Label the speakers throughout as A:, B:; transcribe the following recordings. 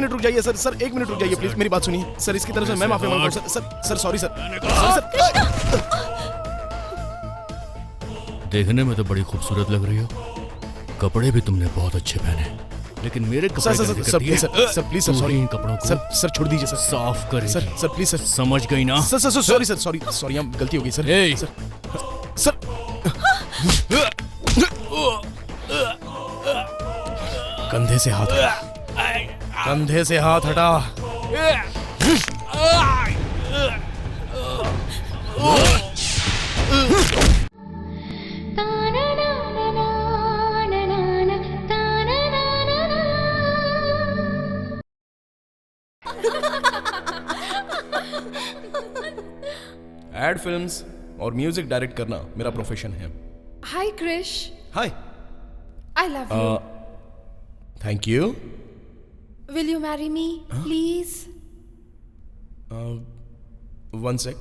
A: Minute रुक जाइए sir, sir 1 minute रुक जाइए प्लीज, मेरी बात सुनिए सर, इसकी तरफ से मैं माफी मांगता हूँ सर, सर सॉरी सर।
B: देखने में तो बड़ी खूबसूरत लग रही हो, कपड़े भी तुमने बहुत अच्छे पहने, लेकिन मेरे कपड़े
A: सर प्लीज सर सॉरी,
B: इन कपड़ों को
A: सर छोड़ दीजिए सर,
B: साफ करें
A: सर प्लीज सर,
B: समझ गई ना?
A: सर सॉरी सर, सॉरी हम गलती हो गई सर, सर कंधे से हाथ हटा, कंधे से हाथ हटा। एड फिल्म्स और म्यूजिक डायरेक्ट करना मेरा प्रोफेशन है।
C: Hi Krish.
A: Hi.
C: I love you.
A: Thank you.
C: Will you marry me please?
A: One sec.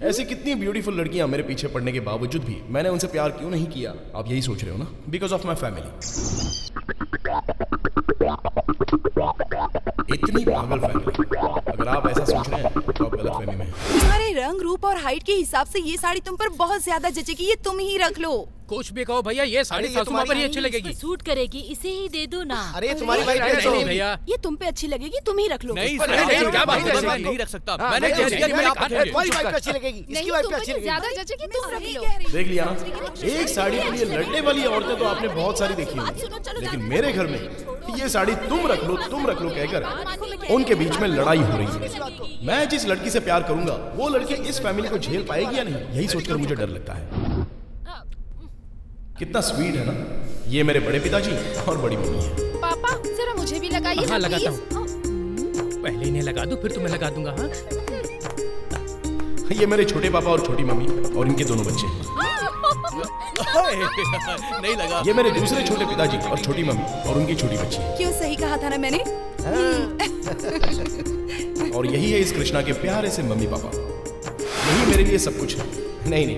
A: ऐसी कितनी ब्यूटीफुल लड़कियां मेरे पीछे पड़ने के बावजूद भी मैंने उनसे प्यार क्यों नहीं किया, आप यही सोच रहे हो ना? Because of my family. इतनी पागल फैमिली, अगर आप ऐसा सोच रहे हैं तो आप गलत फहमी में हैं।
D: तुम्हारे रंग रूप और हाइट के हिसाब से ये साड़ी तुम पर बहुत ज्यादा जचेगी, ये तुम ही रख लो।
E: कुछ भी कहो भैया, ये साड़ी सासू माँ पर ही अच्छी लगेगी।
F: सूट करेगी, इसे ही दे दो ना।
G: अरे तुम्हारी वाइफ
E: नहीं भैया,
D: ये तुम पे अच्छी लगेगी, तुम ही रख लो।
E: नहीं क्या बात है, मैं नहीं रख सकता, मैंने कह दिया कि मेरे खाने
G: तुम्हारी वाइफ पे अच्छी लगेगी, इसकी वाइफ पे अच्छी लगेगी।
C: ज्यादा जचेगी तुम रख लो।
A: देख लिया ना, एक साड़ी के लिए लड़ने वाली औरतें तो आपने बहुत सारी देखी होंगी, लेकिन मेरे घर में ये साड़ी तुम रख लो कहकर उनके बीच में लड़ाई हो रही है। मैं जिस लड़की से प्यार करूंगा वो लड़की इस फैमिली को झेल पाएगी या नहीं, यही सोचकर मुझे डर लगता है। कितना स्वीट है ना, ये मेरे बड़े पिताजी और बड़ी मम्मी है।
C: पापा जरा मुझे भी लगाइए।
E: हाँ लगाता हूँ, पहले इन्हें लगा दूं फिर तुम्हें लगा दूंगा। हाँ
A: ये मेरे छोटे पापा और छोटी मम्मी और इनके दोनों बच्चे हैं।
B: नहीं लगा।
A: ये मेरे दूसरे छोटे पिताजी और छोटी मम्मी और उनकी छोटी बच्ची है।
D: क्यों, सही कहा था ना मैंने?
A: और यही है इस कृष्णा के प्यारे से मम्मी पापा, यही मेरे लिए सब कुछ है। नहीं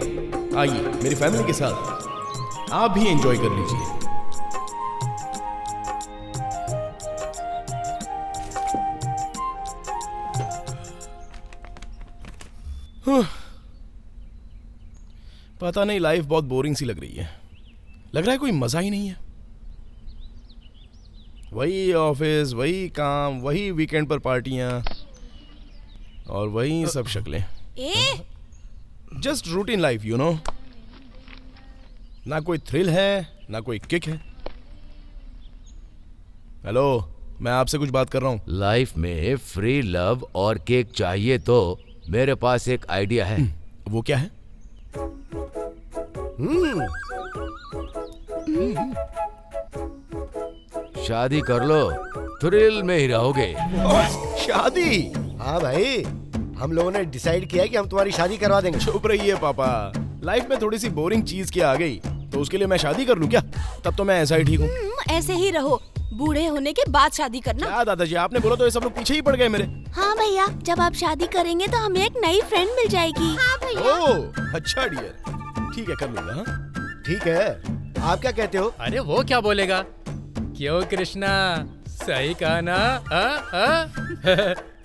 A: आइए मेरी फैमिली के साथ आप भी एंजॉय कर लीजिए। पता नहीं लाइफ बहुत बोरिंग सी लग रही है, लग रहा है कोई मजा ही नहीं है। वही ऑफिस, वही काम, वही वीकेंड पर पार्टियां और वही सब शक्लें। Just routine life, you know. ना कोई थ्रिल है ना कोई किक है। हेलो, मैं आपसे कुछ बात कर रहा हूँ।
H: लाइफ में फ्री लव और केक चाहिए तो मेरे पास एक आइडिया है।
A: वो क्या है?
H: शादी कर लो, थ्रिल में ही रहोगे।
A: शादी?
G: हाँ भाई, हम लोगों ने डिसाइड किया कि हम तुम्हारी शादी करवा देंगे।
A: चुप रहिए पापा, लाइफ में थोड़ी सी बोरिंग चीज क्या आ गई तो उसके लिए मैं शादी कर लूं क्या? तब तो मैं ऐसा ही ठीक हूँ।
D: ऐसे ही रहो, बूढ़े होने के बाद शादी करना।
A: क्या दादाजी, आपने बोला तो ये सब लोग पीछे ही पड़ गए मेरे।
D: हाँ भैया, जब आप शादी करेंगे तो हमें एक नई फ्रेंड मिल जाएगी। हाँ भैया।
A: ओह अच्छा डियर, ठीक है कर लूंगा। हाँ
G: ठीक है, आप क्या कहते हो?
E: अरे वो क्या बोलेगा, क्यों कृष्णा, सही कहा ना?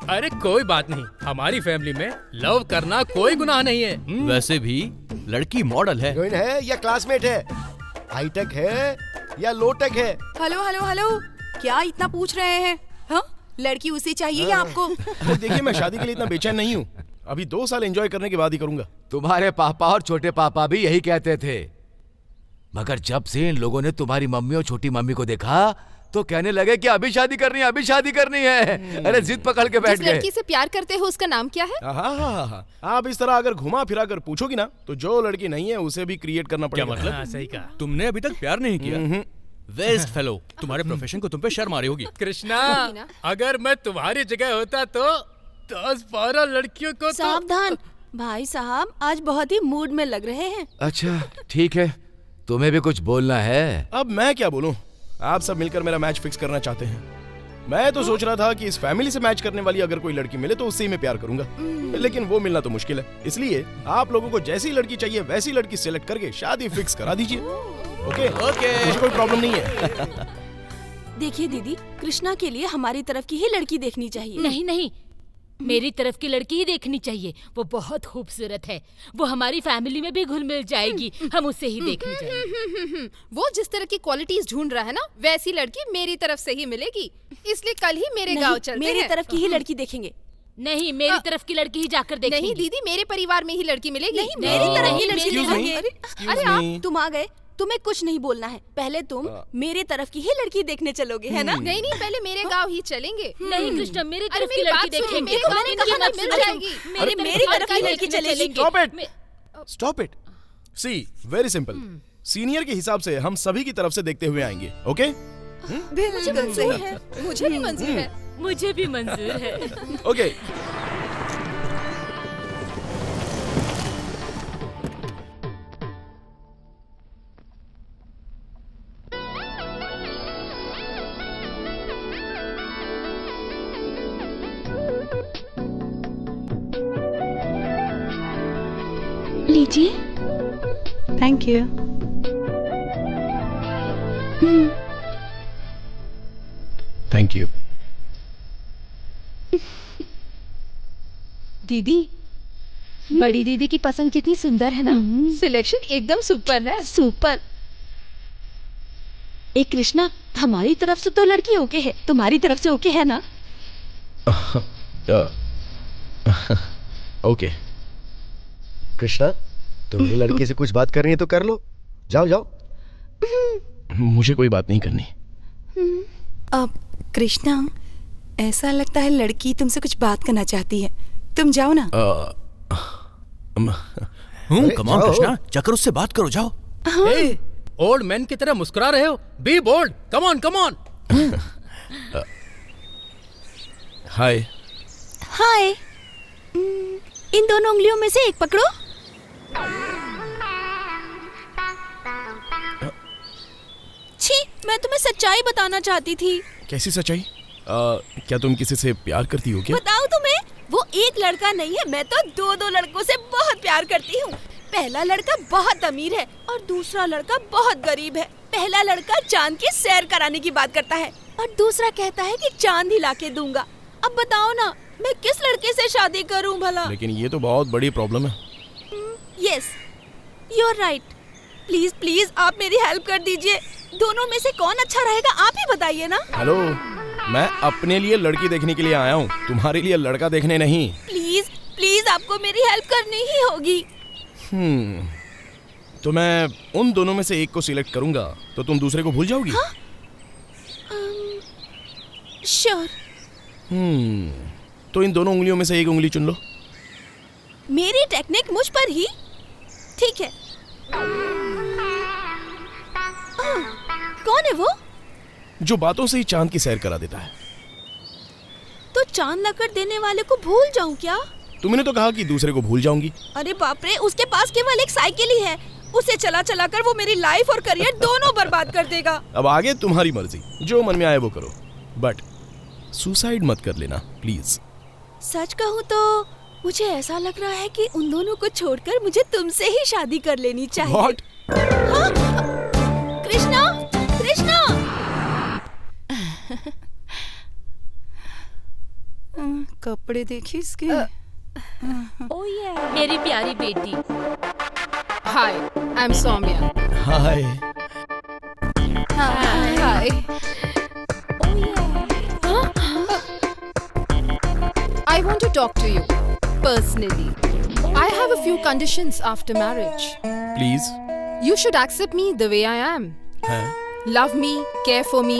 E: अरे कोई बात नहीं, हमारी फैमिली में लव करना कोई गुनाह नहीं है।
B: वैसे भी लड़की मॉडल है।
G: हीरोइन है या क्लासमेट है, हाईटेक है या लोटेक है?
D: हेलो हेलो हेलो, क्या इतना पूछ रहे हैं? हाँ, लड़की उसी चाहिए या आपको?
A: देखिए मैं शादी के लिए इतना बेचैन नहीं हूँ, अभी 2 साल एंजॉय करने के बाद ही करूंगा।
H: तुम्हारे पापा और छोटे पापा भी यही कहते थे, मगर जब से इन लोगों ने तुम्हारी मम्मी और छोटी मम्मी को देखा तो कहने लगे कि अभी शादी करनी है, अभी शादी करनी है। अरे जिद पकड़ के बैठ
C: जिस
H: गए।
C: लड़की से प्यार करते हो उसका नाम क्या है?
A: हाँ, आप इस तरह अगर घुमा फिरा कर पूछोगी ना तो जो लड़की नहीं है उसे भी क्रिएट करना
B: क्या
A: पड़ेगा।
B: मतलब?
E: हाँ, सही कहा।
B: तुमने अभी तक प्यार नहीं किया? वेस्ट फेलो, तुम्हारे प्रोफेशन को तुम पे शर्म आ रही होगी।
E: कृष्णा, अगर मैं तुम्हारी जगह होता तो 10-12 लड़कियों को
D: सावधान भाई साहब, आज बहुत ही मूड में लग रहे हैं।
H: अच्छा ठीक है, तुम्हें भी कुछ बोलना है?
A: अब मैं क्या बोलूं, आप सब मिलकर मेरा मैच फिक्स करना चाहते हैं। मैं तो सोच रहा था कि इस फैमिली से मैच करने वाली अगर कोई लड़की मिले तो उससे ही मैं प्यार करूंगा, लेकिन वो मिलना तो मुश्किल है। इसलिए आप लोगों को जैसी लड़की चाहिए वैसी लड़की सिलेक्ट करके शादी फिक्स करा दीजिए। ओके, मुझे कोई प्रॉब्लम नहीं है।
D: देखिए दीदी, कृष्णा के लिए हमारी तरफ की ही लड़की देखनी चाहिए।
F: नहीं नहीं, मेरी तरफ की लड़की ही देखनी चाहिए। वो बहुत खूबसूरत है, वो हमारी फैमिली में भी घुल मिल जाएगी। हम उसे ही देखनी चाहिए।
C: वो जिस तरह की क्वालिटीज ढूंढ रहा है ना, वैसी लड़की मेरी तरफ से ही मिलेगी। इसलिए कल ही मेरे गांव चलते
D: मेरी
C: हैं।
D: तरफ की ही लड़की देखेंगे।
F: नहीं, मेरी तरफ की लड़की ही जाकर देखेंगे।
C: नहीं दीदी, मेरे परिवार में ही लड़की मिलेगी।
D: नहीं, मेरी तरफ की लड़की
A: Excuse me.
D: देखेंगे। अरे आप, तुम आ गए, तुम्हें कुछ नहीं बोलना है। पहले तुम मेरे तरफ की ही लड़की देखने चलोगे, है ना?
C: नहीं नहीं, पहले मेरे गांव ही चलेंगे।
F: नहीं कृष्णा, मेरी
C: अरे
F: तरफ की
C: मेरी
F: लड़की
C: बात सुनिए,
F: देखेंगे।
C: मेरे गांव में
F: इनकी
C: कहाँ
F: मत
C: मिल
F: सुनो।
C: जाएगी?
D: मेरी तरफ की लड़की चलेगी।
A: Stop it, stop it. See, very simple. Senior के हिसाब से हम सभी की तरफ से देखते हुए आएंगे, ओके?
D: बिल्कुल सही है।
C: मुझे भी मंजूर है।
F: मुझे भी मंजूर है।
A: ओके।
I: लीजिए। Thank you.
A: Thank you.
I: दीदी, बड़ी दीदी की पसंद कितनी सुंदर है ना। सिलेक्शन एकदम सुपर है। सुपर। ए कृष्णा, हमारी तरफ से तो लड़की ओके है, तुम्हारी तरफ से ओके है ना?
G: ओके। कृष्णा, तुम्हें लड़की से कुछ बात करनी है तो कर लो। जाओ जाओ।
A: मुझे कोई बात नहीं करनी।
D: अब कृष्णा, ऐसा लगता है लड़की तुमसे कुछ बात करना चाहती है। तुम जाओ ना।
G: अरे,
B: कम ऑन
G: जाओ।
B: कृष्णा, जाकर उससे बात करो, जाओ।
E: ओल्ड मैन की तरह मुस्कुरा रहे हो। Be bold, come on come on.
A: Hi.
D: Hi. इन दोनों उंगलियों में से एक पकड़ो। छी, मैं तुम्हें सच्चाई बताना चाहती थी।
A: कैसी सच्चाई? क्या तुम किसी से प्यार करती हो क्या?
D: बताओ तुम्हें, वो एक लड़का नहीं है, मैं तो दो लड़कों से बहुत प्यार करती हूँ। पहला लड़का बहुत अमीर है और दूसरा लड़का बहुत गरीब है। पहला लड़का चांद की सैर कराने की बात करता है और दूसरा कहता है कि चांद ही लाके दूंगा। अब बताओ ना, मैं किस लड़के से शादी करूं भला?
A: लेकिन ये तो बहुत बड़ी प्रॉब्लम है।
D: Yes, you are right. Please please आप मेरी हेल्प कर दीजिए। दोनों में से कौन अच्छा रहेगा, आप ही बताइए ना।
A: हेलो, मैं अपने लिए लड़की देखने के लिए आया हूँ, तुम्हारे लिए लड़का देखने नहीं।
D: प्लीज प्लीज आपको मेरी हेल्प करनी ही होगी।
A: तो मैं उन दोनों में से एक को सिलेक्ट करूंगा, तो तुम दूसरे को भूल जाओगी?
D: श्योर।
A: तो इन दोनों उंगलियों में से एक उंगली चुन लो।
D: मेरी टेक्निक मुझ पर ही ठीक है। कौन है वो?
A: जो बातों से ही चांद की सैर करा देता है।
D: तो चांद लाकर देने वाले को भूल जाऊं क्या?
A: तुमने तो कहा कि दूसरे को भूल जाऊंगी।
D: अरे बाप रे, उसके पास केवल एक साइकिल ही है। उसे चला चला कर वो मेरी लाइफ और करियर दोनों बर्बाद कर देगा।
A: अब आगे तुम्हारी मर्जी, जो मन में आए वो करो, बट सुसाइड मत कर लेना प्लीज।
D: सच कहूँ तो मुझे ऐसा लग रहा है कि उन दोनों को छोड़कर मुझे तुमसे ही शादी कर लेनी चाहिए।
A: What?
D: हाँ? कृष्णा, कृष्णा! कपड़े देखिए इसके।
F: मेरी प्यारी बेटी।
C: Hi, I am Saumya.
A: Hi.
C: Hi. I want to talk to you personally. I have a few conditions after marriage.
A: Please.
C: You should accept me the way I am.
A: है?
C: Love me, care for me.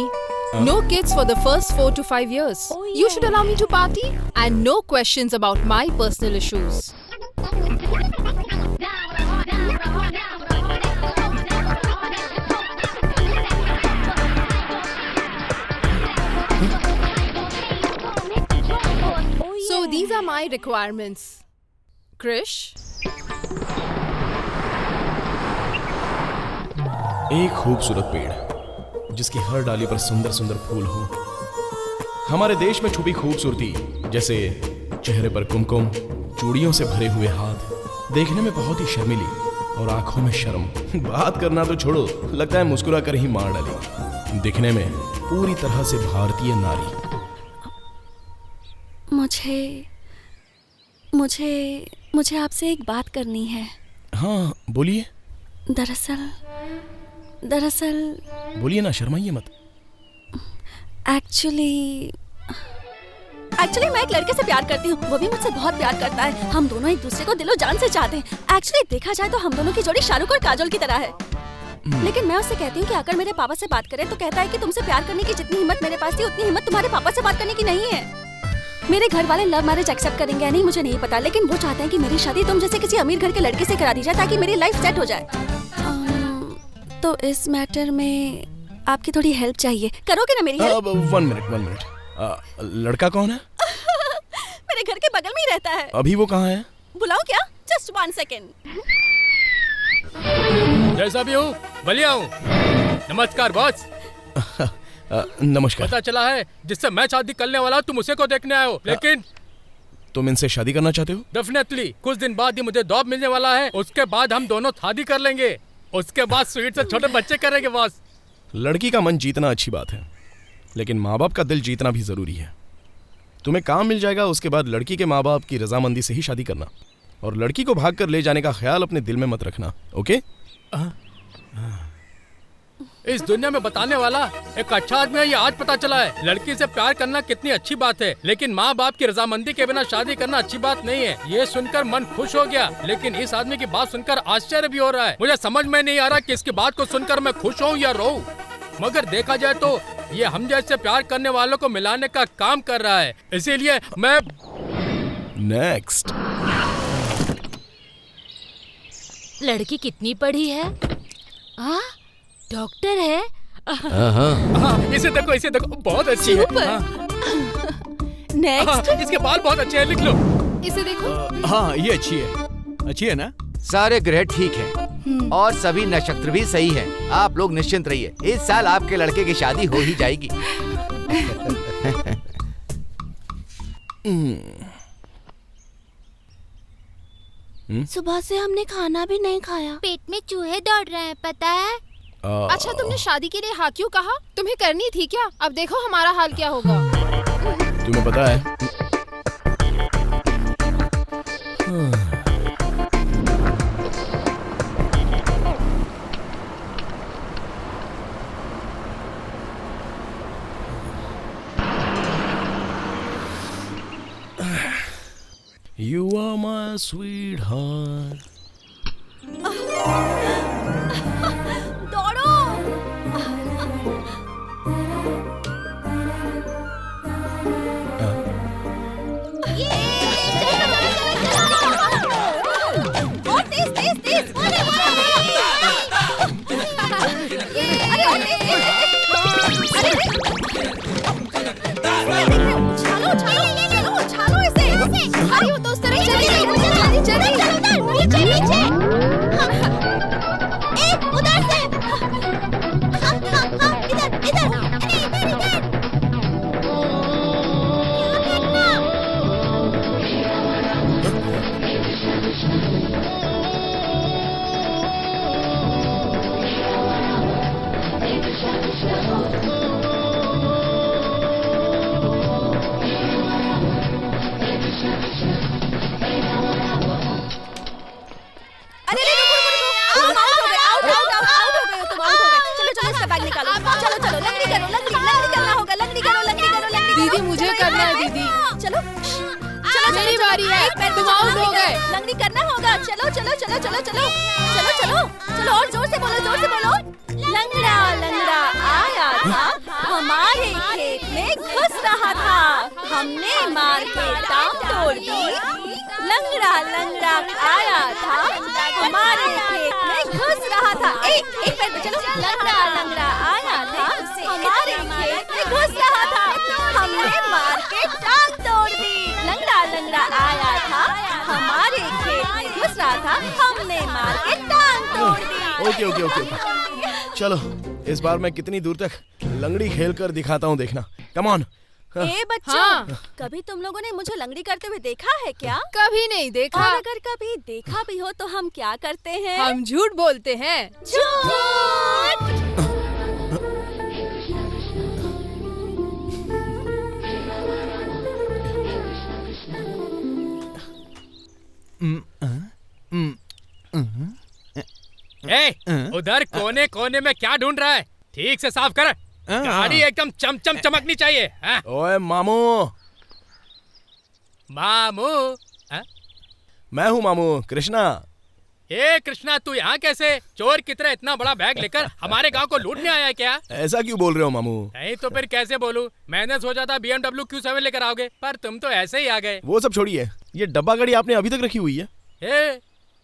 C: No kids for the first 4 to 5 years. You should allow me to party and no questions about my personal issues. So these are my requirements. Krish?
A: एक खूबसूरत पेड़ जिसकी हर डाली पर सुंदर सुंदर फूल हो। हमारे देश में छुपी खूबसूरती, जैसे चेहरे पर कुमकुम, चूड़ियों से भरे हुए हाथ, देखने में बहुत ही शर्मीली और आंखों में शर्म। बात करना तो छोड़ो, लगता है मुस्कुरा कर ही मार डालेगी। दिखने में पूरी तरह से भारतीय नारी।
D: मुझे आपसे एक बात करनी है।
A: हाँ बोलिए।
D: दरअसल
A: बोलिए ना, शर्माइए मत।
D: एक्चुअली मैं एक लड़के से प्यार करती हूँ, वो भी मुझसे बहुत प्यार करता है। हम दोनों एक दूसरे को दिलो जान से चाहते हैं। एक्चुअली देखा जाए तो हम दोनों की जोड़ी शाहरुख और काजोल की तरह है। लेकिन मैं उससे कहती हूँ कि अगर मेरे पापा से बात करे तो कहता है कि तुमसे प्यार करने की जितनी हिम्मत मेरे पास थी उतनी हिम्मत तुम्हारे पापा से बात करने की नहीं है। मेरे घर वाले लव मैरिज एक्सेप्ट करेंगे या नहीं मुझे नहीं पता, लेकिन वो चाहते हैं कि मेरी शादी तुम जैसे किसी अमीर घर के लड़के से करा दी जाए ताकि मेरी लाइफ सेट हो जाए। तो इस मैटर में आपकी थोड़ी हेल्प चाहिए, करोगे ना मेरी हेल्प?
A: 1 मिनट। लड़का कौन है?
D: मेरे घर के बगल में ही रहता है।
A: अभी वो कहाँ है?
D: बुलाऊं क्या? Just 1 second.
E: जैसा भी हूँ बढ़िया हूँ। नमस्कार बॉस।
A: नमस्कार।
E: पता चला है जिससे मैं शादी करने वाला तुम उसे को देखने आए हो, लेकिन
A: तुम इनसे शादी करना चाहते हो?
E: डेफिनेटली। कुछ दिन बाद ही मुझे जॉब मिलने वाला है, उसके बाद हम दोनों शादी कर लेंगे। उसके बाद स्वीट से छोटे बच्चे करेंगे बॉस।
A: लड़की का मन जीतना अच्छी बात है, लेकिन माँ बाप का दिल जीतना भी जरूरी है। तुम्हें काम मिल जाएगा, उसके बाद लड़की के माँ बाप की रजामंदी से ही शादी करना, और लड़की को भाग कर ले जाने का ख्याल अपने दिल में मत रखना, ओके?
E: इस दुनिया में बताने वाला एक अच्छा आदमी है, ये आज पता चला है। लड़की से प्यार करना कितनी अच्छी बात है, लेकिन माँ बाप की रजामंदी के बिना शादी करना अच्छी बात नहीं है। ये सुनकर मन खुश हो गया, लेकिन इस आदमी की बात सुनकर आश्चर्य भी हो रहा है। मुझे समझ में नहीं आ रहा कि इसकी बात को सुनकर मैं खुश हूँ या रोऊं। मगर देखा जाए तो ये हम जैसे प्यार करने वालों को मिलाने का काम कर रहा है, इसीलिए मैं
A: नेक्स्ट।
F: लड़की कितनी पढ़ी है? हाँ, डॉक्टर है।
E: हाँ, इसे देखो बहुत अच्छी है।
D: नेक्स्ट।
E: इसके बाल बहुत अच्छे हैं, लिख लो।
C: इसे देखो।
B: हाँ ये अच्छी है ना?
H: सारे ग्रह ठीक हैं और सभी नक्षत्र भी सही हैं। आप लोग निश्चिंत रहिए, इस साल आपके लड़के की शादी हो ही जाएगी।
D: सुबह से हमने खाना भी नहीं खाया।
J: पेट में चूहे दौड़ रहे हैं, पता है?
C: अच्छा तुमने शादी के लिए हाँ क्यों कहा? तुम्हें करनी थी क्या? अब देखो हमारा हाल क्या होगा।
A: तुम्हें पता है You are my sweetheart.
D: दौड़ो। तेज। छालो इसे। अरे वो तो उस तरफ चली गई। नीचे। उधर से। इधर।
C: दीदी मुझे करना है दीदी।
D: चलो
C: मेरी बारी है, तुम आउट हो गए।
D: लंगड़ी करना होगा। चलो और जोर से बोलो। लंगड़ा आया था, हमारे खेत में घुस रहा था, हमने मार के टांग तोड़ दी। लंगड़ा आया था, हमारे खेत में घुस रहा था। एक पैर पे चलो। लंगड़ा आया था, हमारे खेत में घुस रहा था, हमने मार के टांग तोड़ दी। लंगड़ा आया था, हमारे खेत में घुस रहा था, हमने मार के टांग तोड़ दी।
A: ओके। चलो इस बार मैं कितनी दूर तक लंगड़ी खेल कर दिखाता हूँ, देखना। Come on.
D: ए बच्चों, कभी तुम लोगों ने मुझे लंगड़ी करते हुए देखा है क्या?
C: कभी नहीं देखा।
D: और अगर कभी देखा भी हो तो हम क्या करते हैं?
C: हम झूठ बोलते हैं।
D: झूठ।
E: हर कोने कोने में क्या ढूंढ रहा है? ठीक से साफ कर। गाड़ी एकदम चमचम चमकनी चाहिए। हाँ?
A: ओए मामू।
E: मामू? हाँ?
A: मैं हूँ मामू, कृष्णा।
E: ए कृष्णा, तू यहाँ कैसे? चोर की तरह इतना बड़ा बैग लेकर हमारे गांव को लूटने आया है क्या?
A: ऐसा क्यों बोल रहे हो मामू?
E: नहीं तो फिर कैसे बोलूं? मैंने सोचा था BMW Q7 लेकर आओगे, पर तुम तो ऐसे ही आ गए।
A: वो सब छोड़िए, ये डब्बा गाड़ी आपने अभी तक रखी हुई है?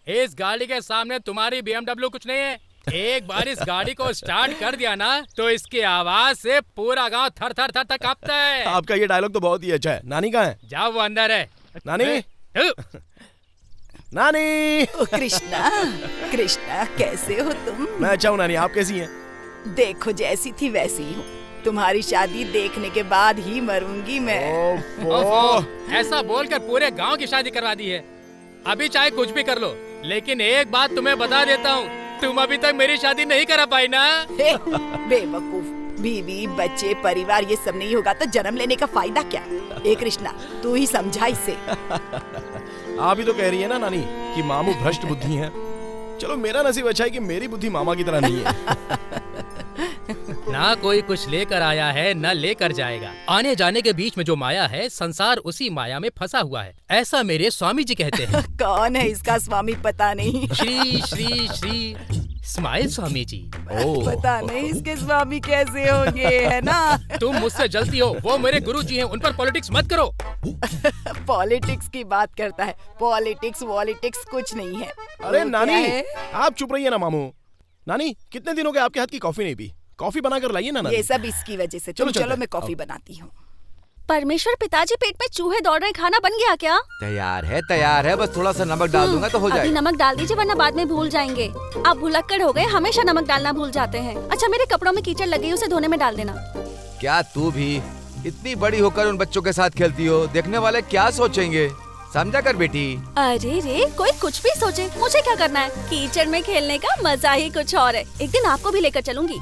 E: इस गाड़ी के सामने तुम्हारी BMW कुछ नहीं है। एक बार इस गाड़ी को स्टार्ट कर दिया ना, तो इसकी आवाज से पूरा गांव थर थर थर थर कांपता है।
A: आपका ये डायलॉग तो बहुत ही अच्छा है। नानी कहाँ है?
E: जाओ, वो अंदर है।
A: नानी, नानी।
K: ओ कृष्णा, कृष्णा कैसे हो तुम?
A: मैं अच्छा हूँ नानी, आप कैसी हैं?
K: देखो जैसी थी वैसी ही हूँ। तुम्हारी शादी देखने के बाद ही मरूंगी मैं।
E: ऐसा बोलकर पूरे गांव की शादी करवा दी है। अभी चाहे कुछ भी कर लो, लेकिन एक बात तुम्हें बता देता हूँ, तुम अभी तक मेरी शादी नहीं करा पाई ना।
K: बेवकूफ, बीवी बच्चे परिवार ये सब नहीं होगा तो जन्म लेने का फायदा क्या? ए कृष्णा, तू ही समझा इसे।
A: आप ही तो कह रही है ना नानी कि मामू भ्रष्ट बुद्धि हैं। चलो मेरा नसीब अच्छा है कि मेरी बुद्धि मामा की तरह नहीं है।
E: ना कोई कुछ लेकर आया है न लेकर जाएगा। आने जाने के बीच में जो माया है, संसार उसी माया में फंसा हुआ है, ऐसा मेरे स्वामी जी कहते हैं।
K: कौन है इसका स्वामी पता नहीं।
E: श्री श्री श्री स्माइल स्वामी जी।
K: पता नहीं इसके स्वामी कैसे होंगे, है ना?
E: तुम मुझसे जलती हो, वो मेरे गुरु जी हैं, उन पर पॉलिटिक्स मत करो।
K: पॉलिटिक्स की बात करता है। पॉलिटिक्स कुछ नहीं है।
A: अरे नानी, आप चुप रहिए ना मामू। नानी, कितने दिन हो गए आपके हाथ की कॉफी नहीं पी? कॉफी बनाकर लाइए ना नानी।
K: ये सब इसकी वजह से। चलो मैं कॉफी बनाती हूँ।
D: परमेश्वर पिताजी, पेट में चूहे दौड़ रहे, खाना बन गया क्या?
H: तैयार है, बस थोड़ा सा नमक डाल दूंगा तो हो जाएगा।
D: अभी नमक डाल दीजिए वरना बाद में भूल जाएंगे। आप भुलक्कड़ हो गए, हमेशा नमक डालना भूल जाते हैं। अच्छा, मेरे कपड़ों में कीचड़ लगी, उसे धोने में डाल देना।
H: क्या तू भी इतनी बड़ी होकर उन बच्चों के साथ खेलती हो? देखने वाले क्या सोचेंगे, समझा कर बेटी।
D: अरे रे, कोई कुछ भी सोचे, मुझे क्या करना है? कीचड़ में खेलने का मजा ही कुछ और है। एक दिन आपको भी लेकर चलूंगी।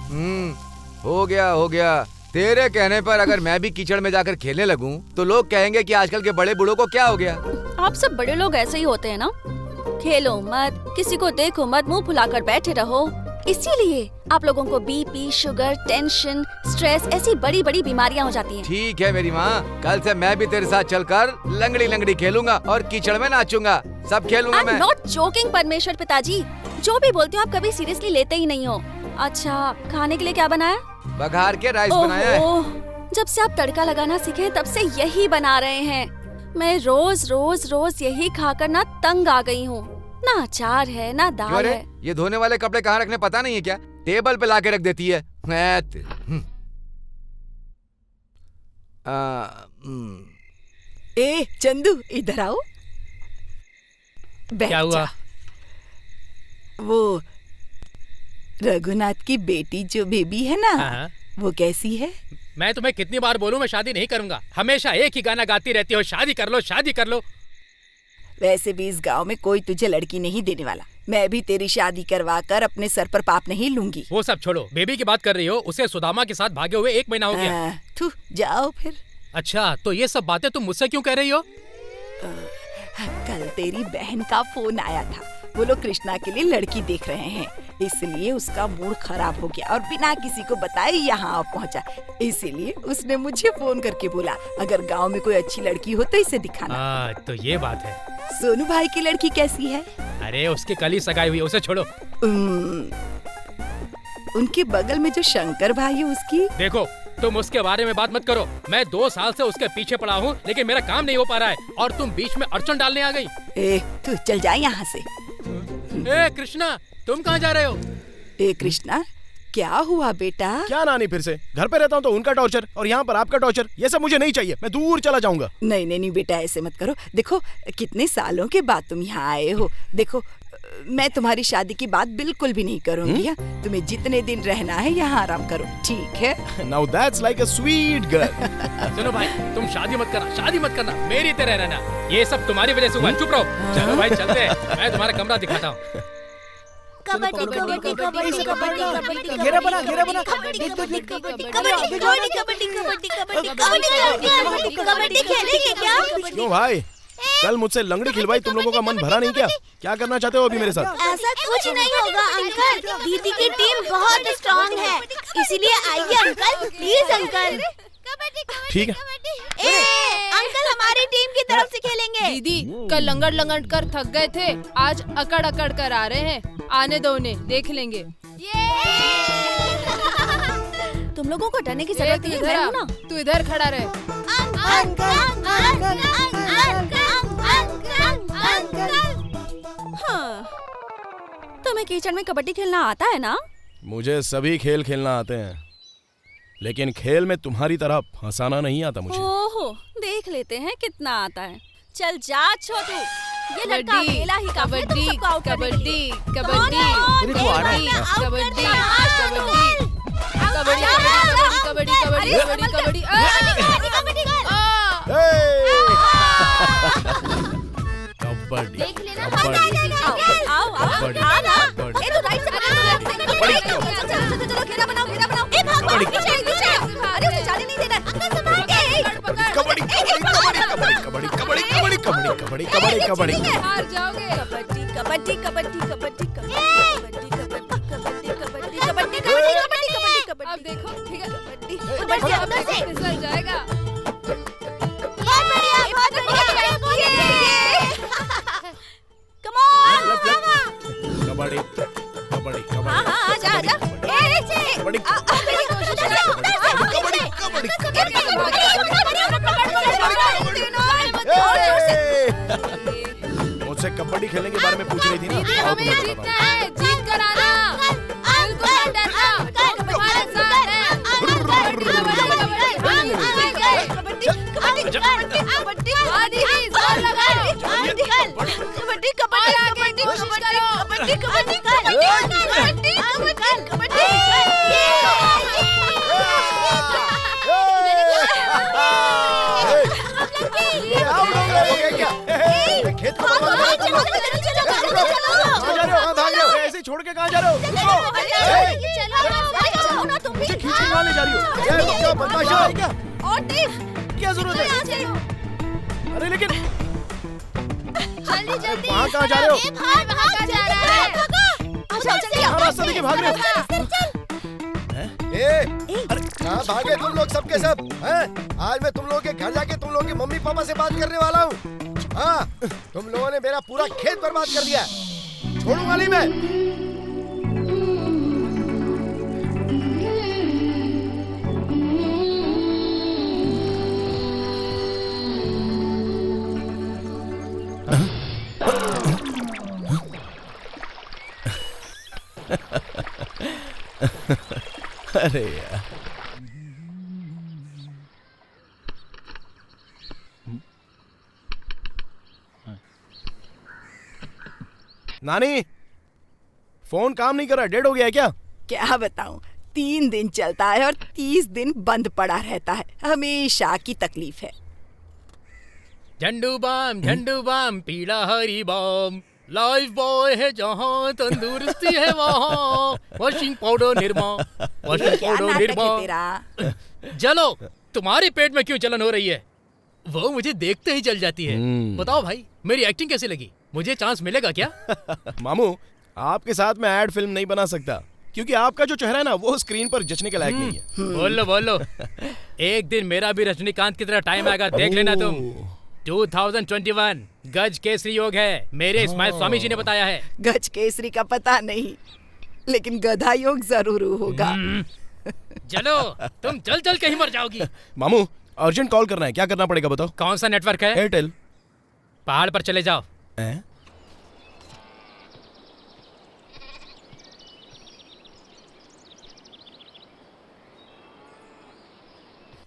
H: हो गया। तेरे कहने पर अगर मैं भी कीचड़ में जाकर खेलने लगूं, तो लोग कहेंगे कि आजकल के बड़े बूढ़ों को क्या हो गया।
D: आप सब बड़े लोग ऐसे ही होते हैं ना। खेलो मत, किसी को देखो मत, मुंह फुलाकर बैठे रहो। इसीलिए आप लोगों को बीपी, शुगर, टेंशन, स्ट्रेस ऐसी बड़ी बड़ी बीमारियां हो जाती हैं।
H: ठीक है मेरी माँ, कल से मैं भी तेरे साथ चलकर लंगड़ी खेलूंगा और कीचड़ में नाचूंगा। सब खेलूंगा मैं।
D: नॉट जोकिंग परमेश्वर पिताजी, जो भी बोलते हो आप कभी सीरियसली लेते ही नहीं हो। अच्छा, खाने के लिए क्या बनाया?
H: बघार के राइस बनाया है।
D: जब से आप तड़का लगाना सीखे तब से यही बना रहे हैं। मैं रोज यही खाकर ना तंग आ गई हूँ। ना अचार है ना दाल है।
H: ये धोने वाले कपड़े कहाँ रखने पता नहीं है क्या? टेबल पे लाके रख देती है।
K: ए चंदू, इधर आओ।
E: क्या हुआ?
K: वो रघुनाथ की बेटी जो बेबी है ना, वो कैसी है?
E: मैं तुम्हें कितनी बार बोलूं, मैं शादी नहीं करूंगा। हमेशा एक ही गाना गाती रहती हो, शादी कर लो शादी कर लो।
K: वैसे भी इस गांव में कोई तुझे लड़की नहीं देने वाला। मैं भी तेरी शादी करवा कर अपने सर पर पाप नहीं लूंगी।
E: वो सब छोड़ो, बेबी की बात कर रही हो। उसे सुदामा के साथ भागे हुए 1 महीना हो गया।
K: जाओ फिर।
E: अच्छा, तो ये सब बातें तुम मुझसे क्यों कह रही हो?
K: कल तेरी बहन का फोन आया था। वो लोग कृष्णा के लिए लड़की देख रहे हैं, इसलिए उसका मूड खराब हो गया और बिना किसी को बताए यहाँ पहुँचा। इसीलिए उसने मुझे फोन करके बोला अगर गांव में कोई अच्छी लड़की हो तो इसे दिखाना।
E: तो ये बात है।
K: सोनू भाई की लड़की कैसी है?
E: अरे उसकी कल ही सगाई हुई, उसे छोड़ो।
K: उनके बगल में जो शंकर भाई है उसकी।
E: देखो, तुम उसके बारे में बात मत करो। मैं 2 साल से उसके पीछे पड़ा हूँ, लेकिन मेरा काम नहीं हो पा रहा है और तुम बीच में अड़चन डालने आ गई।
K: तू चल जा यहाँ से।
E: कृष्णा, तुम कहाँ जा रहे हो?
K: कृष्णा, क्या हुआ बेटा?
A: क्या नानी, फिर से घर पे रहता हूँ तो उनका टॉर्चर और यहाँ पर आपका टॉर्चर। ये सब मुझे नहीं चाहिए, मैं दूर चला जाऊंगा।
K: नहीं बेटा, ऐसे मत करो। देखो कितने सालों के बाद तुम यहाँ आए हो। देखो, मैं तुम्हारी शादी की बात बिल्कुल भी नहीं करूँगी। तुम्हें जितने दिन रहना है यहाँ आराम करो, ठीक है?
A: Now that's like a sweet girl।
E: सुनो भाई, तुम शादी मत करना, मेरी तरह रहना। ये सब तुम्हारी वजह से हुआ। चुप रहो। चलो भाई चलते हैं, मैं तुम्हारा कमरा दिखाता हूँ।
J: कबड्डी कबड्डी कबड्डी कबड्डी कबड्डी
L: घेरा बना
J: कबड्डी कबड्डी कबड्डी कबड्डी कबड्डी कबड्डी खेलेंगे क्या?
A: क्यों भाई? कल मुझसे लंगड़ी खिलवाई, तुम लोगों का मन भरा नहीं क्या? क्या करना चाहते हो अभी मेरे साथ?
D: ऐसा कुछ नहीं होगा अंकल, दीदी की टीम बहुत स्ट्रांग है, इसीलिए आइए अंकल, प्लीज अंकल।
A: ठीक है।
D: अंकल हमारी टीम की तरफ से खेलेंगे।
C: दीदी कल लंगड़ लंगड़ कर थक गए थे, आज अकड़ अकड़ कर आ रहे हैं। आने दो उन्हें, देख लेंगे।
D: तुम लोगों को डरने की जरूरत नहीं है ना।
C: तू इधर खड़ा रहे।
D: तुम्हें कीचड़ में कबड्डी खेलना आता है ना?
A: मुझे सभी खेल खेलना आते हैं, लेकिन खेल में तुम्हारी तरह फंसाना नहीं आता मुझे।
D: ओहो, देख लेते हैं कितना आता है। चल जा छोटू, ये लड़का अकेला ही काफी है तुम सबको आउट करने के लिए।
C: कबड्डी कबड्डी कबड्डी कबड्डी कबड्डी कबड्डी कबड्डी
A: कबड्डी
D: देख लेना। आओ आओ ए तू राइट से चलो घेरा बनाओ घेरा बनाओ। ए भाग भाग पीछे पीछे, अरे उसे जाने नहीं देना।
A: कबड्डी कबड्डी कबड्डी कबड्डी कबड्डी कबड्डी कबड्डी
C: हार जाओगे।
D: कबड्डी कबड्डी कबड्डी कबड्डी कबड्डी कबड्डी कबड्डी कबड्डी कबड्डी कबड्डी।
C: अब देखो, ठीक है,
D: कबड्डी
C: कबड्डी अब देखो फिसल जाएगा।
D: बहुत बढ़िया। Come on
A: kabaddi kabaddi kabaddi.
D: हाँ आजा आजा।
A: कबड्डी मुझसे कबड्डी खेलने के बारे में पूछ रही थी ना?
C: दीदी हमें जीतना है, जीत कर आना, बिल्कुल मत डरना, हमारे साथ है। हाँ दीदी, जोर लगाओ।
D: कबड्डी कबड्डी कोशिश करो। कबड्डी कबड्डी कबड्डी कबड्डी
A: खेत को ऐसे छोड़ के कहाँ जा रहे हो? मुझे खींच के कहाँ ले जा रही हो? क्या बदमाशी है क्या? क्या जरूरत है? अरे लेकिन वहाँ कहाँ जा रहे हो? रास्ता देखिए, भाग रहे हो।
G: अरे कहाँ भागे तुम लोग सबके सब? हैं? आज मैं तुम लोगों के घर जाके तुम लोगों के मम्मी पापा से बात करने वाला हूँ। हाँ, तुम लोगों ने मेरा पूरा खेत बर्बाद कर दिया, छोड़ूंगा नहीं मैं।
A: अरे यार, नानी फोन काम नहीं कर रहा, डेड हो गया है क्या?
K: क्या बताऊं, 3 दिन चलता है और 30 दिन बंद पड़ा रहता है, हमेशा की तकलीफ है।
E: झंडू बाम पीला हरी बाम, लाइफ बॉय है जहाँ तंदुरुस्ती है वहाँ, वॉशिंग पाउडर निर्मा, वॉशिंग
K: क्या
E: पाउडर
K: नाटक
E: निर्मा।
K: है तेरा?
E: चलो, तुम्हारे पेट में क्यों जलन हो रही है? वो मुझे देखते ही जल जाती है। बताओ भाई, मेरी एक्टिंग कैसी लगी? मुझे चांस मिलेगा क्या?
A: मामू, आपके साथ मैं एड फिल्म नहीं बना सकता, क्योंकि आपका जो चेहरा है ना, वो स्क्रीन पर जचने के लायक नहीं है।
E: बोलो बोलो, एक दिन मेरा भी रजनीकांत की तरह टाइम आएगा, देख लेना तुम। 2021 गज केसरी योग है, मेरे स्माइल स्वामी जी ने बताया है।
K: गज केसरी का पता नहीं, लेकिन गधा योग जरूर होगा।
E: चलो, तुम चल चल कहीं मर जाओगी।
A: मामू, अर्जेंट कॉल करना है, क्या करना पड़ेगा बताओ?
E: कौन सा नेटवर्क है?
A: एयरटेल।
E: पहाड़ पर चले जाओ।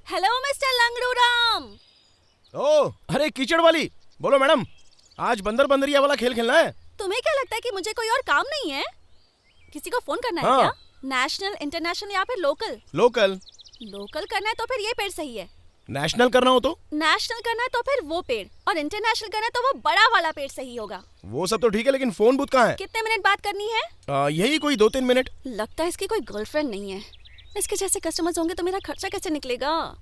D: Hello mister लंगड़ूराम।
A: ओ, अरे कीचड़ वाली, बोलो मैडम, आज बंदर बंदरिया वाला खेल खेलना है?
D: तुम्हें क्या लगता है कि मुझे कोई और काम नहीं है? किसी को फोन करना है
A: हाँ।
D: क्या? नेशनल, इंटरनेशनल या फिर लोकल?
A: लोकल।
D: लोकल करना है तो फिर ये पेड़ सही है।
A: नेशनल करना हो तो?
D: नेशनल करना है तो फिर वो पेड़, और इंटरनेशनल करना है तो वो बड़ा वाला पेड़ सही होगा।
A: वो सब तो ठीक है, लेकिन फोन बूथ कहाँ है?
D: कितने मिनट बात करनी है?
A: यही कोई 2-3 मिनट।
D: लगता है इसकी कोई गर्लफ्रेंड नहीं है। इसके जैसे कस्टमर्स होंगे तो मेरा खर्चा कैसे निकलेगा?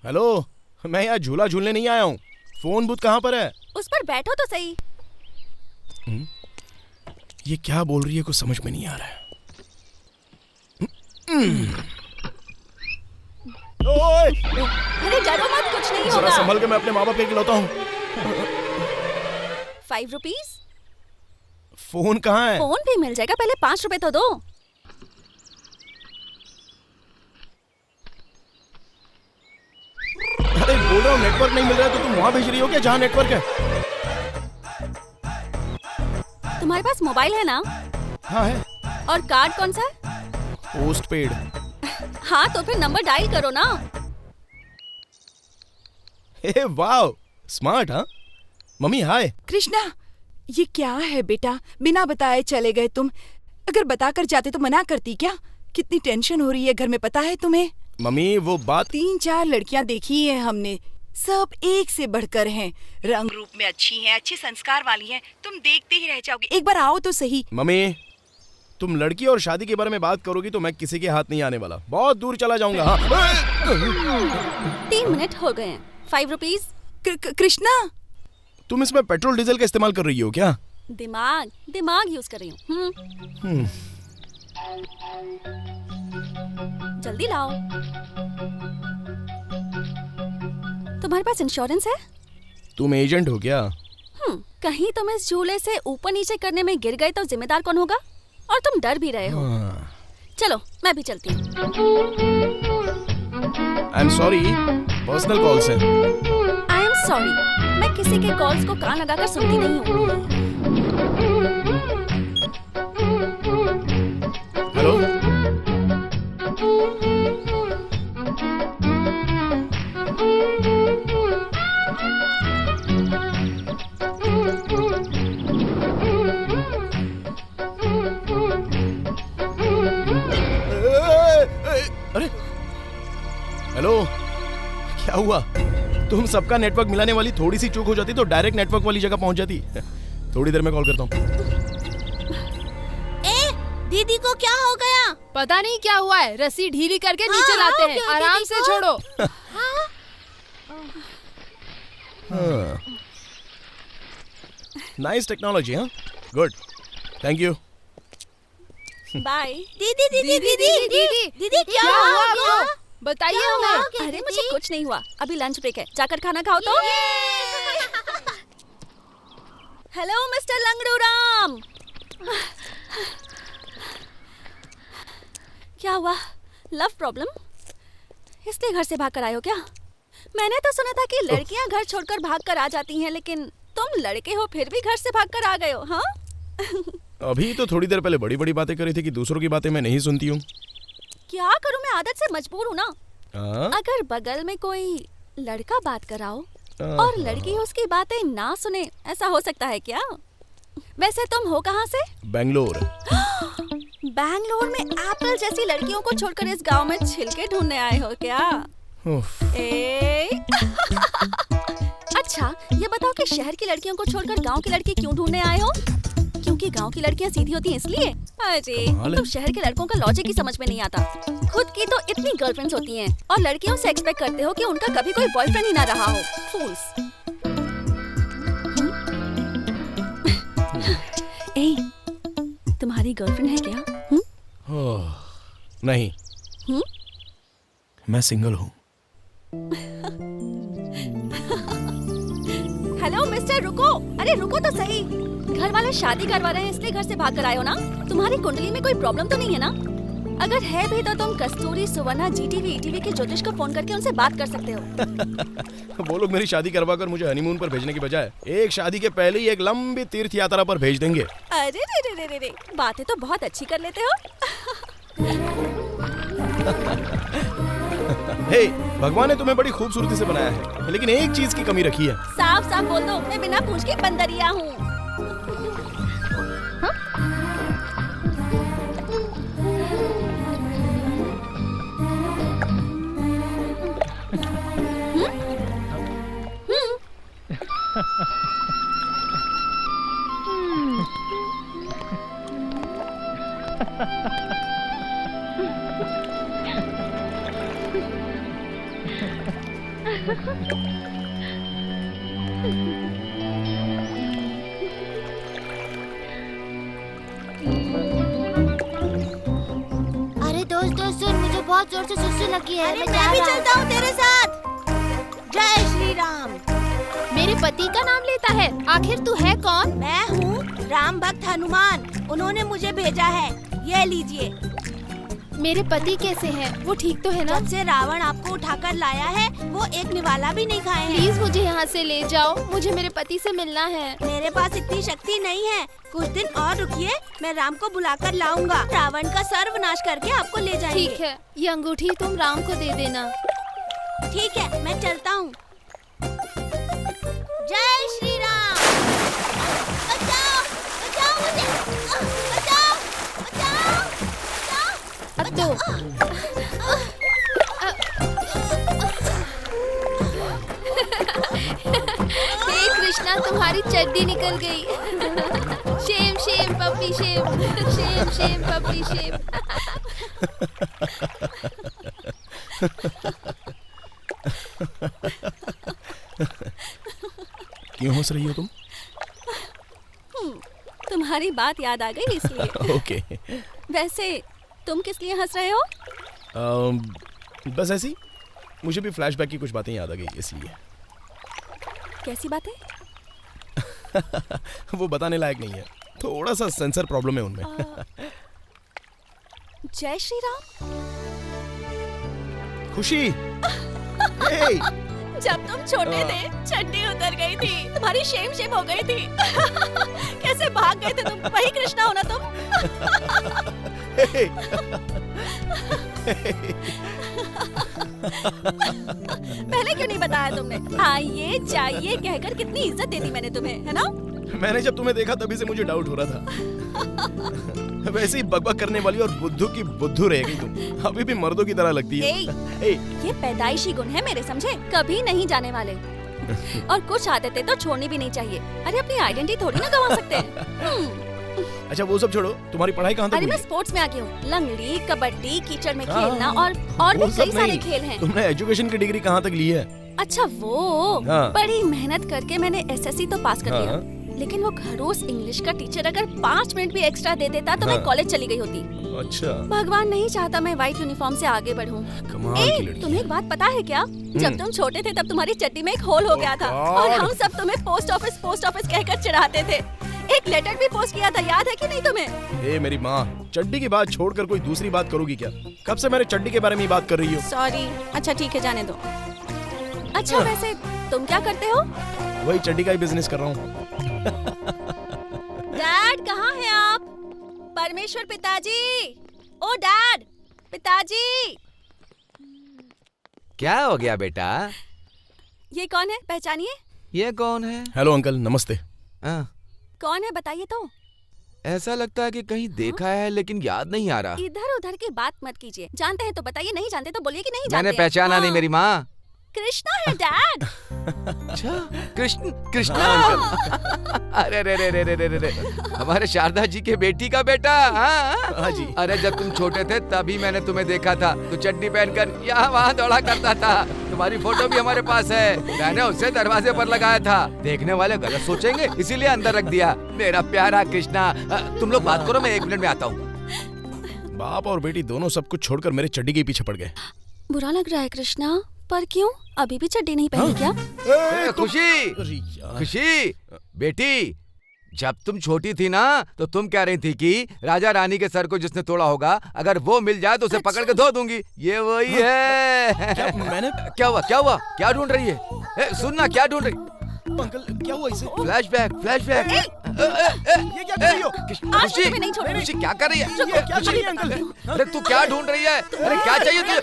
A: हेलो, मैं यहाँ झूला झूलने नहीं आया हूँ। फोन बूथ कहाँ पर है?
D: उस पर बैठो तो सही।
A: ये क्या बोल रही है, कुछ समझ में नहीं आ रहा है।
D: अरे डरो मत, कुछ नहीं
A: जरा
D: होगा।
A: संभल के, मैं अपने माँ बाप का इकलौता हूँ।
D: 5 रुपीज।
A: फोन कहाँ है?
D: फोन भी मिल जाएगा, पहले 5 रुपए तो दो।
A: अरे बोल रहा हूँ नेटवर्क नहीं मिल रहा है, तो तुम वहाँ भेज रही हो क्या जहाँ नेटवर्क है?
D: तुम्हारे पास मोबाइल है ना?
A: हाँ है।
D: और कार्ड कौन सा है?
A: Post paid.
D: हाँ तो फिर नंबर डायल करो ना।
A: हे वाह, स्मार्ट। हाँ मम्मी हाय।
K: कृष्णा, ये क्या है बेटा? बिना बताए चले गए तुम। अगर बताकर जाते तो मना करती क्या? कितनी टेंशन हो रही है घर में, पता है तुम्हें?
A: मम्मी वो बात
K: 3-4 लड़कियां देखी है हमने, सब एक से बढ़कर हैं। रंग रूप में अच्छी हैं, अच्छे संस्कार वाली हैं। तुम देखते ही रह जाओगे, एक बार आओ तो सही।
A: मम्मी, तुम लड़की और शादी के बारे में बात करोगी तो मैं किसी के हाथ नहीं आने वाला, बहुत दूर चला जाऊंगा। हाँ।
D: 3 मिनट हो गए हैं। 5 रुपीज।
K: कृष्णा,
A: तुम इसमें पेट्रोल डीजल का इस्तेमाल कर रही हो क्या?
D: दिमाग यूज कर रही हूँ। जल्दी लाओ। तुम्हारे पास इंश्योरेंस है?
A: तुम एजेंट हो क्या?
D: कहीं तुम इस झूले से ऊपर नीचे करने में गिर गए तो जिम्मेदार कौन होगा? और तुम डर भी रहे हो। चलो मैं भी चलती हूँ।
A: I am sorry, personal calls हैं।
D: आई एम सॉरी, मैं किसी के कॉल्स को कान लगाकर सुनती नहीं हूँ।
A: हेलो, अरे हेलो, क्या हुआ? तुम सबका नेटवर्क मिलाने वाली थोड़ी सी चूक हो जाती तो डायरेक्ट नेटवर्क वाली जगह पहुंच जाती। थोड़ी देर में कॉल करता हूँ।
D: दीदी को क्या हो गया?
C: पता नहीं क्या हुआ है, रस्सी ढीली करके नीचे लाते हैं। आराम से छोड़ो।
A: Nice technology. हाँ गुड, थैंक यू।
D: बाय। दीदी क्या हुआ आपको?
C: बताइए हमें।
D: अरे मुझे कुछ नहीं हुआ, अभी लंच ब्रेक है, जाकर खाना खाओ तो। Hello mister Langdu Ram. क्या हुआ? Love problem? इसलिए घर से भागकर आए हो क्या? मैंने तो सुना था कि लड़कियां घर छोड़कर भागकर आ जाती हैं, लेकिन तुम लड़के हो फिर भी घर से भागकर आ गए हो। हाँ
A: अभी तो थोड़ी देर पहले बड़ी बड़ी बातें करी थी कि दूसरों की बातें मैं नहीं सुनती हूँ।
D: क्या करूं, मैं आदत से मजबूर हूँ ना। अगर बगल में कोई लड़का बात कराओ और लड़की उसकी बातें ना सुने, ऐसा हो सकता है क्या? वैसे तुम हो कहाँ से?
A: बेंगलोर।
D: बैंगलोर में एप्पल जैसी लड़कियों को छोड़कर इस गांव में छिलके ढूंढने आए हो क्या? अच्छा ये बताओ कि शहर की लड़कियों को छोड़कर गांव की लड़की क्यों ढूंढने आए हो? क्योंकि गांव की लड़कियां सीधी होती हैं इसलिए? अरे तुम शहर के लड़कों का लॉजिक ही समझ में नहीं आता। खुद की तो इतनी गर्लफ्रेंड्स होती हैं और लड़कियों से एक्सपेक्ट करते हो कि उनका कभी कोई बॉयफ्रेंड ही ना रहा हो। फूल्स। ए, तुम्हारी गर्लफ्रेंड है क्या?
A: नहीं। मैं सिंगल हूँ।
D: हेलो मिस्टर, रुको। अरे रुको तो सही। घर वाले शादी करवा रहे हैं इसलिए घर से भाग कर आए हो ना? तुम्हारी कुंडली में कोई प्रॉब्लम तो नहीं है ना? अगर है भी तो तुम कस्तूरी, सुवर्णा, जीटीवी, ईटीवी के ज्योतिष को फोन करके उनसे बात कर सकते हो।
A: वो लोग मेरी शादी करवा कर मुझे हनीमून पर भेजने की बजाय एक शादी के पहले ही एक लंबी तीर्थ यात्रा पर भेज देंगे।
D: अरे रे रे रे, बातें तो बहुत अच्छी कर लेते हो।
A: हे, भगवान ने तुम्हें बड़ी खूबसूरती से बनाया है, लेकिन एक चीज की कमी रखी है।
D: साफ साफ बोल दो, मैं बिना पूछ के बंदरिया हूँ।
J: अरे दोस्त सुन, मुझे बहुत जोर से सुस्ती लगी है।
D: मैं भी चलता हूँ तेरे साथ। जय श्री राम।
C: मेरे पति का नाम लेता है, आखिर तू है कौन?
D: मैं हूँ राम भक्त हनुमान, उन्होंने मुझे भेजा है। ये लीजिए।
C: मेरे पति कैसे हैं? वो ठीक तो है ना?
D: जब से रावण आपको उठाकर लाया है, वो एक निवाला भी नहीं खाए हैं।
C: प्लीज मुझे यहाँ से ले जाओ, मुझे मेरे पति से मिलना है।
D: मेरे पास इतनी शक्ति नहीं है, कुछ दिन और रुकिए, मैं राम को बुलाकर लाऊंगा। रावण का सर्वनाश करके आपको ले जाएंगे।
C: ठीक है, ये अंगूठी तुम राम को दे देना।
D: ठीक है, मैं चलता हूँ। जय श्री राम। बचाओ, बचाओ मुझे, बचाओ, बचाओ, बचाओ।
C: अब तो हे कृष्णा, तुम्हारी चड्डी निकल गई। Shem shame puppy shame, Shem shame puppy shame.
A: क्यों हंस रही हो तुम?
D: तुम्हारी बात याद आ गई इसलिए।
A: ओके।
D: वैसे तुम किस लिए हंस रहे हो?
A: बस ऐसी, मुझे भी फ्लैशबैक की कुछ बातें याद आ गई इसलिए।
D: कैसी बातें?
A: वो बताने लायक नहीं है, थोड़ा सा सेंसर प्रॉब्लम है उनमें।
D: जय श्री राम।
A: खुशी।
D: जब तुम छोटे थे, चड्डी उतर गई थी, तुम्हारी शेम शेम हो गई थी। कैसे भाग गए थे तुम? वही कृष्णा हो ना तुम? पहले क्यों नहीं बताया तुमने? आइए जाइए कहकर कितनी इज्जत दे दी मैंने तुम्हें, है ना?
A: मैंने जब तुम्हें देखा तभी से मुझे डाउट हो रहा था। वैसे ही बकबक करने वाली और बुद्धू की बुद्धू रह गई तुम। अभी भी मर्दों की तरह लगती है।
D: ये पैदाइशी गुण है मेरे, समझे? कभी नहीं जाने वाले। और कुछ आदतें तो छोड़नी भी नहीं चाहिए। अरे अपनी आइडेंटिटी थोड़ी ना गंवा सकते हैं।
A: अच्छा वो सब छोड़ो, तुम्हारी पढ़ाई कहाँ तक
D: हुई? अरे मैं स्पोर्ट्स में आ गई हूँ। लंगड़ी, कबड्डी, कीचड़ में खेलना और भी कई सारे खेल हैं।
A: तुमने एजुकेशन की डिग्री कहाँ तक ली है?
D: अच्छा वो बड़ी मेहनत करके मैंने एसएससी तो पास कर दिया, लेकिन वो खड़ूस इंग्लिश का टीचर अगर 5 मिनट भी एक्स्ट्रा दे देता तो मैं कॉलेज चली गई होती।
A: अच्छा।
D: भगवान नहीं चाहता मैं व्हाइट यूनिफॉर्म से आगे बढ़ूं। तुम्हें एक बात पता है क्या? जब तुम छोटे थे तब तुम्हारी चड्डी में एक होल हो गया था और हम सब तुम्हें पोस्ट ऑफिस कहकर चिढ़ाते थे। एक लेटर भी पोस्ट किया था, याद है कि नहीं तुम्हें?
A: मेरी माँ, चड्डी की बात छोड़कर कोई दूसरी बात करोगी क्या? कब से मेरे चड्डी के बारे में ही बात कर रही हो?
D: सॉरी। अच्छा ठीक है, जाने दो। अच्छा वैसे तुम क्या करते हो?
A: वही चड्डी का ही बिजनेस कर रहा हूँ।
D: डैड कहाँ हैं आप? परमेश्वर पिताजी, ओ डैड, पिताजी।
H: क्या हो गया बेटा?
D: ये कौन है, पहचानिए?
H: ये कौन है?
A: हेलो अंकल, नमस्ते।
D: कौन है बताइए तो।
H: ऐसा लगता है कि कहीं देखा है लेकिन याद नहीं आ रहा।
D: इधर उधर की बात मत कीजिए, जानते हैं तो बताइए, नहीं जानते तो बोलिए कि नहीं जानते।
H: मैंने पहचाना नहीं मेरी माँ।
D: कृष्णा है डैड।
H: अच्छा कृष्णा अंकल। अरे रे रे रे रे रे रे, हमारे शारदा जी के बेटी का बेटा। हाँ जी। अरे जब तुम छोटे थे तभी मैंने तुम्हें देखा था, तो चड्डी पहनकर यहाँ वहाँ दौड़ा करता था। तुम्हारी फोटो भी हमारे पास है, मैंने उसे दरवाजे पर लगाया था। देखने वाले गलत सोचेंगे इसीलिए अंदर रख दिया। मेरा प्यारा कृष्णा, तुम लोग बात करो, मैं 1 मिनट में आता हूँ।
A: बाप और बेटी दोनों सब कुछ छोड़कर मेरे चड्डी के पीछे पड़ गए।
D: बुरा लग रहा है कृष्णा, पर क्यों? अभी भी चड्डी नहीं पहनी क्या?
H: खुशी बेटी, जब तुम छोटी थी ना तो तुम कह रही थी कि राजा रानी के सर को जिसने तोड़ा होगा अगर वो मिल जाए तो उसे पकड़ के धो दूंगी। ये वही है। क्या हुआ? क्या ढूंढ रही है? सुनना, क्या ढूंढ रही?
A: अंकल क्या हुआ इसे?
H: फ्लैशबैक।
A: ये क्या कर रही हो?
H: खुशी क्या कर रही है?
A: क्या कर रही है अंकल?
H: अरे तू क्या ढूंढ रही है? अरे क्या चाहिए तुझे?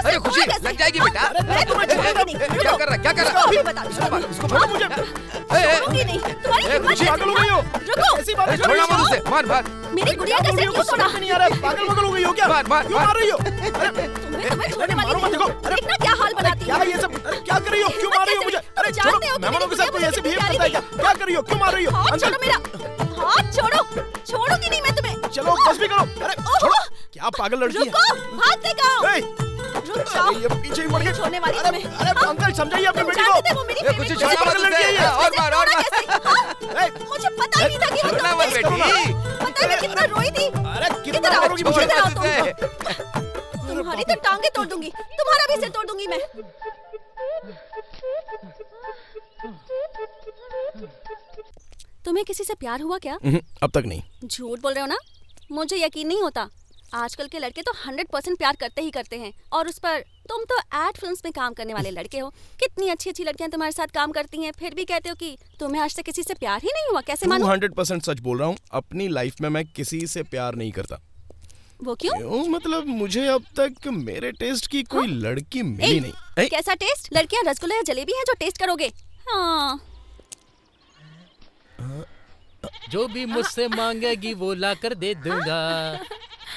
H: अरे खुशी लग जाएगी बेटा। क्या कर रहा? इसको छोड़ो मुझे। खुशी पागल हो गई हो? छोड़ना मत उसे, मार।
D: मेरी गुड़िया कैसे क्यों छोड़ा?
A: नहीं आ रहा, पागल हो गई हो क्या?
H: मार।
A: क्यों मार रही हो?
D: तुम्हें छोड़ने वाली नहीं। देखना क्या हाल बनाती
A: है। ये सब क्या कर रही हो? क्यों मार रही हो मुझे? अरे छोड़ो, मेहमानों के साथ कोई ऐसे बिहेव करता है क्या? क्या कर रही हो? क्यों मार रही हो?
D: हाथ छोड़ो मेरा, हाथ छोड़ो। छोड़ूंगी नहीं मैं तुम्हें।
A: चलो बस भी करो। अरे छोड़ो। क्या पागल लड़की है।
D: रुको, हाथ लगाओ।
A: ए,
D: रुक जाओ।
A: ये पीछे ही पड़ गए।
D: छोड़ने वाली तुम्हें।
A: अरे अंकल समझाइए अपनी बेटी को।
D: जानते थे वो मेरी
H: ए, कुछ
D: फेवरेट
H: छोड़ना मत
A: लड़की है ये।
H: और मार
A: ए,
D: मुझे पता नहीं था कि वो
H: छोड़ना मत
D: तुम-
H: बेटी।
D: पता नहीं कितना रोई थी।
A: अरे कितना
D: इधर आओ,
A: मारोगी मुझे?
D: इधर आओ तुम।
H: से।
D: तुम्हारी तो टांगे तोड़ दूंगी, तुम्हारा भी सिर तोड़ दूंगी मैं। तुम्हें किसी से प्यार हुआ क्या?
A: अब तक नहीं।
D: झूठ बोल रहे हो ना? मुझे यकीन नहीं होता। आजकल के लड़के तो 100% प्यार करते ही करते हैं, और उस पर तुम तो एड फिल्म्स में काम करने वाले लड़के हो। कितनी अच्छी अच्छी लड़कियां तुम्हारे साथ काम करती हैं, फिर भी कहते हो कि तुम्हें आज तक किसी से प्यार ही नहीं हुआ। कैसे मानो?
A: 200% सच बोल रहा हूँ। अपनी लाइफ में मैं किसी से प्यार नहीं करता।
D: वो क्यों?
A: मतलब मुझे अब तक मेरे टेस्ट की कोई लड़की मिली नहीं।
D: कैसा टेस्ट? लड़कियां रसगुल्ले या जलेबी हैं जो टेस्ट करोगे? हाँ।
E: जो भी मुझसे मांगेगी वो ला कर दे दूंगा।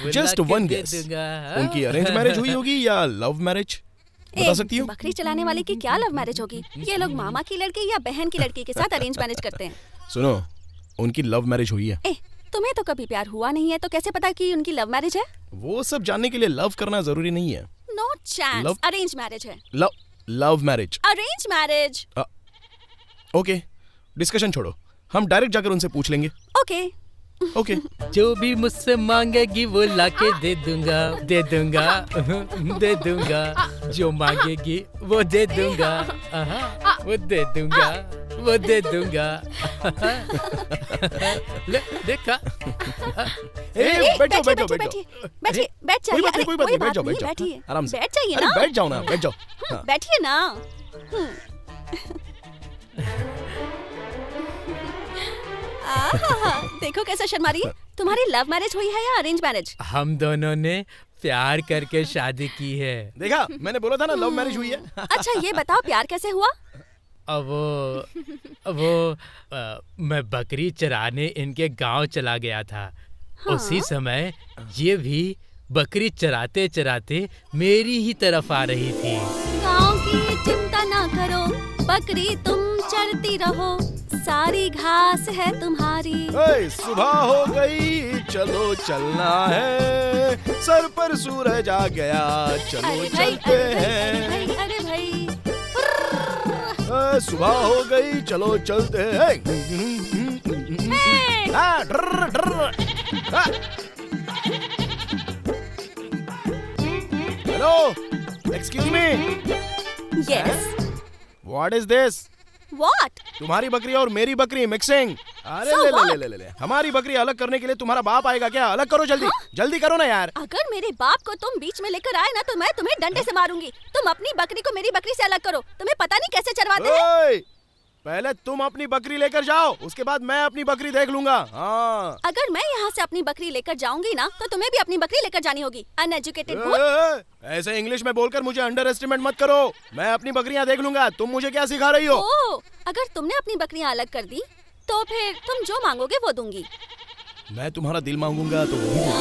A: जस्ट वन गेस, उनकी अरेंज मैरिज हुई होगी या लव मैरिज? बता सकती हो?
D: बकरी चलाने वाले की क्या लव मैरिज होगी? ये लोग मामा की लड़की या बहन की लड़की के साथ अरेंज मैरिज करते हैं।
A: सुनो, उनकी लव मैरिज हुई है।
D: तुम्हें तो कभी प्यार हुआ नहीं है, तो कैसे पता कि उनकी लव मैरिज है?
A: वो सब जानने के लिए लव करना जरूरी नहीं है।
D: नो चांस, अरेंज मैरिज है।
A: Love marriage.
D: Arrange marriage.
A: Okay, discussion छोड़ो, हम डायरेक्ट जाकर उनसे पूछ लेंगे। ओके।
E: जो भी मुझसे मांगेगी वो लाके दे दूंगा, दे दूंगा, दे दूंगा। जो मांगेगी वो दे दूंगा, वो दे दूंगा, वो दे दूंगा। ले देखा।
A: बैठो बैठो बैठो।
D: बैठिए, बैठ जाइए।
A: कोई बात नहीं, बैठ जाओ,
D: बैठिए,
A: आराम से।
D: बैठ जाइए ना।
A: बैठ जाओ ना, बैठ जाओ।
D: बैठिए ना। देखो कैसा शर्मा रही है। तुम्हारी लव मैरिज हुई है या अरेंज मैरिज?
E: हम दोनों ने प्यार करके शादी की है।
A: देखा, मैंने बोला था ना लव मैरिज हुई है।
D: अच्छा ये बताओ, प्यार कैसे हुआ?
E: मैं बकरी चराने इनके गांव चला गया था। उसी समय ये भी बकरी चराते चराते मेरी ही तरफ आ रही थी।
D: गांव की चिंता ना करो, बकरी तुम चरती रहो, सारी घास है तुम्हारी।
A: सुबह हो गई, चलो चलना है, सर पर सूरज आ गया, चलो चलते हैं।
D: अरे भाई,
A: सुबह हो गई, चलो चलते हैं। Hello, excuse me.
D: Yes.
A: What is this?
D: What?
A: तुम्हारी बकरी और मेरी बकरी मिक्सिंग। अरे so ले। हमारी बकरी अलग करने के लिए तुम्हारा बाप आएगा क्या? अलग करो जल्दी। जल्दी करो ना यार।
D: अगर मेरे बाप को तुम बीच में लेकर आए ना तो मैं तुम्हें डंडे से मारूंगी। तुम अपनी बकरी को मेरी बकरी से अलग करो। तुम्हें पता नहीं कैसे चरवाते हैं।
A: पहले तुम अपनी बकरी लेकर जाओ, उसके बाद मैं अपनी बकरी देख लूंगा। हाँ।
D: अगर मैं यहाँ से अपनी बकरी लेकर जाऊंगी ना तो तुम्हें भी अपनी बकरी लेकर जानी होगी। अनएजुकेटेड।
A: ऐसे इंग्लिश में बोलकर मुझे अंडर एस्टिमेट मत करो। मैं अपनी बकरियाँ देख लूंगा। तुम मुझे क्या सिखा रही हो?
D: अगर तुमने अपनी बकरियाँ अलग कर दी तो फिर तुम जो मांगोगे वो दूंगी।
A: मैं तुम्हारा दिल मांगूंगा तो वो भी दूंगा।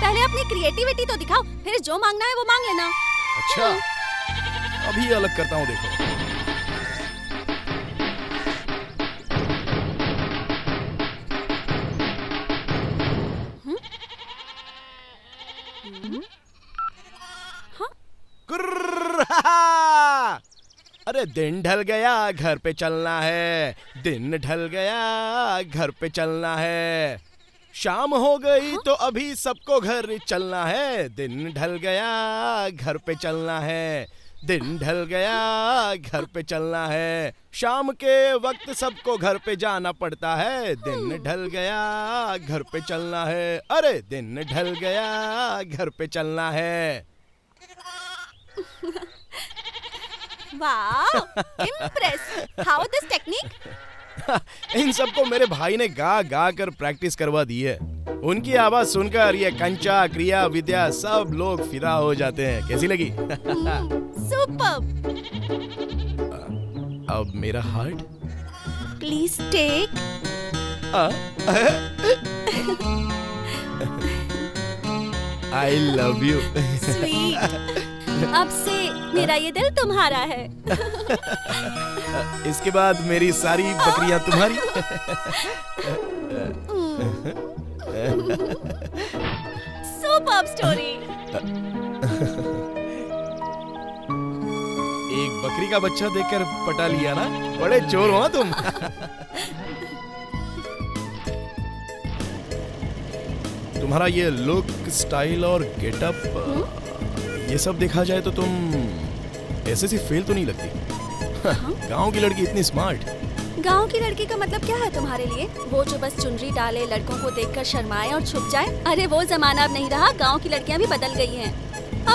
D: पहले अपनी क्रिएटिविटी तो दिखाओ, फिर जो मांगना है वो मांग लेना।
A: अच्छा, अभी अलग करता हूँ, देखो। अरे दिन ढल गया, घर पे चलना है। दिन ढल गया, घर पे चलना है। शाम हो गई तो अभी सबको घर चलना है। दिन ढल गया, घर पे चलना है। दिन ढल गया, घर पे चलना है। शाम के वक्त सबको घर पे जाना पड़ता है। दिन ढल गया, घर पे चलना है। अरे दिन ढल गया, घर पे चलना है।
D: Wow, impress. How this technique?
A: इन सबको मेरे भाई ने गा गा कर प्रैक्टिस करवा दी है। उनकी आवाज सुनकर ये कंचा, क्रिया, विद्या सब लोग फिदा हो जाते हैं। कैसी लगी?
D: सुपर्ब।
A: अब मेरा heart
D: please take.
A: I love you.
D: Sweet. अब से मेरा ये दिल तुम्हारा है।
A: इसके बाद मेरी सारी बकरियां तुम्हारी।
D: Love story.
A: एक बकरी का बच्चा देखकर पटा लिया ना? बड़े चोर हो तुम। तुम्हारा ये लुक, स्टाइल और गेटअप, ये सब देखा जाए तो तुम एसएससी फेल तो नहीं लगती। गांव की लड़की इतनी स्मार्ट।
D: गांव की लड़की का मतलब क्या है तुम्हारे लिए? वो जो बस चुनरी डाले, लड़कों को देखकर शर्माए और छुप जाए? अरे वो जमाना अब नहीं रहा, गांव की लड़कियां भी बदल गई हैं।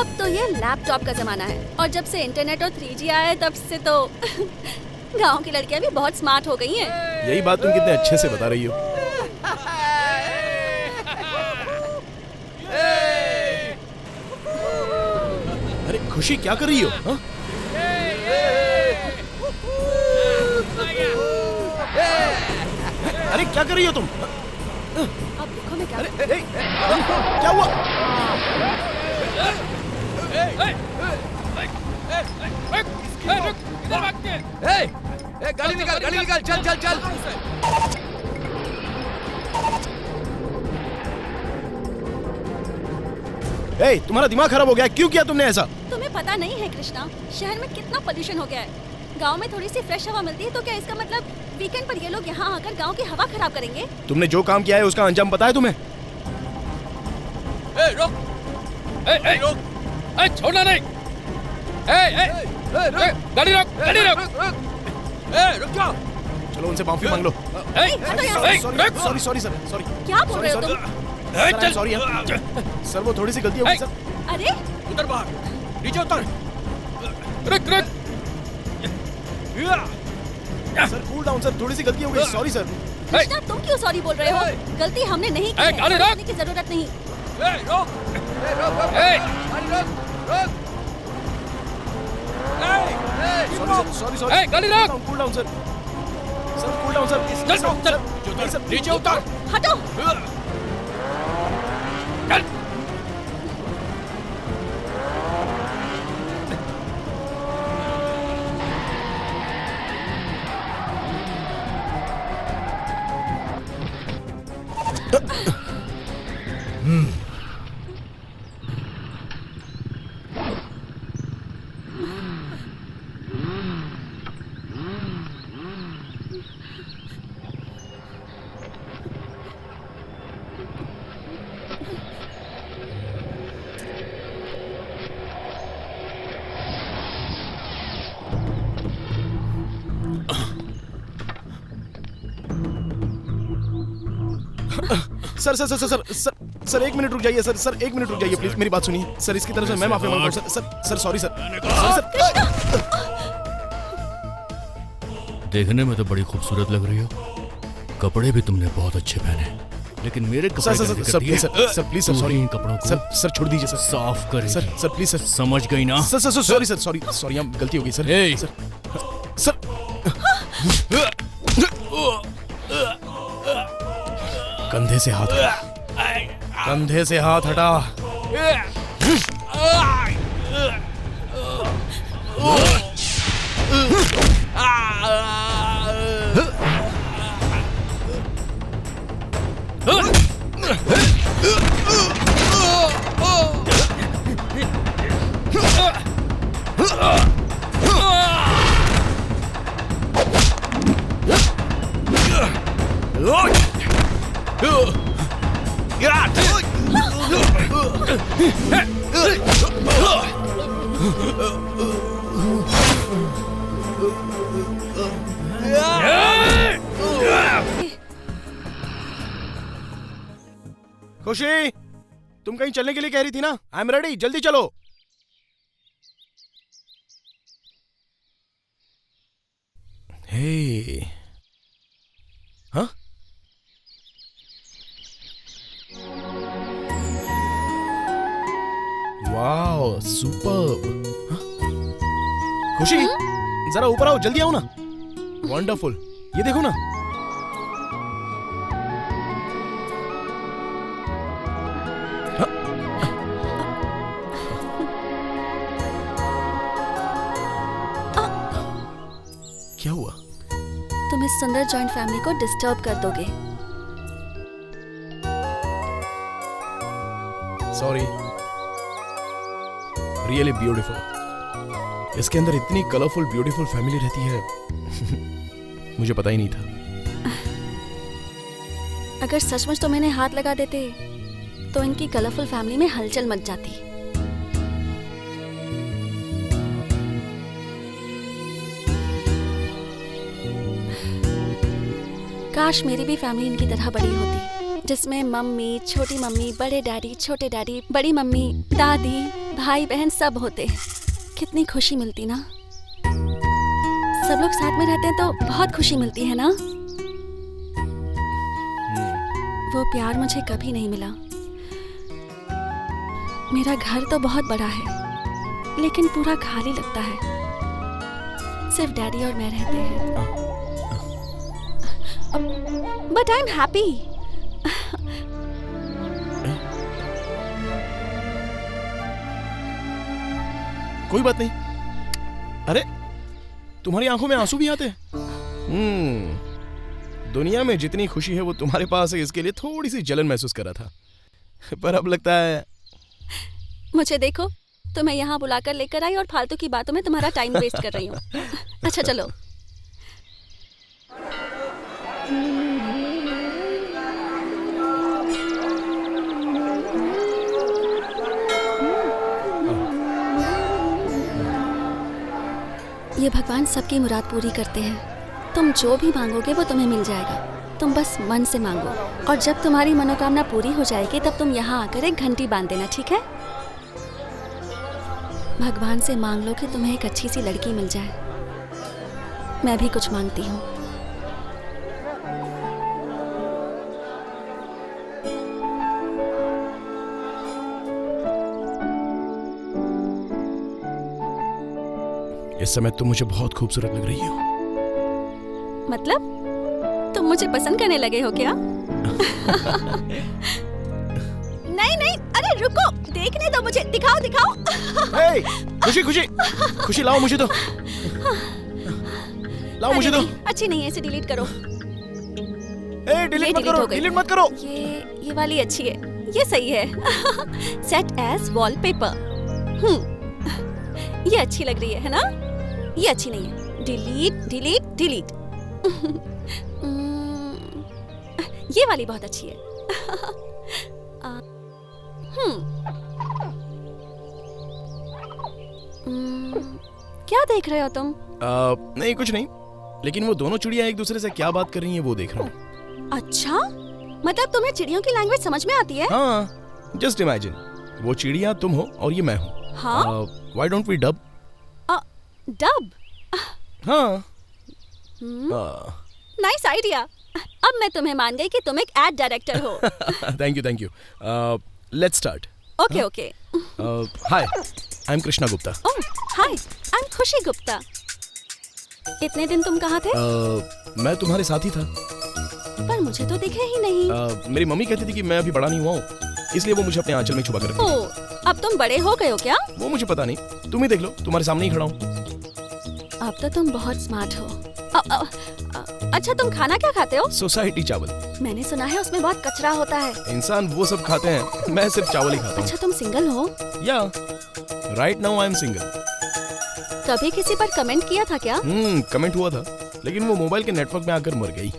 D: अब तो ये लैपटॉप का जमाना है, और जब से इंटरनेट और 3G आया है तब से तो गांव की लड़कियां भी बहुत स्मार्ट हो गई हैं।
A: यही बात तुम कितने अच्छे से बता रही हो। अरे खुशी क्या कर रही हो? हा? अरे क्या कर रही हो तुम?
D: अब देखो मैं क्या।
A: अरे क्या हुआ?
H: गाड़ी निकाल, चल चल चल।
A: तुम्हारा दिमाग खराब हो गया? क्यों किया तुमने ऐसा?
D: तुम्हें पता नहीं है कृष्णा, शहर में कितना पोल्यूशन हो गया है। गांव में थोड़ी सी फ्रेश हवा मिलती है तो क्या इसका मतलब वीकेंड पर ये लोग यहाँ आकर गांव की हवा खराब करेंगे?
A: तुमने जो काम किया है उसका अंजाम पता है तुम्हें?
E: रोक! रोक! छोड़ना नहीं! गाड़ी रोक! गाड़ी रोक! रुक जाओ!
A: चलो उनसे माफी मांग लो। Sorry sorry sir, sorry.
D: क्या बोल रहे हो तुम?
A: सॉरी सर, वो थोड़ी सी गलती हो गई सर।
D: अरे
E: उतर बाहर, नीचे उतर। रुक रुक।
A: सर कूल डाउन सर, थोड़ी सी गलती हो गई, सॉरी सर।
D: कृष्णा तुम क्यों सॉरी बोल रहे हो? गलती हमने नहीं की है, रोकने की जरूरत नहीं।
E: रोक!
A: सॉरी
E: गाड़ी रोक!
A: Cool down sir, sir cool down sir.
E: चल नीचे उतर।
D: हटो।
E: चल।
A: Sir sir sir sir sir sir एक मिनट रुक जाइए सर, सर एक मिनट रुक जाइए प्लीज, मेरी बात सुनिए सर। इसकी तरफ से मैं माफी मांगता हूँ सर, सर सॉरी सर।
B: देखने में तो बड़ी खूबसूरत लग रही हो, कपड़े भी तुमने बहुत अच्छे पहने, लेकिन मेरे कपड़े
A: सर प्लीज सर सॉरी,
B: इन कपड़ों को
A: सर छोड़ दीजिए सर,
B: साफ करें।
A: सर प्लीज सर,
B: समझ गई ना?
A: सर सॉरी सर, सॉरी हम गलती हो गई सर। सर कंधे से हाथ हटा, कंधे से हाथ हटा। खुशी, तुम कहीं चलने के लिए कह रही थी ना? आई एम रेडी, जल्दी चलो। हे हाँ, वाओ सुपर्ब। खुशी जरा ऊपर आओ, जल्दी आओ ना। वंडरफुल, ये देखो ना। क्या हुआ?
D: तुम इस सुंदर जॉइंट फैमिली को डिस्टर्ब कर दोगे।
A: सॉरी। Really beautiful. इसके अंदर इतनी कलरफुल ब्यूटीफुल फैमिली रहती है मुझे पता ही नहीं था।
D: अगर सचमुच तो मैंने हाथ लगा देते तो इनकी कलरफुल फैमिली में हलचल मच जाती। काश मेरी भी फैमिली इनकी तरह बड़ी होती, जिसमें मम्मी, छोटी मम्मी, बड़े डैडी, छोटे डैडी, बड़ी मम्मी, दादी, भाई बहन सब होते। कितनी खुशी मिलती ना। सब लोग साथ में रहते हैं तो बहुत खुशी मिलती है ना। वो प्यार मुझे कभी नहीं मिला। मेरा घर तो बहुत बड़ा है लेकिन पूरा खाली लगता है। सिर्फ डैडी और मैं रहते हैं। But I am happy.
A: कोई बात नहीं। अरे तुम्हारी आंखों में आंसू भी आते हैं। दुनिया में जितनी खुशी है वो तुम्हारे पास है, इसके लिए थोड़ी सी जलन महसूस कर रहा था पर अब लगता है।
D: मुझे देखो, तुम्हें यहाँ बुलाकर लेकर आई और फालतू की बातों में तुम्हारा टाइम वेस्ट कर रही हूँ। अच्छा चलो। ये भगवान सबकी मुराद पूरी करते हैं। तुम जो भी मांगोगे वो तुम्हें मिल जाएगा। तुम बस मन से मांगो और जब तुम्हारी मनोकामना पूरी हो जाएगी तब तुम यहाँ आकर एक घंटी बांध देना, ठीक है? भगवान से मांग लो कि तुम्हें एक अच्छी सी लड़की मिल जाए। मैं भी कुछ मांगती हूँ।
A: इस समय तुम मुझे बहुत खूबसूरत लग रही हो।
D: मतलब तुम मुझे पसंद करने लगे हो क्या? नहीं नहीं, अरे रुको, देखने दो मुझे, दिखाओ दिखाओ।
A: hey, खुशी खुशी खुशी लाओ मुझे दो, लाओ मुझे दो।
D: अच्छी नहीं है, इसे डिलीट करो।
A: डिलीट मत करो, डिलीट मत करो।
D: ये वाली अच्छी है, ये सही है। Set as wallpaper. ये अच्छी लग रही है ना? ये अच्छी नहीं है। Delete delete delete. ये वाली बहुत अच्छी है। क्या देख रहे हो तुम?
A: नहीं कुछ नहीं, लेकिन वो दोनों चिड़िया एक दूसरे से क्या बात कर रही हैं वो देख रहा हूँ।
D: अच्छा, मतलब तुम्हें चिड़ियों की लैंग्वेज समझ में आती है?
A: हाँ, जस्ट इमेजिन, वो चिड़िया तुम हो और ये मैं हूँ।
D: हाँ?
A: Why don't we dub?
D: Dub?
A: हाँ।
D: Nice idea. अब मैं तुम्हें मान गई कि तुम एक एड डायरेक्टर हो।
A: Thank you thank you. Let's start.
D: Okay okay.
A: Hi, I am Krishna Gupta.
D: Oh hi, I am Khushi Gupta. इतने दिन तुम कहाँ थे?
A: मैं तुम्हारे साथ ही था।
D: पर मुझे तो दिखे ही नहीं।
A: मेरी मम्मी कहती थी कि मैं अभी बड़ा नहीं हुआ हूँ, इसलिए वो मुझे अपने आंचल में छुपा कर रखती।
D: ओह, अब तुम बड़े हो गए हो क्या?
A: वो मुझे पता नहीं, तुम ही देख लो, तुम्हारे सामने ही खड़ा हूँ।
D: अब तो तुम बहुत स्मार्ट हो। अच्छा, तुम खाना क्या खाते हो?
A: सोसाइटी चावल।
D: मैंने सुना है उसमें बहुत कचरा होता है।
A: इंसान वो सब खाते हैं, मैं सिर्फ चावल ही खाता हूँ।
D: अच्छा, तुम सिंगल हो?
A: या, right now I am single.
D: कभी किसी पर कमेंट किया था क्या?
A: कमेंट हुआ था, लेकिन वो मोबाइल के नेटवर्क में आकर मर गई।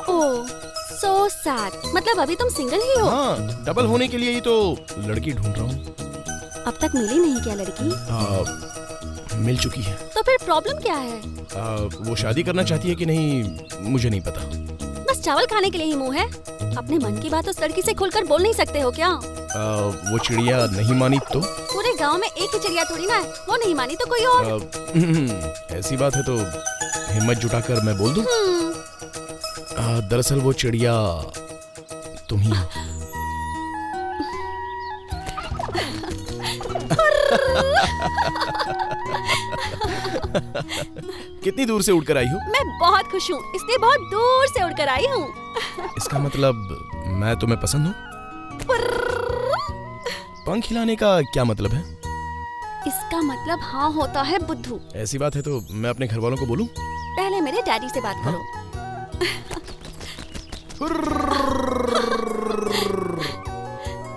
D: ओह, सो सैड। मतलब अभी तुम सिंगल ही हो?
A: हाँ, डबल होने के लिए ही तो लड़की ढूंढ रहा हूँ।
D: अब तक मिली नहीं क्या लड़की?
A: मिल चुकी है।
D: तो फिर प्रॉब्लम क्या है?
A: वो शादी करना चाहती है कि नहीं मुझे नहीं पता।
D: बस चावल खाने के लिए ही मुंह है? अपने मन की बात उस लड़की से खुलकर बोल नहीं सकते हो क्या?
A: वो चिड़िया नहीं मानी तो?
D: पूरे गांव में एक ही चिड़िया थोड़ी ना है, वो नहीं मानी तो कोई और।
A: ऐसी बात है तो हिम्मत जुटाकर मैं बोल दूं? दरअसल वो चिड़िया तुम ही हो। कितनी दूर से उड़कर आई हो?
D: मैं बहुत खुश हूँ, इसलिए बहुत दूर से उड़कर आई हूँ।
A: इसका मतलब मैं तुम्हें पसंद हूँ? पंख हिलाने का क्या मतलब है?
D: इसका मतलब हाँ होता है बुद्धू।
A: ऐसी बात है तो मैं अपने घर वालों को बोलूं?
D: पहले मेरे डैडी से बात करो।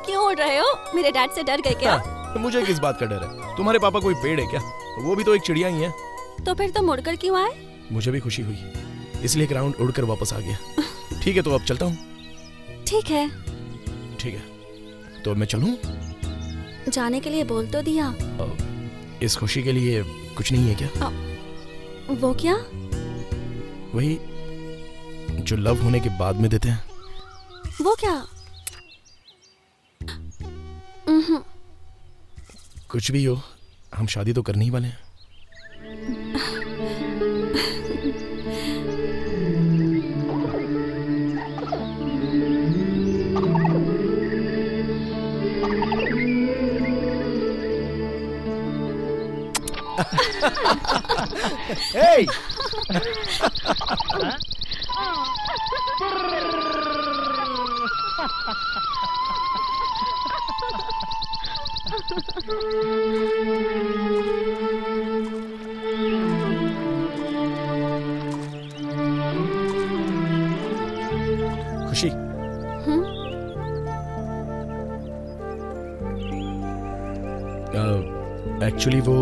D: क्यों उड़ रहे हो? मेरे डैड से डर गए क्या?
A: मुझे किस बात का डर है? तुम्हारे पापा कोई पेड़ है क्या? वो भी तो एक चिड़िया ही है।
D: तो फिर तुम मुड़कर क्यों आए?
A: मुझे भी खुशी हुई, इसलिए एक राउंड उड़कर वापस आ गया। ठीक है, तो अब चलता हूँ।
D: ठीक है।
A: ठीक है, तो मैं चलूँ?
D: जाने के लिए बोल तो दिया।
A: इस खुशी के लिए कुछ नहीं है क्या?
D: वो क्या?
A: वही जो लव होने के बाद में देते हैं।
D: वो क्या?
A: कुछ भी हो, हम शादी तो करने ही वाले हैं।
G: Hey!
A: खुशी, एक्चुअली वो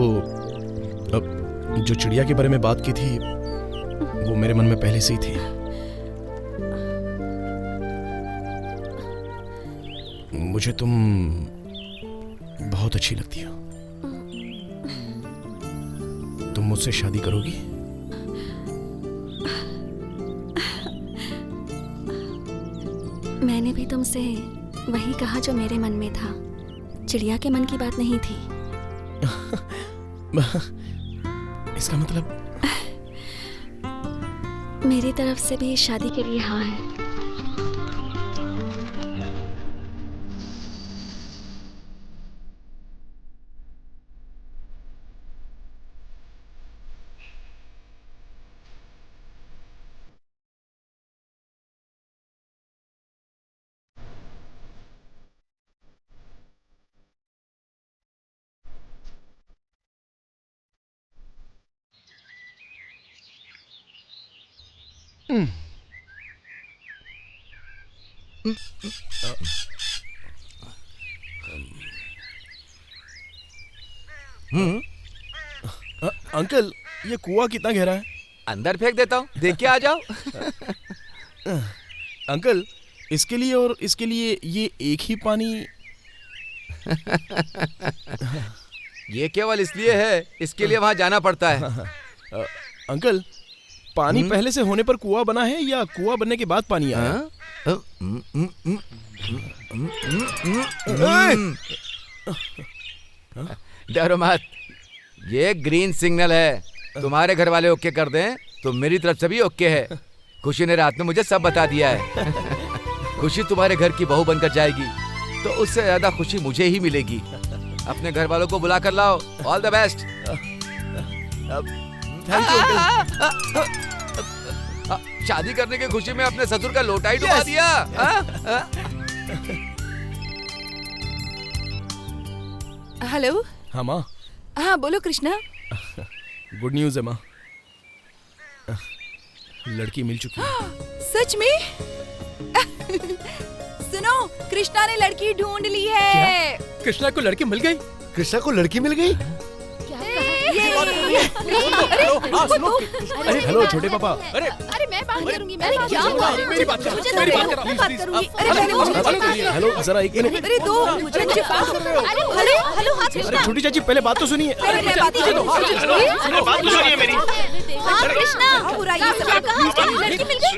A: जो चिड़िया के बारे में बात की थी वो मेरे मन में पहले से ही थी। मुझे तुम बहुत अच्छी लगती हो। तुम मुझसे शादी करोगी?
D: मैंने भी तुमसे वही कहा जो मेरे मन में था। चिड़िया के मन की बात नहीं थी।
A: इसका मतलब?
D: मेरी तरफ से भी शादी के लिए हाँ है।
A: अंकल, ये कुआं कितना गहरा है?
H: अंदर फेंक देता हूँ, देख के आ जाओ।
A: अंकल, इसके लिए और इसके लिए ये एक ही पानी?
H: ये केवल इसलिए है, इसके लिए वहां जाना पड़ता है।
A: अंकल, पानी पहले से होने पर कुआं बना है या कुआं बनने के बाद पानी आया?
H: डरो मत, ये ग्रीन सिग्नल है। तुम्हारे घर वाले ओके कर दें तो मेरी तरफ से भी ओके है। खुशी ने रात में मुझे सब बता दिया है। खुशी तुम्हारे घर की बहू बनकर जाएगी तो उससे ज्यादा खुशी मुझे ही मिलेगी। अपने घर वालों को बुला कर लाओ। All the best. शादी करने की खुशी में अपने ससुर का लोटा ही डुबा दिया।
K: हेलो।
A: हाँ माँ।
K: हाँ बोलो कृष्णा।
A: गुड न्यूज है माँ, लड़की मिल चुकी है।
K: सच में? सुनो, कृष्णा ने लड़की ढूंढ ली है।
E: क्या? कृष्णा को लड़की मिल गई?
G: कृष्णा को लड़की मिल गई?
A: अरे हेलो छोटे पापा।
C: अरे मैं बात करूंगी। मैं क्या
E: मेरी बात करो।
A: हेलो जरा एक मिनट।
K: अरे दो मुझे बात कर रहे हो। हेलो हाथ।
A: अरे छोटी चाची पहले बात तो सुनिए।
D: बात तो सुनिए मेरी। हाँ कृष्णा, पूरा ये सब कहा लड़की मिल गई।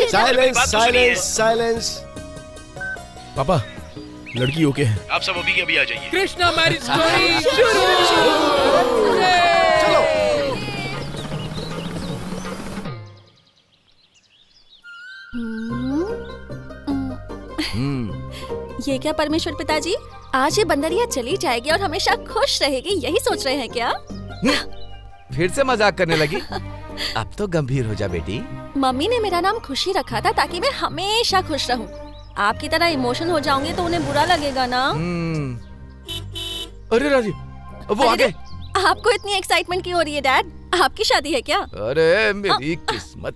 G: Silence silence silence.
A: पापा, लड़की ओके है। आप सब अभी के अभी आ जाइए।
E: कृष्णा मैरिज स्टोरी शुरू।
G: चलो।
D: ये क्या परमेश्वर पिताजी, आज ये बंदरिया चली जाएगी और हमेशा खुश रहेगी, यही सोच रहे हैं क्या?
H: फिर से मजाक करने लगी? अब तो गंभीर हो जा बेटी।
D: मम्मी ने मेरा नाम खुशी रखा था ताकि मैं हमेशा खुश रहूं। आपकी तरह इमोशन हो जाऊंगी तो उन्हें बुरा लगेगा ना।
H: अरे राजी, वो आ गए।
D: आपको इतनी एक्साइटमेंट क्यों हो रही है डैड? आपकी शादी है क्या?
H: अरे मेरी किस्मत।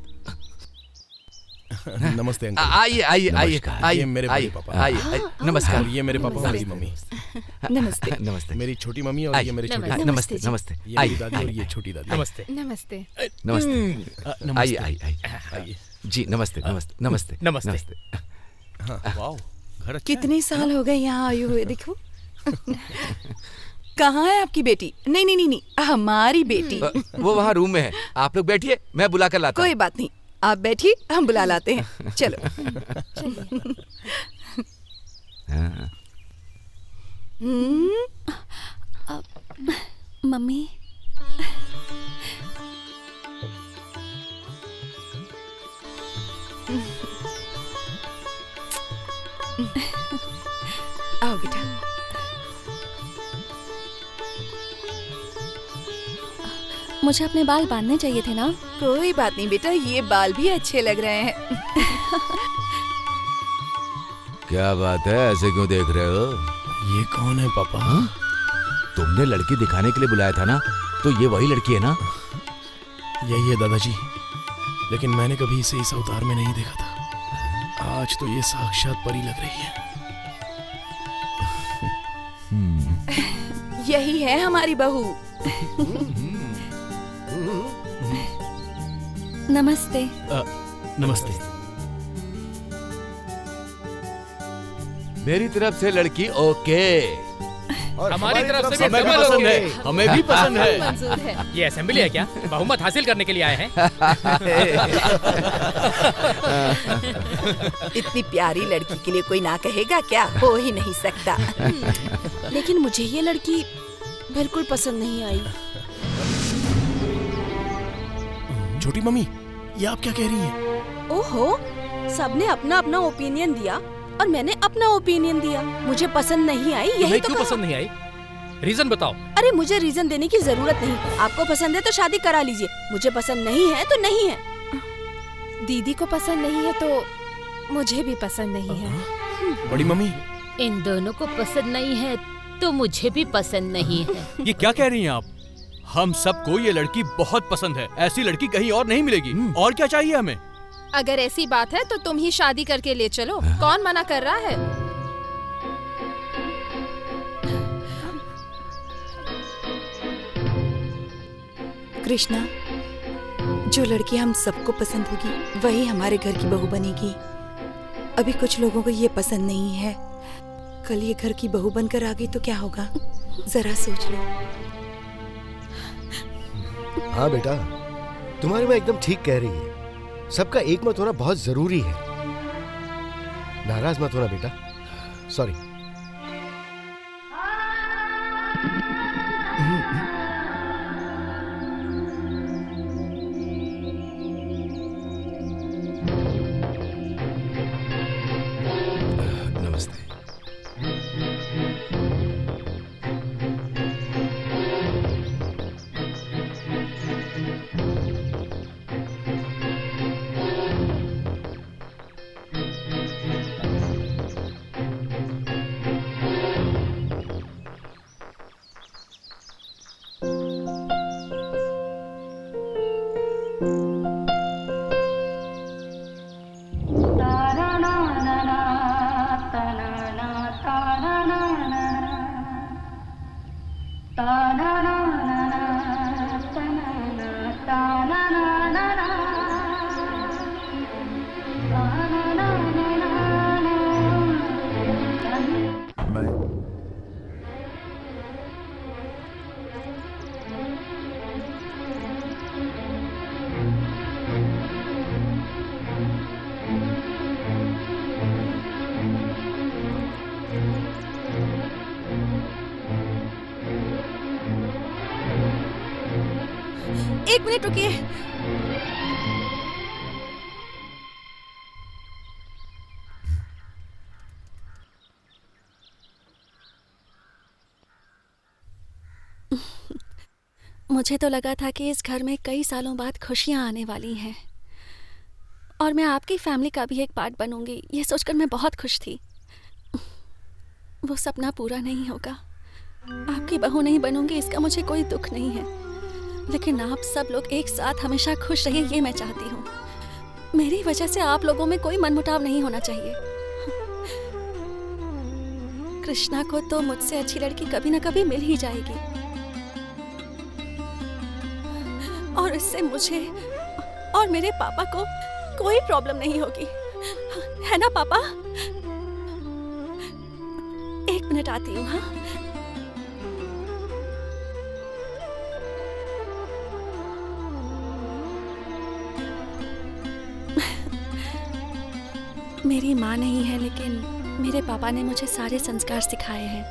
A: नमस्ते अंकल।
H: आइए आइए आइए आइए
A: ये मेरे बड़े पापा।
H: आइए। नमस्कार।
A: और ये मेरे पापा और मेरी मम्मी।
K: नमस्ते।
H: नमस्ते।
A: मेरी छोटी मम्मी और ये मेरे छोटे।
H: नमस्ते नमस्ते।
A: ये मेरी दादी और ये छोटी दादी।
E: नमस्ते।
C: नमस्ते।
H: नमस्ते। आइए आइए आइए जी। नमस्ते नमस्ते नमस्ते
E: नमस्ते।
B: वाओ, घर अच्छा
K: कितने साल हो गए यहाँ आए हुए, देखो। कहाँ है आपकी बेटी? नहीं नहीं नहीं नहीं, हमारी बेटी।
H: वो वहाँ रूम में है, आप लोग बैठिए, मैं बुला कर लाता हूँ।
K: कोई बात नहीं, आप बैठिए, हम बुला लाते हैं। चलो।
D: मम्मी,
K: आओ बेटा।
D: मुझे अपने बाल बांधने चाहिए थे ना।
K: कोई बात नहीं बेटा, ये बाल भी अच्छे लग रहे हैं।
H: क्या बात है, ऐसे क्यों देख रहे हो?
A: ये कौन है पापा?
H: तुमने लड़की दिखाने के लिए बुलाया था ना, तो ये वही लड़की है ना?
A: यही है दादाजी, लेकिन मैंने कभी इसे इस अवतार में नहीं देखा था। आज तो ये साक्षात परी लग रही है।
K: यही है हमारी बहू।
D: नमस्ते।
A: नमस्ते।
H: मेरी तरफ से लड़की ओके।
G: और
E: हमारी तरफ से भी
B: हमें भी
E: डबल
B: पसंद
E: ओके।
B: है, हमें भी पसंद है।
C: मंजूर है।
E: ये असेंबली है क्या? बहुमत हासिल करने के लिए आए हैं?
K: इतनी प्यारी लड़की के लिए कोई ना कहेगा क्या? हो ही नहीं सकता।
D: लेकिन मुझे ये लड़की बिल्कुल पसंद नहीं आई।
A: छोटी मम्मी, ये आप क्या कह रही हैं?
D: ओहो, सबने अपना अपना ओपिनियन दिया और मैंने अपना ओपिनियन दिया। मुझे पसंद नहीं आई, यही
E: तुम्हें
D: तो
E: क्यों
D: कहा।
E: पसंद नहीं आई? रीजन बताओ।
D: अरे मुझे रीजन देने की जरूरत नहीं। आपको पसंद है तो शादी करा लीजिए, मुझे पसंद नहीं है तो नहीं है।
C: दीदी को पसंद नहीं है तो मुझे भी पसंद नहीं है।
A: बड़ी मम्मी,
F: इन दोनों को पसंद नहीं है तो मुझे भी पसंद नहीं है।
B: ये क्या कह रही हैं आप? हम सबको ये लड़की बहुत पसंद है, ऐसी लड़की कहीं और नहीं मिलेगी। और क्या चाहिए हमें?
C: अगर ऐसी बात है तो तुम ही शादी करके ले चलो, कौन मना कर रहा है?
K: कृष्णा, जो लड़की हम सबको पसंद होगी वही हमारे घर की बहू बनेगी। अभी कुछ लोगों को ये पसंद नहीं है, कल ये घर की बहू बनकर आ गई तो क्या होगा? जरा सोच लो।
G: हाँ बेटा, तुम्हारी माँ एकदम ठीक कह रही है। सबका एक मत होना बहुत जरूरी है। नाराज मत होना बेटा। सॉरी।
H: नमस्ते।
D: एक मिनट रुकिए। मुझे तो लगा था कि इस घर में कई सालों बाद खुशियां आने वाली हैं और मैं आपकी फैमिली का भी एक पार्ट बनूंगी, ये सोचकर मैं बहुत खुश थी। वो सपना पूरा नहीं होगा। आपकी बहू नहीं बनूंगी इसका मुझे कोई दुख नहीं है, लेकिन आप सब लोग एक साथ हमेशा खुश रहिए ये मैं चाहती हूँ। मेरी वजह से आप लोगों में कोई मनमुटाव नहीं होना चाहिए। कृष्णा को तो मुझसे अच्छी लड़की कभी ना कभी मिल ही जाएगी, और इससे मुझे और मेरे पापा को कोई प्रॉब्लम नहीं होगी, है ना पापा? एक मिनट आती हूँ। हाँ, मेरी माँ नहीं है, लेकिन मेरे पापा ने मुझे सारे संस्कार सिखाए हैं।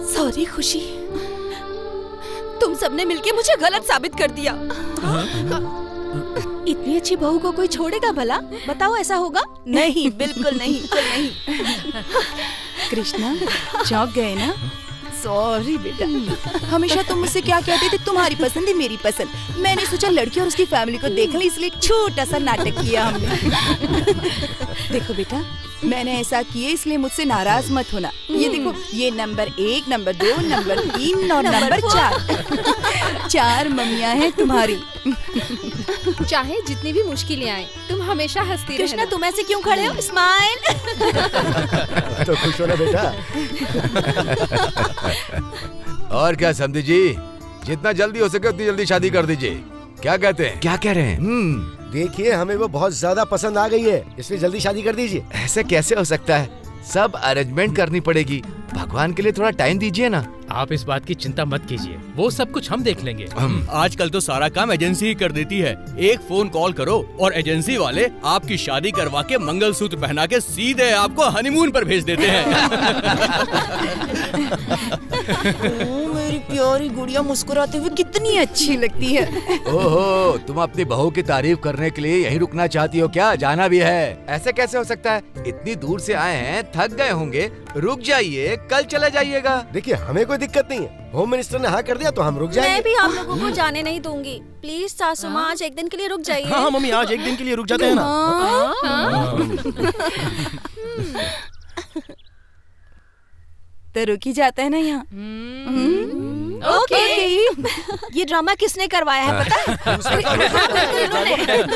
D: सॉरी खुशी, तुम सबने मिलके मुझे गलत साबित कर दिया। इतनी अच्छी बहू को कोई छोड़ेगा भला? बताओ, ऐसा होगा? नहीं, बिल्कुल नहीं, बिल्कुल नहीं।
K: कृष्णा, चौंक गए ना? सॉरी बेटा। हमेशा तुम मुझसे क्या कहते थे, तुम्हारी पसंद है मेरी पसंद। मैंने सोचा लड़की और उसकी फैमिली को देख लें, इसलिए छोटा सा नाटक किया हमने। देखो बेटा, मैंने ऐसा किया, इसलिए मुझसे नाराज मत होना। ये देखो, ये नंबर 1, नंबर 2, नंबर 3 और नंबर 4 4 मम्मियाँ हैं तुम्हारी।
C: चाहे जितनी भी मुश्किलें आए, तुम हमेशा हंसती
D: कृष्णा,
C: रहना।
D: तुम ऐसे क्यों खड़े हो? स्माइल।
G: तो खुश हो ना बेटा।
H: और क्या समझी जी, जितना जल्दी हो सके उतनी जल्दी शादी कर दीजिए। क्या कहते हैं? क्या कह रहे हैं?
G: देखिए, हमें वो बहुत ज्यादा पसंद आ गई है, इसलिए जल्दी शादी कर दीजिए।
H: ऐसे कैसे हो सकता है? सब अरेंजमेंट करनी पड़ेगी। भगवान के लिए थोड़ा टाइम दीजिए ना।
E: आप इस बात की चिंता मत कीजिए, वो सब कुछ हम देख लेंगे।
B: आजकल तो सारा काम एजेंसी ही कर देती है। एक फोन कॉल करो और एजेंसी वाले आपकी शादी करवा के मंगलसूत्र पहना के सीधे आपको हनीमून पर भेज देते हैं।
K: मेरी प्यारी गुड़िया मुस्कुराते हुए कितनी अच्छी लगती है।
H: ओहो, तुम अपनी बहू की तारीफ करने के लिए यहीं रुकना चाहती हो क्या? जाना भी है? ऐसे कैसे हो सकता है? इतनी दूर से आए हैं, थक गए होंगे, रुक जाइए, कल चले जाइएगा।
G: देखिए, हमें कोई दिक्कत नहीं है। होम मिनिस्टर ने हाँ कर दिया तो हम रुक जाएंगे।
D: मैं भी आप लोगों को जाने नहीं दूंगी। प्लीज सासू माँ, आज एक दिन के लिए रुक जाइए।
A: हाँ मम्मी, आज एक दिन के लिए रुक जाते हैं ना।
K: तो रुक ही जाता है ना यहाँ।
D: ओके। ये ड्रामा किसने करवाया है पता है?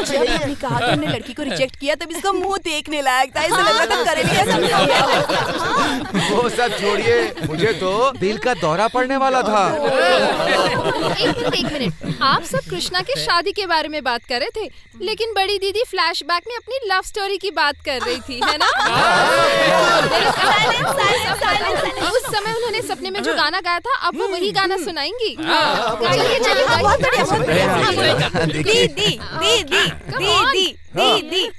K: जब आपने कहा कि हमने लड़की को रिजेक्ट किया, तब इसका मुंह देखने लायक था। ऐसा लग रहा था करेंगे ऐसा।
H: वो सब छोड़िए, मुझे तो दिल का दौरा पड़ने वाला था।
C: एक मिनट, आप सब कृष्णा की शादी के बारे में बात कर रहे थे, लेकिन बड़ी दीदी फ्लैशबैक में अपनी लव स्टोरी की बात कर रही थी, है ना? उस समय उन्होंने सपने में जो गाना गाया था, अब वो वही गाना सुनाएंगी। चलिए चलिए, बहुत बढ़िया।
D: दीदी दीदी दीदी दीदी।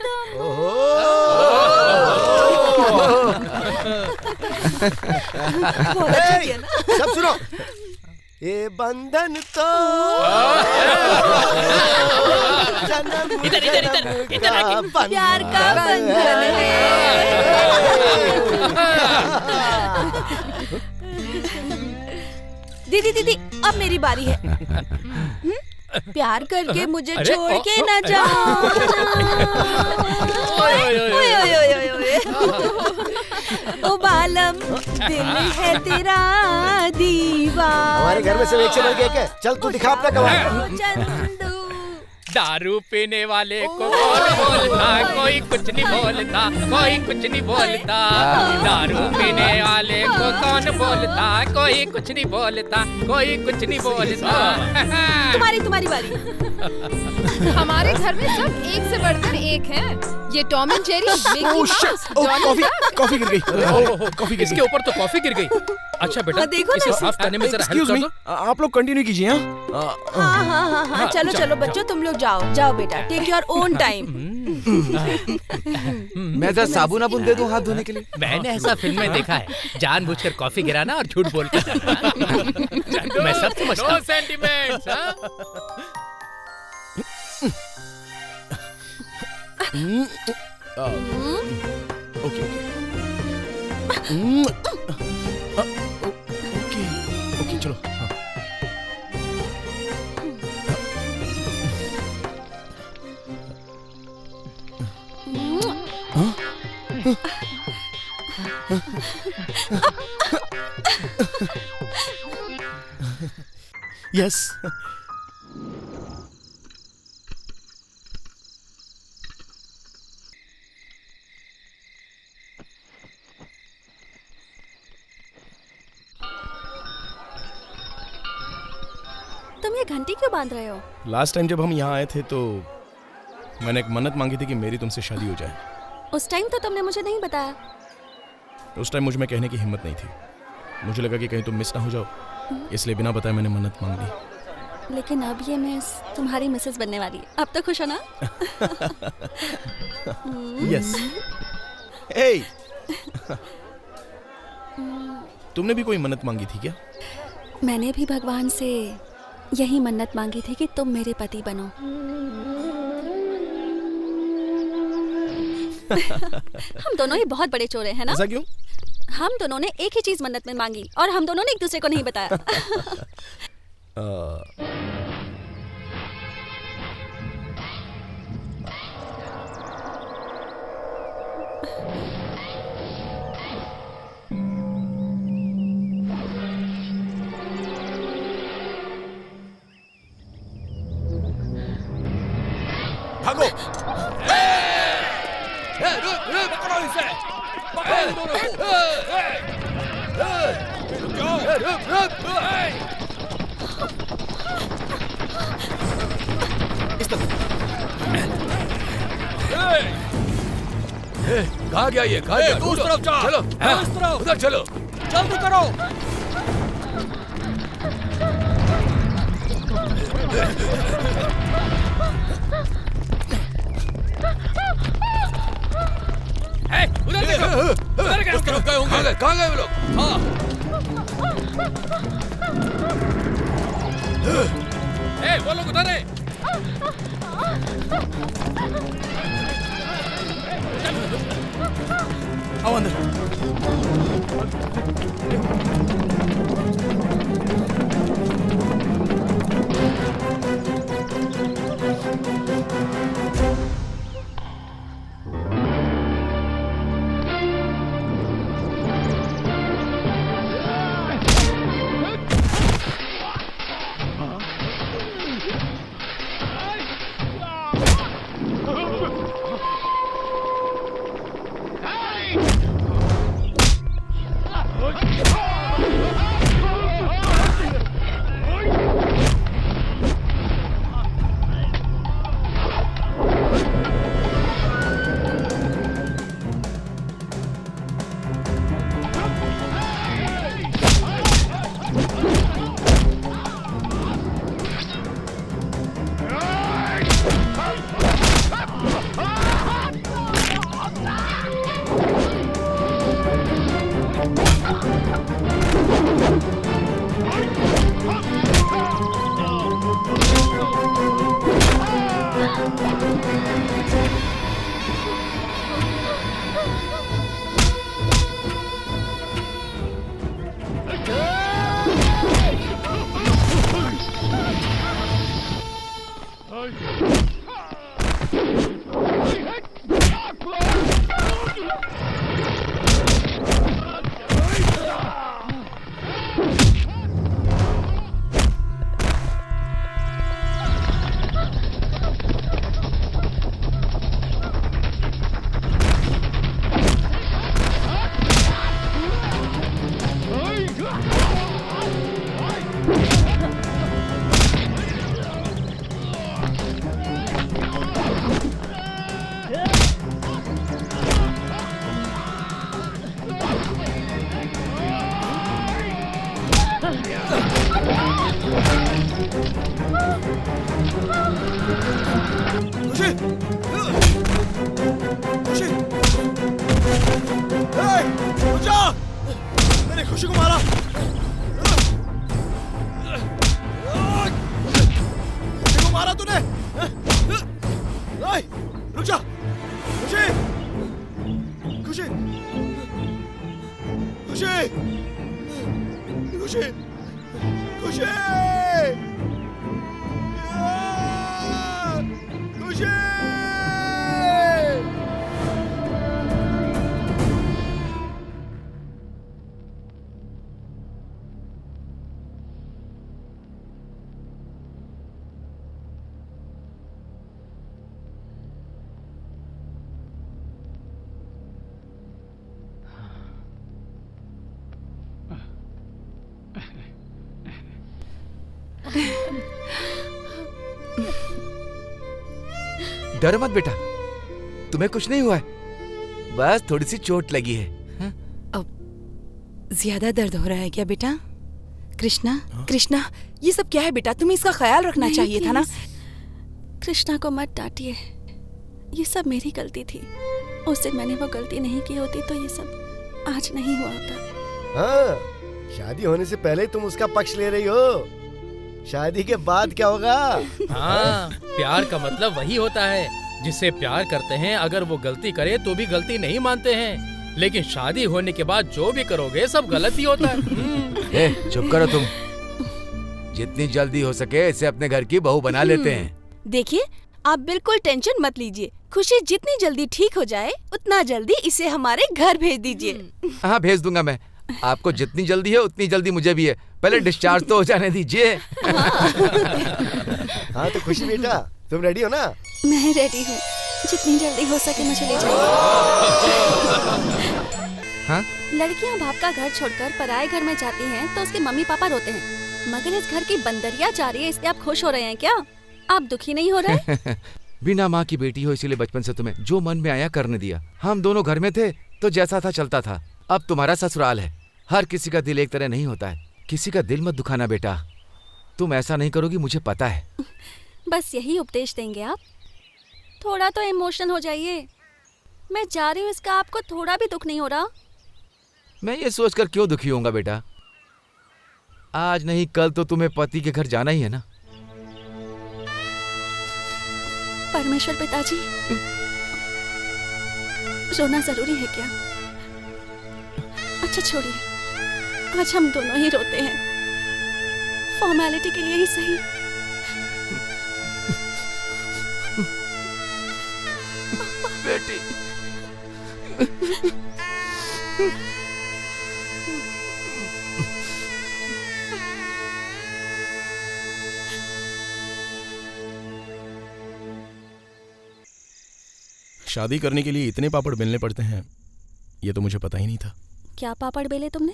D: बहुत अच्छा किया ना।
G: सब सुनो, ये बंधन तो
E: इधर इधर इधर इधर
D: प्यार का बंधन दीदी दीदी, अब मेरी बारी है। प्यार करके मुझे छोड़ के न जाओ। ओ बालम, दिल है तेरा दीवाना।
G: हमारे घर में सिर्फ एक से बढ़ के एक है। चल तू दिखा अपना कमाल।
D: चंदू,
E: दारू पीने वाले को कौन बोलता, कोई कुछ नहीं बोलता, कोई कुछ नहीं बोलता। दारू पीने वाले को कौन बोलता, कोई कुछ नहीं बोलता, कोई कुछ नहीं बोलता।
D: तुम्हारी बारी।
C: हमारे घर में सब एक से बढ़कर एक हैं। ये Tom and Jerry, Mickey mouse,
A: coffee गिर गई। कॉफी गिर
E: इसके
A: गई।
E: ऊपर तो कॉफी गिर गई। अच्छा बेटा,
D: देखो ना
E: इसे
D: इसे।
E: साफ करने में जरा हेल्प
A: एक्सक्यूज
E: कर
A: मी,
E: दो।
A: आप लोग कंटिन्यू कीजिए।
D: हाँ, चलो चलो बच्चों, तुम लोग जाओ जाओ बेटा, टेक योर ओन टाइम।
H: मैं जरा साबुन आबुन दे दूं हाथ धोने के लिए?
E: मैंने ऐसा फिल्म में देखा है, जानबूझकर कॉफी गिराना और झूठ बोलकर। मैं सब समझता हूँ। सेंटिमेंट्स,
A: ओके ओके चलो। यस।
D: तुम ये घंटी क्यों बांध रहे हो?
A: लास्ट टाइम जब हम यहाँ आए थे तो मैंने एक मन्नत मांगी थी कि मेरी तुमसे शादी हो जाए।
D: उस टाइम तो तुमने मुझे नहीं बताया।
A: उस टाइम मुझ में कहने की हिम्मत नहीं थी। मुझे लगा कि कहीं तुम मिस ना हो जाओ, इसलिए बिना बताए मैंने मन्नत मांग ली।
D: लेकिन अब ये मिस तुम्हारी मिसेस बनने वाली है। अब तो खुश हो ना?
A: यस। हे, तुमने भी कोई मन्नत मांगी थी क्या?
D: मैंने भी भगवान से यही मन्नत मांगी थी कि तुम मेरे पति बनो। हम दोनों ही बहुत बड़े चोर हैं ना?
A: ऐसा क्यों?
D: हम दोनों ने एक ही चीज मन्नत में मांगी और हम दोनों ने एक दूसरे को नहीं बताया।
A: भागो!
B: पकड़ो इसे! पकड़ो इन दोनों को!
A: इस तरफ।
H: कहाँ गया ये? कहाँ गया?
B: उस तरफ जा!
H: चलो,
B: उस तरफ!
H: उधर चलो।
B: जल्दी करो!
H: उधर देखो! उधर गए!
B: उस तरफ गए होंगे।
H: कहाँ गए वो लोग?
B: हाँ।
E: वो लोग उधर है।
A: आओ अंदर। खुशी को मारा। खुशी को मारा तूने। रुक जा। खुशी, खुशी, खुशी, खुशी, खुशी, खुशी।
H: डरो मत बेटा, तुम्हें कुछ नहीं हुआ है, बस थोड़ी सी चोट लगी है।
K: ज्यादा दर्द हो रहा है क्या बेटा? कृष्णा, कृष्णा, ये सब क्या है बेटा? तुम्हें इसका ख्याल रखना चाहिए था ना।
D: कृष्णा को मत डांटिए, ये सब मेरी गलती थी। उस दिन मैंने वो गलती नहीं की होती तो ये सब आज नहीं हुआ होता।
G: हाँ, शादी होने से पहले तुम उसका पक्ष ले रही हो, शादी के बाद क्या होगा?
E: हाँ, प्यार का मतलब वही होता है, जिससे प्यार करते हैं अगर वो गलती करे तो भी गलती नहीं मानते हैं, लेकिन शादी होने के बाद जो भी करोगे सब गलत ही होता है।
H: चुप करो तुम, जितनी जल्दी हो सके इसे अपने घर की बहू बना लेते हैं।
D: देखिए, आप बिल्कुल टेंशन मत लीजिए, खुशी जितनी जल्दी ठीक हो जाए उतना जल्दी इसे हमारे घर भेज दीजिए।
H: हाँ भेज दूंगा मैं, आपको जितनी जल्दी है उतनी जल्दी मुझे भी है, पहले डिस्चार्ज तो हो जाने दीजिए।
G: हाँ तो खुशी बेटा, तुम रेडी हो ना?
D: मैं रेडी हूँ, जितनी जल्दी हो सके मुझे ले जाइए।
H: हाँ?
D: लड़कियाँ बाप का घर छोड़कर पराये घर में जाती हैं तो उसके मम्मी पापा रोते हैं, मगर इस घर की बंदरिया जा रही है, इसलिए आप खुश हो रहे हैं क्या? आप दुखी नहीं हो रहे?
H: बिना माँ की बेटी हो इसीलिए बचपन से तुम्हें जो मन में आया करने दिया। हम दोनों घर में थे तो जैसा था चलता था, अब तुम्हारा ससुराल है, हर किसी का दिल एक तरह नहीं होता है, किसी का दिल मत दुखाना बेटा, तुम ऐसा नहीं करोगी मुझे पता है।
D: बस यही उपदेश देंगे आप? थोड़ा तो इमोशनल हो जाइए, मैं जा रही हूँ, इसका आपको थोड़ा भी दुख नहीं हो रहा?
H: मैं ये सोचकर क्यों दुखी होऊंगा बेटा, आज नहीं कल तो तुम्हें पति के घर जाना ही है ना।
D: परमेश्वर पिताजी, रोना जरूरी है क्या? अच्छा छोड़िए, आज हम दोनों ही रोते हैं, फॉर्मेलिटी के लिए ही सही।
H: बेटी
A: शादी करने के लिए इतने पापड़ बेलने पड़ते हैं, ये तो मुझे पता ही नहीं था।
D: क्या पापड़ बेले तुमने?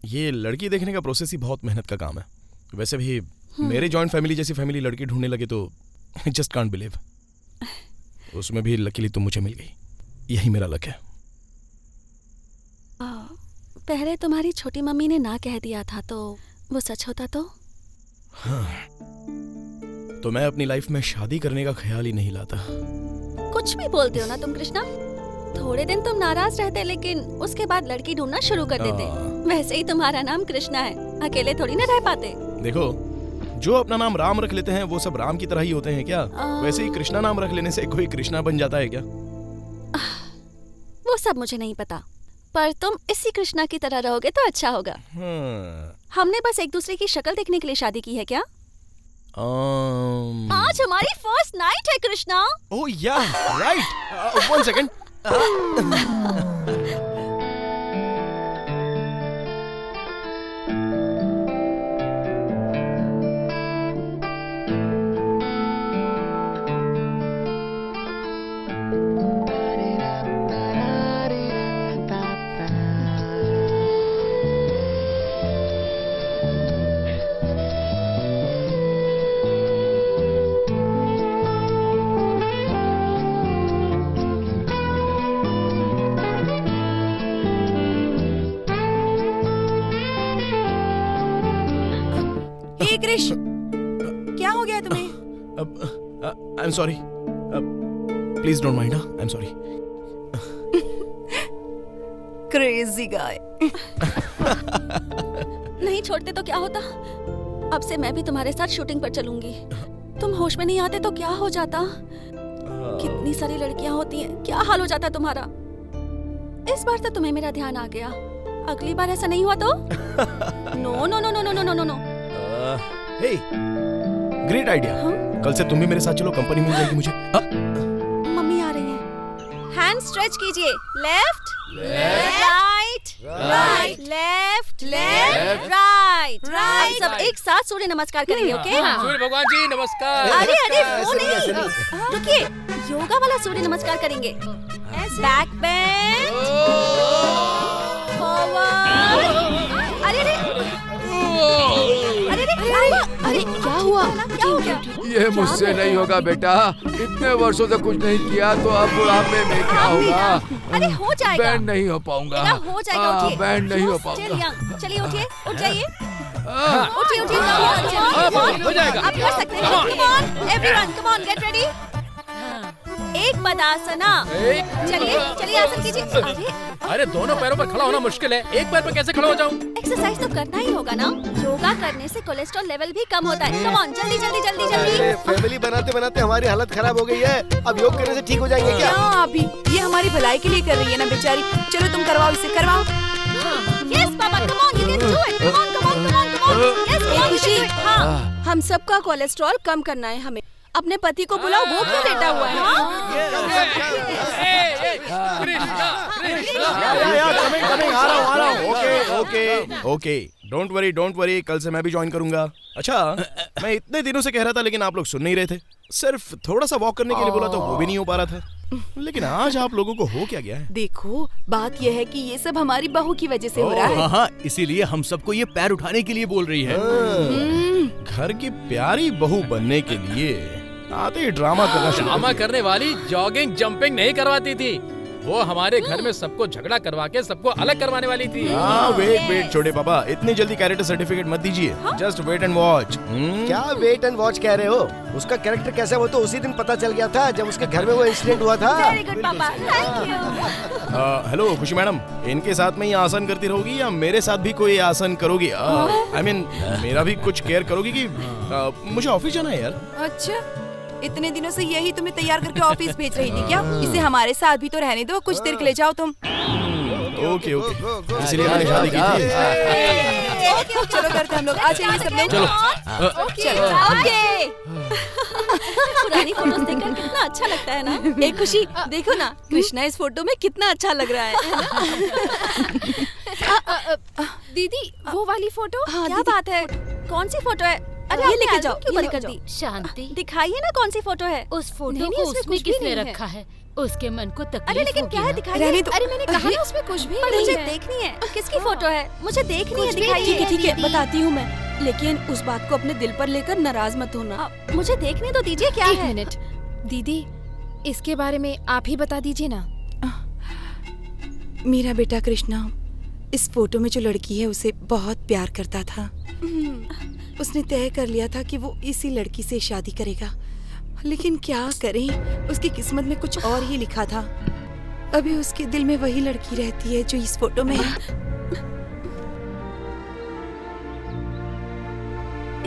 A: ये लड़की देखने का प्रोसेस ही बहुत मेहनत का काम है। वैसे भी मेरे जॉइंट फैमिली जैसी फैमिली लड़की ढूंढने लगे तो जस्ट कांट बिलीव। उसमें भी लकीली तुम मुझे मिल गई, यही मेरा लक है।
D: पहले तुम्हारी छोटी मम्मी ने ना कह दिया था तो वो सच होता तो?
A: हाँ, तो मैं अपनी लाइफ में शादी करने का ख्याल ही नहीं लाता।
D: कुछ भी बोलते हो ना तुम कृष्णा, थोड़े दिन तुम नाराज रहते लेकिन उसके बाद लड़की ढूंढना शुरू कर देते। वैसे ही तुम्हारा नाम कृष्णा है, अकेले थोड़ी ना रह पाते।
A: देखो, जो अपना नाम राम रख लेते हैं वो सब राम की तरह ही होते हैं क्या? वैसे ही कृष्णा नाम रख लेने से कोई कृष्णा बन जाता है क्या?
D: वो सब मुझे नहीं पता, पर तुम इसी कृष्णा की तरह रहोगे तो अच्छा होगा। हमने बस एक दूसरे की शक्ल देखने के लिए शादी की है क्या? आज हमारी फर्स्ट नाइट है कृष्णा।
A: ओह या, राइट। 1 सेकंड।
K: कृष्ण, क्या हो गया तुम्हें?
A: आई am sorry, please don't mind. I am sorry.
K: Crazy guy.
D: नहीं छोड़ते तो क्या होता? अब से मैं भी तुम्हारे साथ शूटिंग पर चलूंगी। तुम होश में नहीं आते तो क्या हो जाता? कितनी सारी लड़कियां होती हैं, क्या हाल हो जाता तुम्हारा? इस बार तो तुम्हें मेरा ध्यान आ गया, अगली बार ऐसा नहीं हुआ तो? No no no no no no no no.
A: Hey, great idea. कल से तुम भी मेरे साथ चलो, कंपनी मिल जाएगी मुझे।
D: मम्मी आ रही है। हैंड स्ट्रेच कीजिए, left right right left left right right. सब एक साथ सूर्य नमस्कार करेंगे, ओके?
E: सूर्य भगवान जी नमस्कार।
D: अरे अरे वो नहीं, रुकिए, योगा वाला सूर्य नमस्कार करेंगे। Back bend, forward. अरे अरे अरे क्या हुआ? हुआ? क्या हो गया?
H: ये मुझसे नहीं होगा बेटा, इतने वर्षों से कुछ नहीं किया तो अब बुढ़ापे में क्या होगा?
D: अरे हो जाएगा।
H: बैंड नहीं हो पाऊंगा।
D: हो जाएगा, उठिए।
H: बैंड नहीं हो पाऊंगा।
D: चलिए उठिए, उठ जाइए।
K: उठिए उठिए,
E: हो जाएगा।
K: आप कर सकते हैं। Come on everyone, come on, get ready. एक पदासना। चलिए चलिए, आसन कीजिए।
E: अरे दोनों पैरों पर खड़ा होना मुश्किल है, एक पैर पर कैसे खड़ा हो जाऊं?
D: एक्सरसाइज तो करना ही होगा ना। योगा करने से कोलेस्ट्रॉल लेवल भी कम होता है। कम ऑन, जल्दी जल्दी जल्दी जल्दी।
G: फैमिली बनाते बनाते हमारी हालत खराब हो गई है। अब योग करने से ठीक हो जाएंगे क्या?
K: अभी ये हमारी भलाई के लिए कर रही है ना बेचारी। चलो तुम करवाओ, इसे करवाओ।
D: Yes papa, come on, you can do it. Come on come on come on come on. Yes खुशी। हाँ, हम सबका कोलेस्ट्रॉल कम करना है हमें। अपने पति को बुलाओ, वो क्यों लेटा हुआ है?
A: ओके, डोंट वरी, कल से मैं भी ज्वाइन करूंगा। अच्छा, मैं इतने दिनों से कह रहा था लेकिन आप लोग सुन नहीं रहे थे। सिर्फ थोड़ा सा वॉक करने के लिए बोला तो वो भी नहीं हो पा रहा था। लेकिन आज आप लोगों को हो क्या गया है?
K: देखो, बात यह है कि ये सब हमारी बहू की वजह से हो रहा है।
B: हाँ, इसीलिए हम सबको ये पैर उठाने के लिए बोल रही है।
A: घर की प्यारी बहू बनने के लिए आते ही ड्रामा करना शुरू।
E: ड्रामा करने वाली जॉगिंग जंपिंग नहीं करवाती थी, वो हमारे घर में सबको झगड़ा करवा के सबको अलग करवाने वाली थी।
A: वेट छोटे पापा, इतनी जल्दी कैरेक्टर सर्टिफिकेट मत दीजिए। Just wait and watch.
G: क्या वेट एंड वॉच कह रहे हो? उसका कैरेक्टर कैसा है वो तो उसी दिन पता चल गया था जब उसके घर में वो इंसिडेंट हुआ था।
D: वेरी गुड पापा, थैंक यू।
A: हेलो खुशी मैडम, इनके साथ में ये आसन करती रहोगी या मेरे साथ भी कोई आसन करोगी? आई मीन मेरा भी कुछ केयर करोगी कि मुझे ऑफिस जाना है यार।
K: अच्छा, इतने दिनों से यही तुम्हें तैयार करके ऑफिस भेज रही थी क्या? इसे हमारे साथ भी तो रहने दो, कुछ देर के लिए जाओ तुम।
A: ओके, इसलिए मैंने शादी की थी।
K: चलो करते हम लोग, आ जाइए सब लोग।
D: चलो ओके। पुरानी फोटोज देखकर कितना अच्छा लगता है ना। एक खुशी, देखो ना, कृष्णा इस फोटो में कितना अच्छा लग रहा है।
C: दीदी, वो वाली फोटो?
D: क्या बात है? कौन सी फोटो है? अरे ये लेके जाओ, क्यों बंद कर दी?
F: शांति,
D: दिखाइए ना कौन सी फोटो है।
F: उस फोटो को उसमें किसने रखा है? उसके मन को तकलीफ
D: अरे लेकिन क्या है, दिखाइए। अरे मैंने कहा ना उसमें कुछ भी नहीं है। मुझे देखनी है, किसकी फोटो है मुझे देखनी है, दिखाइए।
K: ठीक है बताती हूँ मैं, लेकिन उस बात को अपने दिल पर लेकर नाराज मत होना।
D: मुझे देखने तो दीजिए क्या है।
C: एक मिनट दीदी, इसके बारे में आप ही बता दीजिए ना।
K: मेरा बेटा कृष्णा इस फोटो में जो लड़की है उसे बहुत प्यार करता था। उसने तय कर लिया था कि वो इसी लड़की से शादी करेगा, लेकिन क्या करें, उसकी किस्मत में कुछ और ही लिखा था। अभी उसके दिल में वही लड़की रहती है जो इस फोटो में है।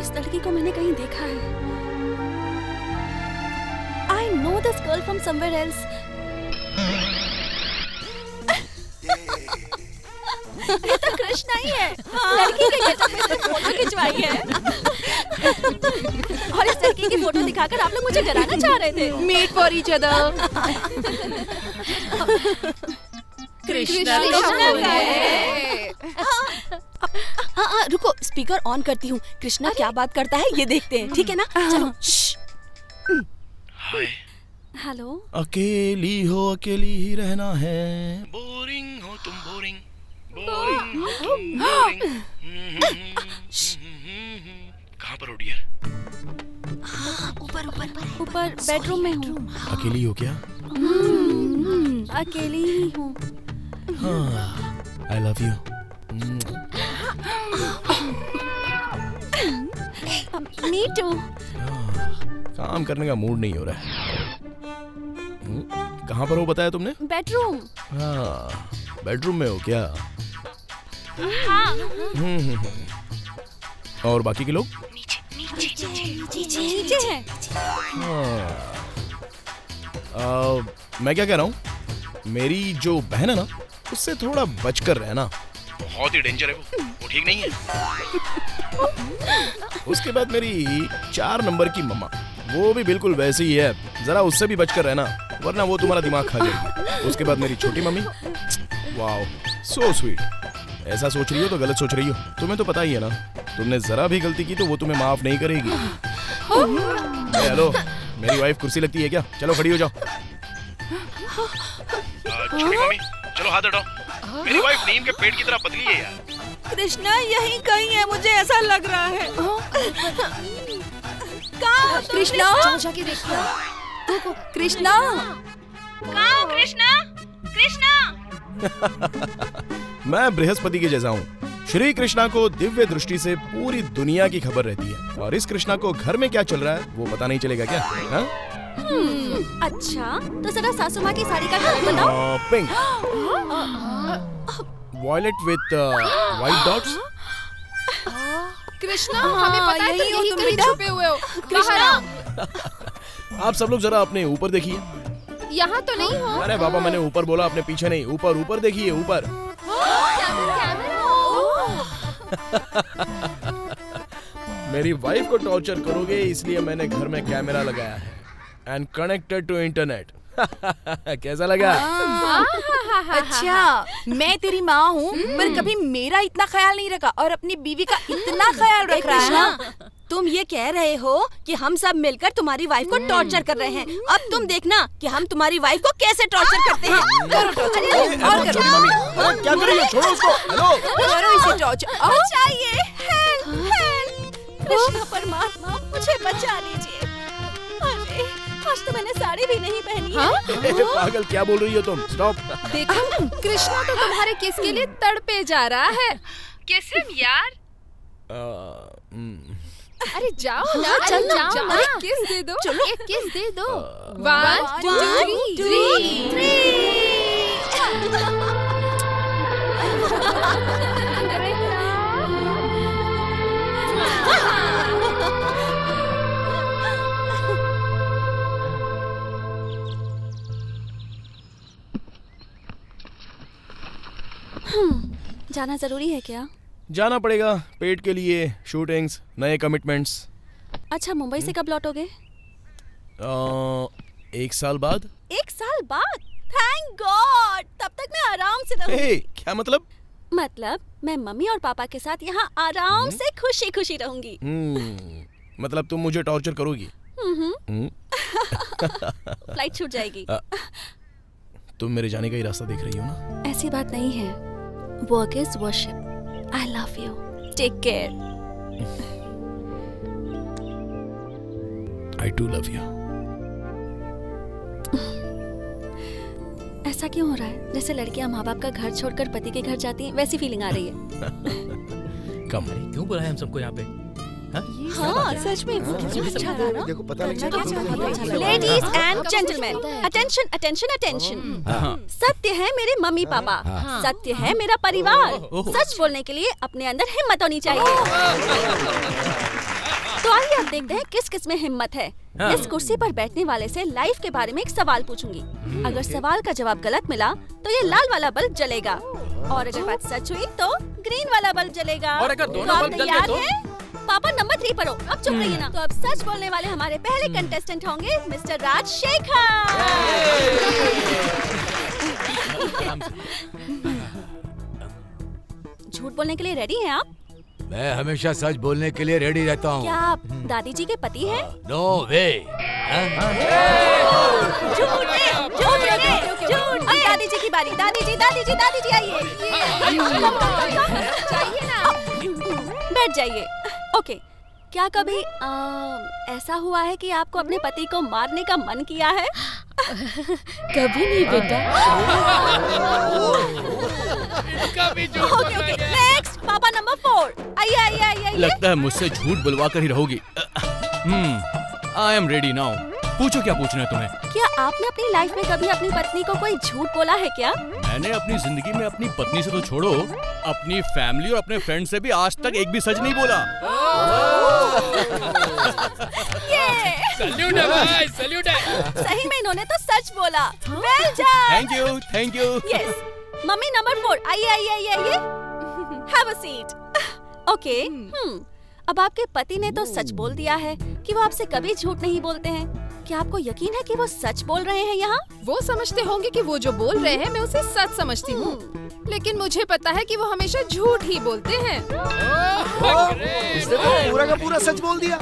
D: इस लड़की को मैंने कहीं देखा है। I know this girl from somewhere else. ये तो कृष्णा ही है। लड़की के गेटअप में से फोटो खिंचवाई है। और इस लड़की की फोटो दिखाकर आप लोग मुझे डराना चाह रहे थे।
K: Meet for each other.
F: Krishna
D: रुको, स्पीकर ऑन करती हूँ। कृष्णा क्या बात करता है ये देखते हैं, ठीक है ना? चलो। हेलो।
A: अकेली अकेली ही रहना है, बोरिंग हो तुम, बोरिंग कहाँ पर हो डियर?
D: ऊपर बेडरूम में हूँ।
A: अकेली हो क्या?
D: अकेली ही हूँ।
A: I love you.
D: Me too.
A: काम करने का मूड नहीं हो रहा है। कहाँ पर हो बताया तुमने?
D: बेडरूम।
A: हाँ, बेडरूम में हो क्या? और बाकी के लोग?
D: नीचे हैं।
A: मैं क्या कह रहा हूँ, मेरी जो बहन है ना, उससे थोड़ा बचकर रहना, बहुत ही डेंजर है वो ठीक नहीं है। उसके बाद मेरी 4 नंबर की मम्मा, वो भी बिल्कुल वैसी ही है, जरा उससे भी बचकर रहना वरना वो तुम्हारा दिमाग खा जाएगी। उसके बाद मेरी छोटी मम्मी, वाओ सो स्वीट। ऐसा सोच रही हो तो गलत सोच रही हो, तुम्हें तो पता ही है ना, तुमने जरा भी गलती की तो वो तुम्हें माफ नहीं करेगी। हेलो, मेरी वाइफ कुर्सी लगती है क्या? चलो खड़ी हो जाओ। छोटी मम्मी चलो हाथ हटाओ, मेरी वाइफ नीम के पेड़ की तरह पतली है यार।
K: कृष्णा यहीं कहीं है, मुझे ऐसा लग रहा है। कहाँ कृष्णा?
C: जाके देखिए।
K: कृष्णा,
D: कहाँ कृष्णा? कृष्णा!
A: मैं बृहस्पति के जैसा हूँ। श्री कृष्णा को दिव्य दृष्टि से पूरी दुनिया की खबर रहती है, और इस कृष्णा को घर में क्या चल रहा है वो पता नहीं चलेगा क्या? हाँ?
D: अच्छा, तो जरा सासू माँ की साड़ी का कलर बताओ।
A: Pink, violet with white dots.
C: Krishna, हमें पता है तुम यहीं कहीं छुपे हुए हो। कृष्णा,
A: आप सब लोग जरा अपने ऊपर देखिए।
C: यहाँ तो नहीं हो।
A: अरे बाबा, मैंने ऊपर बोला, अपने पीछे नहीं। ऊपर ऊपर देखिए, ऊपर। मेरी वाइफ को टॉर्चर करोगे इसलिए मैंने घर में कैमरा लगाया है एंड कनेक्टेड टू इंटरनेट। कैसा लगा?
K: अच्छा, मैं तेरी माँ हूँ पर कभी मेरा इतना ख्याल नहीं रखा और अपनी बीवी का इतना ख्याल रख रहा है ना।
D: तुम ये कह रहे हो कि हम सब मिलकर तुम्हारी वाइफ को टॉर्चर कर रहे हैं। अब तुम देखना कि हम तुम्हारी वाइफ को कैसे टॉर्चर करते हैं।
K: करो टॉर्चर, और करो।
A: अरे क्या कर रही हो? छोड़ो उसको। हेलो,
K: करो इसे टॉर्चर।
D: बचाइए, हेल्प हेल्प! कृष्ण परमात्मा, मुझे बचा लीजिए। अरे, आज तो मैंने साड़ी भी नहीं पहनी है।
A: पागल, क्या बोल रही हो तुम? स्टॉप।
C: देखो, कृष्णा तो तुम्हारे किस के लिए तड़पे जा रहा है। किस हिम यार। अरे जाओ ना, चल जाओ। अरे किस दे दो, एक किस दे दो। 1 2 3।
D: जाना जरूरी है क्या?
A: जाना पड़ेगा, पेट के लिए, शूटिंग्स, नए कमिटमेंट्स।
D: अच्छा, मुंबई से कब लौटोगे?
A: 1 साल बाद।
D: 1 साल बाद? Thank God! तब तक मैं आराम से रहूंगी।
A: क्या मतलब?
D: मतलब मैं मम्मी और पापा के साथ यहाँ आराम से खुशी खुशी रहूंगी।
A: मतलब तुम मुझे टॉर्चर करोगी?
D: फ्लाइट छूट जाएगी।
A: तुम मेरे जाने का ही रास्ता देख रही हो ना?
D: ऐसी बात नहीं है। Work is worship. I love you. Take care.
A: I too love you.
D: ऐसा क्यों हो रहा है? जैसे लड़कियां माँ बाप का घर छोड़कर पति के घर जाती हैं, वैसी फीलिंग आ रही है।
E: कम क्यों बुलाया हम सबको यहाँ पे?
D: हाँ, सच में वो कितना अच्छा रहा ना?
G: देखो पता लग जाएगा।
D: Ladies and gentlemen, attention, attention, attention. सत्य है मेरे मम्मी पापा, सत्य है मेरा परिवार। सच बोलने के लिए अपने अंदर हिम्मत होनी चाहिए। तो आइए अब देखते हैं किस किस में हिम्मत है। इस कुर्सी पर बैठने वाले से लाइफ के बारे में एक सवाल पूछूंगी। अगर सवाल का जवाब गलत मिला तो ये लाल वाला बल्ब जलेगा, और अगर बात सच हुई तो ग्रीन वाला बल्ब जलेगा।
E: और अगर दोनों बल्ब जल गए तो?
D: पापा नंबर 3 पर हो, अब चुप रहिए ना। तो अब सच बोलने वाले हमारे पहले कंटेस्टेंट होंगे मिस्टर राजशेखर। झूठ बोलने के लिए रेडी हैं आप?
H: मैं हमेशा सच बोलने के लिए रेडी रहता हूँ।
D: क्या आप दादी जी के पति हैं?
H: नो वे।
D: झूठ। अब दादी जी की बारी। दादी जी आइए। बैठ जाइए। ओके, क्या कभी ऐसा हुआ है कि आपको अपने पति को मारने का मन किया है?
F: कभी नहीं बेटा।
D: ओके, नेक्स्ट, पापा नंबर 4। आइए।
B: लगता है मुझसे झूठ बुलवा कर ही रहोगी। I am ready now. पूछो क्या पूछना है तुम्हें।
D: क्या आपने अपनी लाइफ में कभी अपनी पत्नी को कोई झूठ बोला है क्या?
B: मैंने अपनी जिंदगी में अपनी पत्नी से तो छोड़ो, अपनी फैमिली और अपने फ्रेंड से भी आज तक एक भी सच नहीं बोला।
E: सैल्यूट है भाई, सैल्यूट है।
D: सही में इन्होंने तो सच बोला। Well done.
B: Thank you.
D: Yes, mummy number 4। आइए। Have a seat. ओके, अब आपके पति ने तो सच बोल दिया है कि वो आपसे कभी झूठ नहीं बोलते हैं। क्या आपको यकीन है कि वो सच बोल रहे हैं यहाँ?
C: वो समझते होंगे कि वो जो बोल रहे हैं मैं उसे सच समझती हूँ, लेकिन मुझे पता है कि वो हमेशा झूठ ही बोलते हैं।
G: इसने तो पूरा का पूरा सच बोल दिया।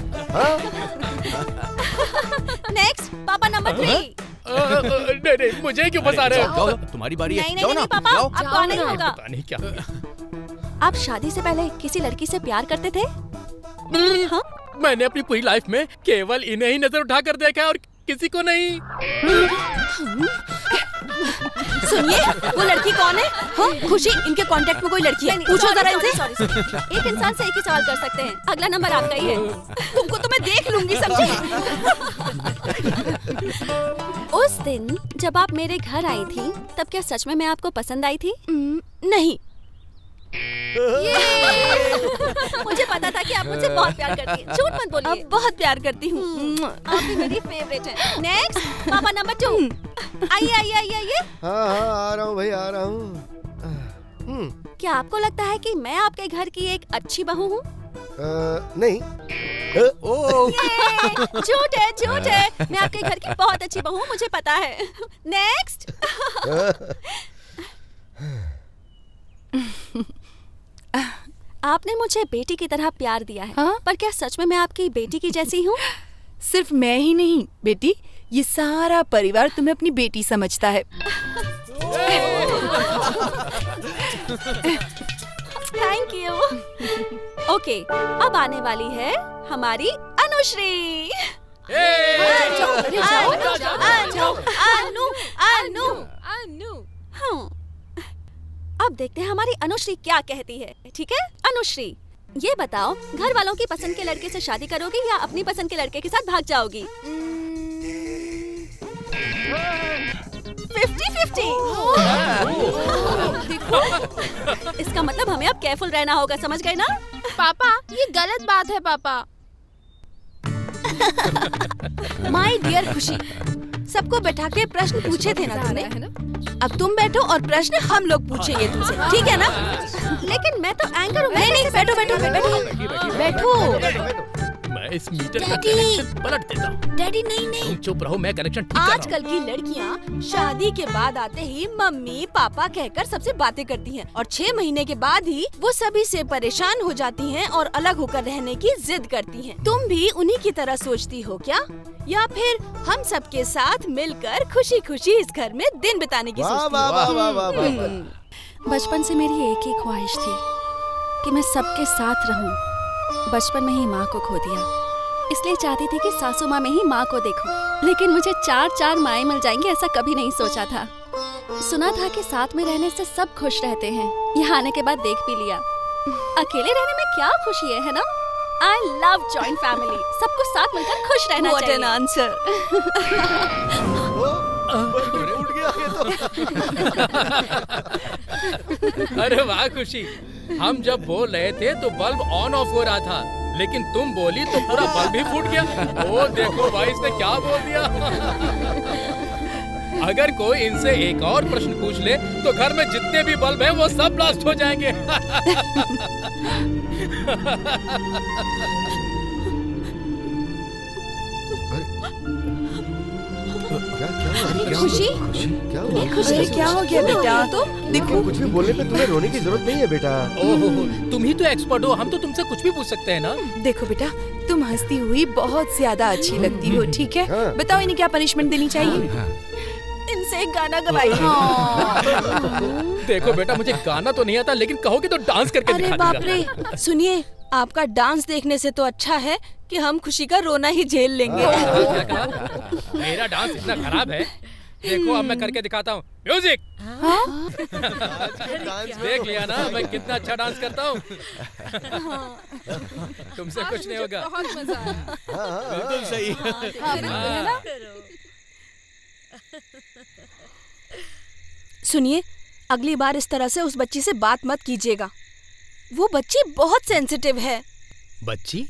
D: नेक्स्ट, पापा नंबर 3।
E: नहीं, मुझे क्यों फंसा रहे हो?
B: तुम्हारी बारी है।
D: नहीं पापा, आपको आना ही होगा।
E: पता नहीं क्या।
D: आप शादी से पहले किसी लड़की से प्यार करते थे? हाँ?
E: मैंने अपनी पूरी लाइफ में केवल इन्हें ही नजर उठाकर देखा है और किसी को नहीं।
D: सुनिए, वो लड़की कौन है? हाँ, खुशी, इनके कांटेक्ट में कोई लड़की है? पूछो जरा इनसे।
J: एक इंसान से एक ही सवाल कर सकते हैं। अगला नंबर आपका ही है।
D: तुमको तो मैं देख लूंगी, समझे?
J: उस दिन जब आप मेरे घर आई थी, तब क्या सच में मैं आपको पसंद आई थी?
D: नहीं।
J: मुझे पता था कि आप मुझसे बहुत प्यार करती हैं। झूठ मत बोलिए।
D: अब बहुत प्यार करती हूँ।
J: आप भी मेरी फेवरेट हैं। नेक्स्ट, पापा नंबर 2। आइए आइए आइए आइए।
G: हाँ आ रहा हूँ भाई, आ रहा हूँ।
J: क्या आपको लगता है कि मैं आपके घर की एक अच्छी बहू हूँ?
G: नहीं।
J: झूठ है, झूठ है। मैं आपके घर की बहुत अच्छी बहू हूँ, मुझे पता है। नेक्स्ट। आपने मुझे बेटी की तरह प्यार दिया है।
D: हाँ?
J: पर क्या सच में मैं आपकी बेटी की जैसी हूँ?
K: सिर्फ मैं ही नहीं बेटी, ये सारा परिवार तुम्हें अपनी बेटी समझता है।
J: Thank you. ओके, अब आने वाली है हमारी अनुश्री। अब देखते हैं हमारी अनुश्री क्या कहती है। ठीक है अनुश्री, ये बताओ, घर वालों की पसंद के लड़के से शादी करोगी या अपनी पसंद के लड़के के साथ भाग जाओगी? 50-50। इसका मतलब हमें अब केयरफुल रहना होगा, समझ गए ना?
C: पापा, ये गलत बात है पापा।
D: माय डियर खुशी, सबको बैठा के प्रश्न पूछे थे ना तुमने? अब तुम बैठो और प्रश्न हम लोग पूछेंगे तुमसे, ठीक है ना?
J: लेकिन मैं तो एंकर हूँ।
D: नहीं, बैठो बैठो बैठो बैठो।
E: मैं इस मीटर का कनेक्शन पलट देता हूँ।
D: डैडी नहीं।
E: तुम चुप रहो, मैं कनेक्शन ठीक कर रहा हूँ।
D: आजकल की लड़कियाँ शादी के बाद आते ही मम्मी पापा कहकर सबसे बातें करती हैं और 6 महीने के बाद ही वो सभी से परेशान हो जाती हैं और अलग होकर रहने की जिद करती हैं। तुम भी उन्हीं की तरह सोचती हो क्या? या फिर हम सबके साथ मिलकर खुशी खुशी इस घर में दिन बिताने की सोचती हो?
J: बचपन से मेरी एक ही ख्वाहिश थी कि मैं सबके साथ रहूं। बचपन में ही माँ को खो दिया, इसलिए चाहती थी कि सासू माँ में ही माँ को देखूं। लेकिन मुझे 4 माएं मिल जाएंगी ऐसा कभी नहीं सोचा था। सुना था कि साथ में रहने से सब खुश रहते हैं, यहाँ आने के बाद देख भी लिया। अकेले रहने में क्या खुशी है ना? I love joint family। सबको साथ मिलकर खुश रहना चाहिए।
D: What an answer।
G: उठ गया ये तो।
E: अरे वाह खुशी, हम जब बोल रहे थे तो बल्ब ऑन ऑफ हो रहा था, लेकिन तुम बोली तो पूरा बल्ब ही फूट गया। ओ देखो भाई, इसने क्या बोल दिया। अगर कोई इनसे एक और प्रश्न पूछ ले तो घर में जितने भी बल्ब हैं वो सब ब्लास्ट हो जाएंगे।
D: खुशी,
G: क्या हुआ?
K: खुशी क्या हो गया बेटा?
D: तो
G: देखो, कुछ भी बोलने पे तुम्हें रोने की जरूरत नहीं है बेटा।
E: ओहो, तुम ही तो एक्सपर्ट हो, हम तो तुमसे कुछ भी पूछ सकते हैं ना।
K: देखो बेटा, तुम हंसती हुई बहुत ज्यादा अच्छी लगती हो, ठीक है?
G: हाँ।
K: बताओ इन्हें क्या पनिशमेंट देनी चाहिए?
D: इनसे एक गाना गवाइए।
E: देखो बेटा, मुझे गाना तो नहीं आता, लेकिन कहोगे तो डांस करके
D: अरे
E: दिखा
D: बाप
E: दूंगा।
D: रे, सुनिए, आपका डांस देखने से तो अच्छा है कि हम खुशी का रोना ही झेल लेंगे।
E: क्या कहा? मेरा डांस इतना खराब है, देखो अब मैं करके दिखाता हूँ। म्यूजिक। देख लिया ना मैं कितना अच्छा डांस करता हूँ। तुमसे कुछ नहीं होगा।
C: बहुत मजा आया।
B: बिल्कुल सही।
D: सुनिए, अगली बार इस तरह से उस बच्ची से बात मत कीजिएगा। वो बच्ची बहुत सेंसिटिव है।
E: बच्ची?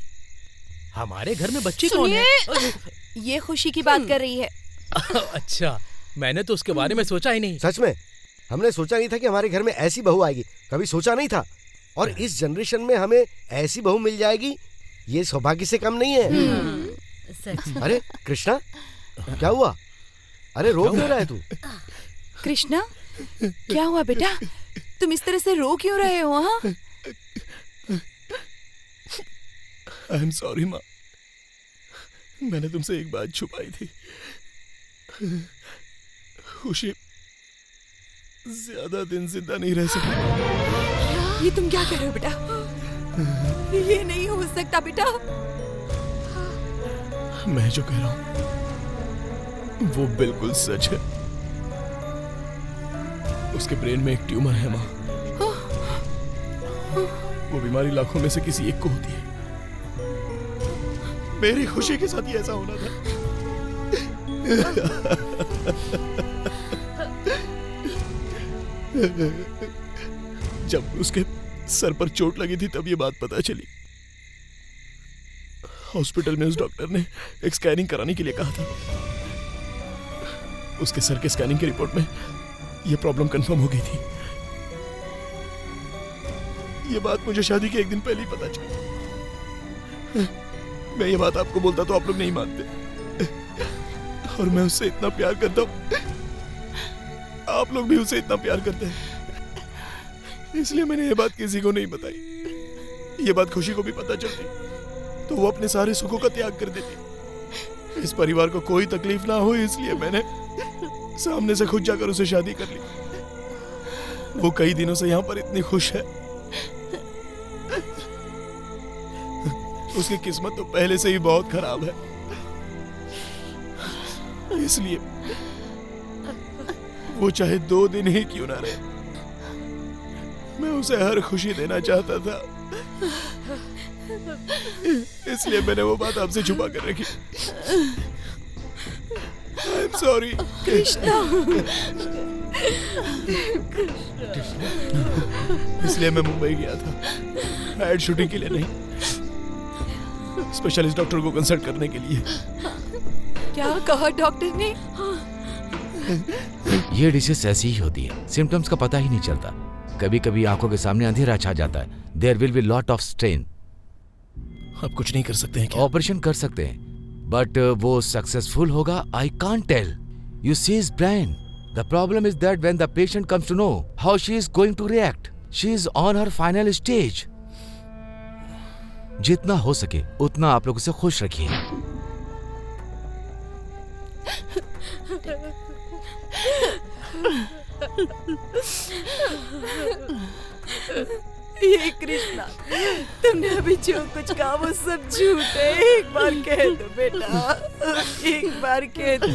E: हमारे घर में बच्ची कौन है?
K: ये खुशी की बात कर रही है।
E: अच्छा, मैंने तो उसके बारे में सोचा ही नहीं।
G: सच में हमने सोचा नहीं था कि हमारे घर में ऐसी बहू आएगी, कभी सोचा नहीं था। और इस जनरेशन में हमें ऐसी बहू मिल जाएगी, ये सौभाग्य से कम नहीं है। अरे कृष्णा, क्या हुआ? अरे रो क्यों रहा है तू?
K: कृष्णा, क्या हुआ बेटा? तुम इस तरह से रो क्यों रहे हो? हाँ,
A: आई एम सॉरी माँ, मैंने तुमसे एक बात छुपाई थी। खुशी ज्यादा दिन जिंदा नहीं रह सकती।
K: ये तुम क्या कह रहे हो बेटा? ये नहीं हो सकता बेटा।
A: मैं जो कह रहा हूं वो बिल्कुल सच है। उसके ब्रेन में एक ट्यूमर है माँ। वो बीमारी लाखों में से किसी एक को होती है। मेरी खुशी के साथ ही ऐसा होना था। जब उसके सर पर चोट लगी थी तब ये बात पता चली। हॉस्पिटल में उस डॉक्टर ने एक स्कैनिंग कराने के लिए कहा था। उसके सर के स्कैनिंग की रिपोर्ट में यह प्रॉब्लम कंफर्म हो गई थी। ये बात मुझे शादी के एक दिन पहले ही पता चली। मैं ये बात आपको बोलता तो आप लोग नहीं मानते, और मैं उससे इतना प्यार करता हूं, आप लोग भी उसे इतना प्यार करते हैं, इसलिए मैंने ये बात किसी को नहीं बताई। ये बात खुशी को भी पता चलती तो वो अपने सारे सुखों का त्याग कर देती। इस परिवार को कोई तकलीफ ना हो इसलिए मैंने सामने से खुद जाकर उसे शादी कर ली। वो कई दिनों से यहाँ पर इतनी खुश है। उसकी किस्मत तो पहले से ही बहुत खराब है, इसलिए वो चाहे 2 दिन ही क्यों ना रहे, मैं उसे हर खुशी देना चाहता था। इसलिए मैंने वो बात आपसे छुपा कर रखी। I'm sorry।
K: कृष्णा।
A: इसलिए मैं मुंबई गया था, एड शूटिंग के लिए नहीं, स्पेशलिस्ट डॉक्टर को कंसल्ट करने के लिए।
K: क्या कहा डॉक्टर ने?
H: ये डिसीज ऐसी ही होती है, सिम्टम्स का पता ही नहीं चलता। कभी कभी आंखों के सामने अंधेरा छा जाता है। There will be lot of strain.
A: आप कुछ नहीं कर सकते हैं क्या?
H: ऑपरेशन कर सकते हैं, बट वो सक्सेसफुल होगा I can't tell. You see is brain. The problem is that when the patient comes to know how she is going to react, she is on her final stage. जितना हो सके उतना आप लोग उसे खुश रखिए।
K: ये कृष्णा, तुमने अभी जो कुछ कहा वो सब झूठ है। एक बार कह दो बेटा, एक बार कह दो।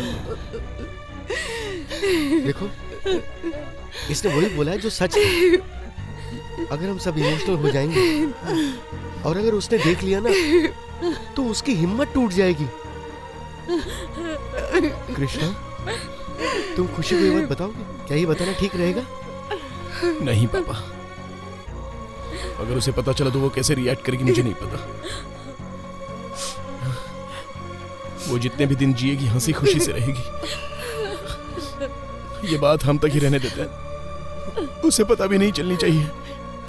G: देखो, इसने वही बोला है जो सच है। अगर हम सब इमोशनल हो जाएंगे और अगर उसने देख लिया ना तो उसकी हिम्मत टूट जाएगी। कृष्णा, तुम खुशी को ये बात बताओगे? क्या ये बताना ठीक रहेगा?
A: नहीं पापा, अगर उसे पता चला तो वो कैसे रिएक्ट करेगी मुझे नहीं पता। वो जितने भी दिन जिएगी हंसी खुशी से रहेगी। ये बात हम तक ही रहने देते हैं, उसे पता भी नहीं चलनी चाहिए।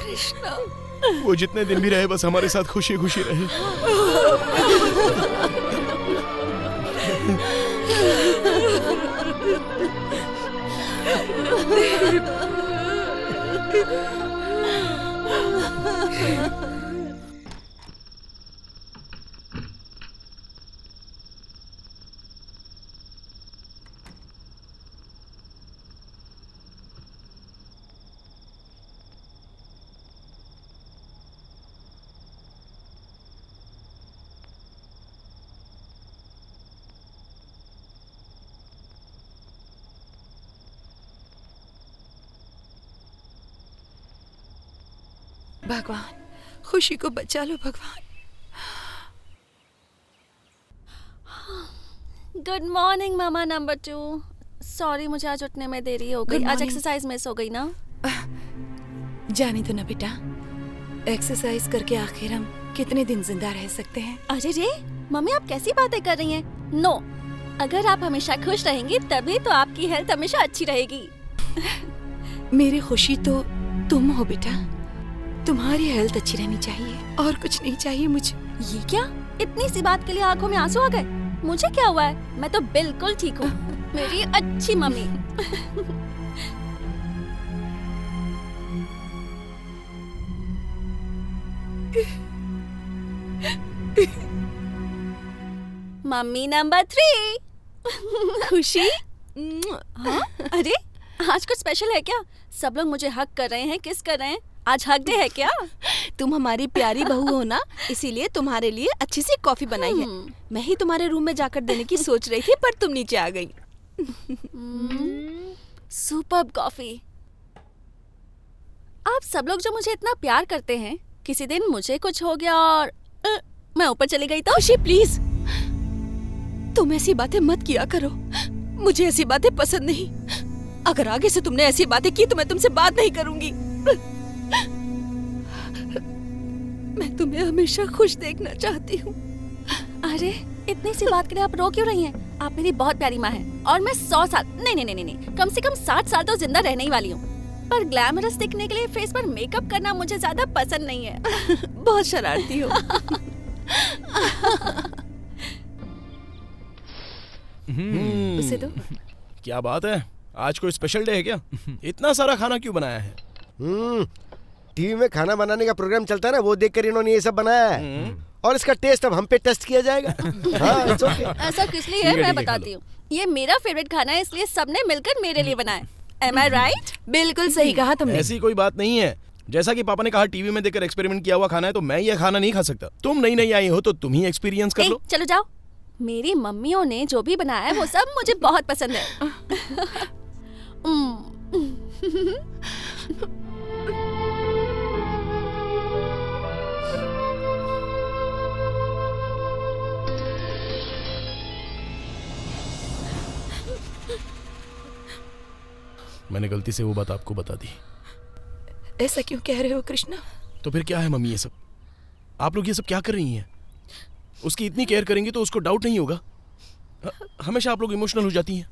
K: कृष्णा,
A: वो जितने दिन भी रहे बस हमारे साथ खुशी खुशी रहे।
K: भगवान, खुशी को बचा लो भगवान।
J: गुड मॉर्निंग मामा नंबर 2। सॉरी, मुझे आज उठने में देरी हो गई। आज एक्सरसाइज मिस हो गई ना।
K: जाने दो ना बेटा, एक्सरसाइज करके आखिर हम कितने दिन जिंदा रह सकते हैं।
J: अरे रे मम्मी, आप कैसी बातें कर रही हैं? नो, अगर आप हमेशा खुश रहेंगी तभी तो आपकी हेल्थ हमेशा अच्छी रहेगी।
K: मेरी खुशी तो तुम हो बेटा। तुम्हारी हेल्थ अच्छी रहनी चाहिए और कुछ नहीं चाहिए मुझे।
J: ये क्या? इतनी सी बात के लिए आंखों में आंसू आ गए? मुझे क्या हुआ है? मैं तो बिल्कुल ठीक हूँ। मेरी अच्छी मम्मी। Mummy number 3। खुशी? हाँ? अरे आज कुछ स्पेशल है क्या? सब लोग मुझे हक कर रहे हैं, किस कर रहे हैं? आज हक डे है क्या?
D: तुम हमारी प्यारी बहू हो ना, इसीलिए तुम्हारे लिए अच्छी सी कॉफी बनाई है। मैं ही तुम्हारे रूम में जाकर देने की सोच रही थी, पर तुम नीचे आ गई।
J: Superb coffee. आप सब लोग जो मुझे इतना प्यार करते हैं, किसी दिन मुझे कुछ हो गया और मैं ऊपर चली गई तो?
D: खुशी प्लीज, तुम ऐसी बातें मत किया करो। मुझे ऐसी बातें पसंद नहीं। अगर आगे से तुमने ऐसी बातें की तो मैं तुमसे बात नहीं करूंगी। मैं तुम्हें हमेशा खुश देखना चाहती हूँ।
J: अरे इतनी सी बात के लिए आप रो क्यों रही हैं? आप मेरी बहुत प्यारी माँ हैं और मैं 100 साल नहीं, कम से कम 60 साल तो जिंदा रहने ही वाली हूँ। पर ग्लैमरस दिखने के लिए फेस पर मेकअप करना मुझे ज्यादा पसंद नहीं है।
D: बहुत शरारती हो।
J: उसे दो।
A: क्या बात है, आज कोई स्पेशल डे है क्या? इतना सारा खाना क्यों बनाया है?
G: टीवी में खाना बनाने का प्रोग्राम चलता है ना, वो देखकर इन्होंने ये सब बनाया है। और इसका टेस्ट अब हम पे टेस्ट किया जाएगा। हाँ, it's okay।
J: ऐसा किस लिए है मैं बताती हूँ। ये मेरा फेवरेट खाना है, इसलिए सबने मिलकर मेरे लिए बनाया। Am I right?
D: बिल्कुल सही कहा तुमने।
A: ऐसी कोई बात नहीं है। जैसा कि पापा ने कहा टीवी में देखकर एक्सपेरिमेंट किया हुआ खाना है, तो मैं ये खाना नहीं खा सकता। तुम नई आई हो तो तुम ही एक्सपीरियंस कर लो।
J: चलो जाओ। मेरी मम्मियों ने जो भी बनाया है वो सब मुझे बहुत पसंद है।
A: मैंने गलती से वो बात आपको बता दी।
D: ऐसा क्यों कह रहे हो कृष्णा?
A: तो फिर क्या है मम्मी, ये सब आप लोग ये सब क्या कर रही हैं? उसकी इतनी केयर करेंगी तो उसको डाउट नहीं होगा? हमेशा आप लोग इमोशनल हो जाती हैं।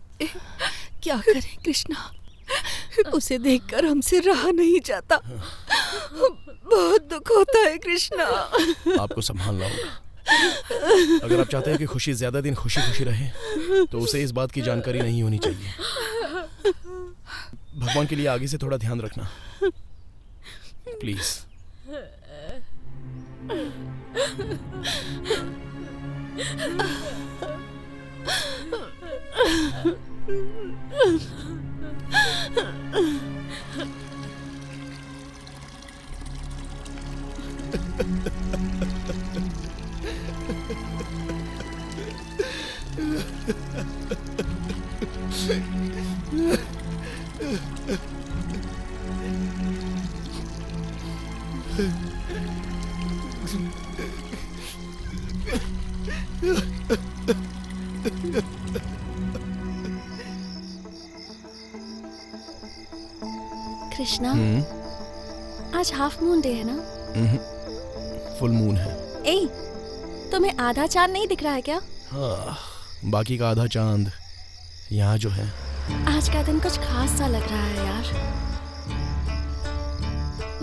D: क्या करें कृष्णा, उसे देखकर हमसे रहा नहीं जाता। बहुत दुख होता है कृष्णा।
A: आपको संभालना होगा। अगर आप चाहते हैं कि खुशी ज्यादा दिन खुशी खुशी रहे तो उसे इस बात की जानकारी नहीं होनी चाहिए। भगवान के लिए आगे से थोड़ा ध्यान रखना प्लीज।
J: कृष्णा, आज हाफ मून डे है ना?
A: फुल मून है।
J: ए, तुम्हें आधा चांद नहीं दिख रहा है क्या?
A: हाँ, बाकी का आधा चांद यहाँ जो है।
J: आज का दिन कुछ खास सा लग रहा है यार।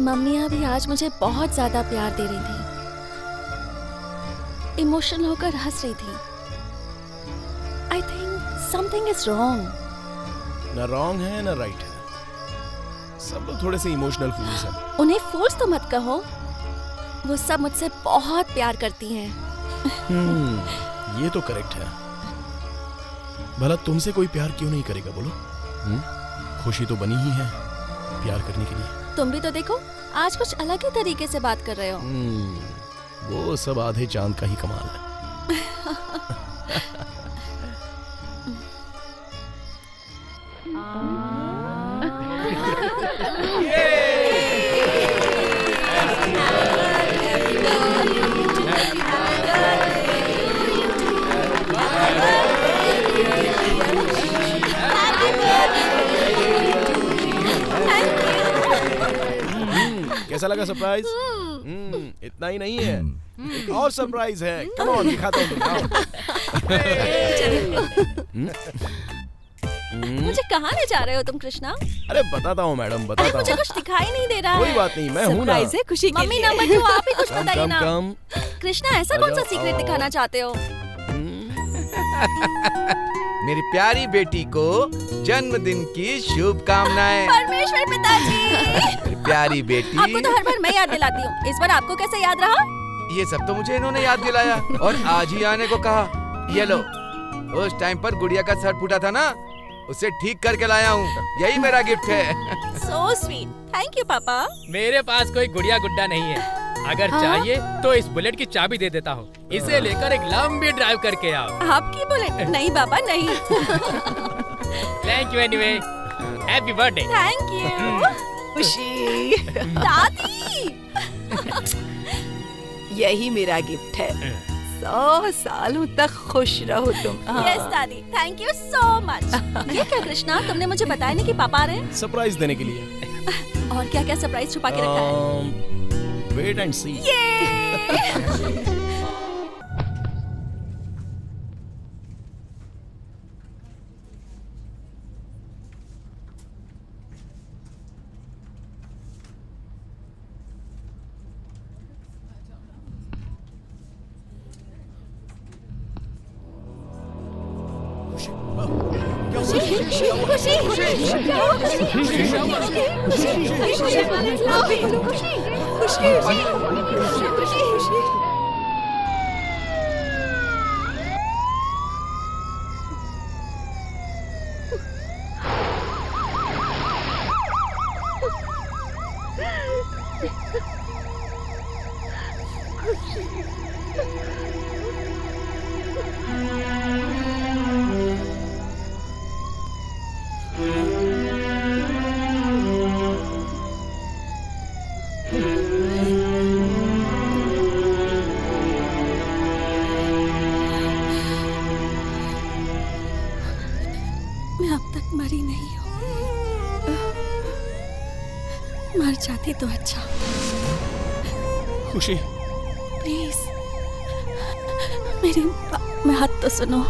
J: मम्मियाँ भी आज मुझे बहुत ज्यादा प्यार दे रही थी, इमोशनल होकर हंस रही थी। I think something is wrong.
A: ना रॉन्ग है ना राइट है, सब लोग थोड़े से इमोशनल फूल्स हैं।
J: उन्हें फूल्स तो मत कहो, वो सब मुझसे बहुत प्यार करती हैं।
A: ये तो करेक्ट है। भला तुमसे कोई प्यार क्यों नहीं करेगा बोलो? खुशी तो बनी ही है प्यार करने के लिए।
J: तुम भी तो देखो, आज कुछ अलग ही तरीके से बात कर रहे हो।
A: वो सब आधे चांद का ही कमाल है। कैसा लगा सरप्राइज? इतना ही नहीं है, एक और सरप्राइज है। कम ऑन, दिखाता हूँ।
J: मुझे कहाँ ले जा रहे हो तुम कृष्णा?
A: अरे बताता हूँ मैडम, बताता हूँ।
J: मुझे कुछ दिखाई नहीं दे रहा है।
A: कोई बात नहीं, मैं हूँ ना।
D: है खुशी के
J: मम्मी
D: लिए।
J: ना मत दो, आप ही कुछ बताइए ना।
A: कम।
J: कृष्णा, ऐसा कौन सा सीक्रेट दिखाना चाहते हो?
H: मेरी प्यारी बेटी को जन्मदिन की शुभकामनाएं।
J: परमेश्वर पिताजी।
H: मेरी प्यारी बेटी।
J: आपको तो हर बार मैं याद दिलाती हूँ, इस बार आपको कैसे याद रहा?
H: ये सब तो मुझे इन्होंने याद दिलाया और आज ही आने को कहा। ये लो, उस टाइम पर गुड़िया का सर फूटा था ना, उसे ठीक करके लाया हूँ। यही मेरा गिफ्ट है।
J: So sweet, थैंक यू पापा।
E: मेरे पास कोई गुड़िया गुड्डा नहीं है। अगर चाहिए तो इस बुलेट की चाबी दे देता हूँ। इसे लेकर एक लंबी ड्राइव करके आओ।
J: आपकी बुलेट? नहीं बाबा नहीं।
E: Thank you anyway. Happy birthday.
J: Thank you.
K: खुशी।
J: दादी।
K: यही मेरा गिफ्ट है। 100 सालों तक खुश रहो तुम।
J: यस दादी, थैंक यू सो मच। ये क्या कृष्णा, तुमने मुझे बताया नहीं कि पापा आ रहे हैं?
A: सरप्राइज देने के लिए।
J: और क्या क्या सरप्राइज छुपा के रखा है?
A: वेट एंड सी।
J: मैं अब तक मरी नहीं हूँ। मर जाती तो अच्छा।
A: खुशी
J: प्लीज मेरी बात तो सुनो।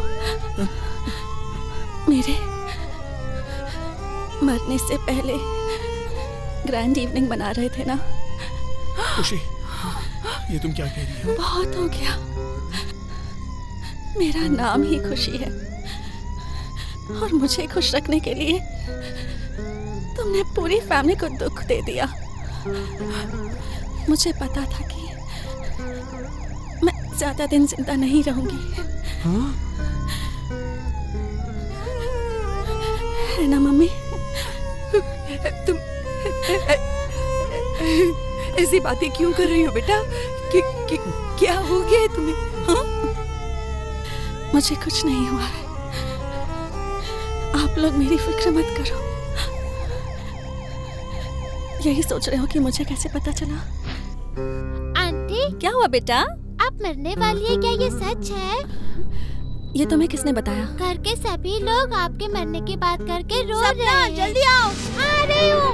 J: मेरे मरने से पहले ग्रैंड इवनिंग मना रहे थे ना?
A: खुशी, ये तुम क्या कह रही हो?
J: बहुत हो गया। मेरा नाम ही खुशी है और मुझे खुश रखने के लिए तुमने पूरी फैमिली को दुख दे दिया। मुझे पता था कि मैं ज्यादा दिन जिंदा नहीं रहूंगी।
A: हाँ?
J: है ना मम्मी?
K: तुम ऐसी बातें क्यों कर रही हो बेटा? क्या हो गया है तुम्हें? हाँ?
J: मुझे कुछ नहीं हुआ है। आप लोग मेरी फिक्र मत करो। यही सोच रहे हो कि मुझे कैसे पता चला?
L: आंटी,
J: क्या हुआ बेटा?
L: आप मरने वाली है, क्या ये सच है?
J: ये तुम्हें किसने बताया?
L: घर के सभी लोग आपके मरने की बात करके रो रहे हैं। जल्दी आओ। आ रही हूँ।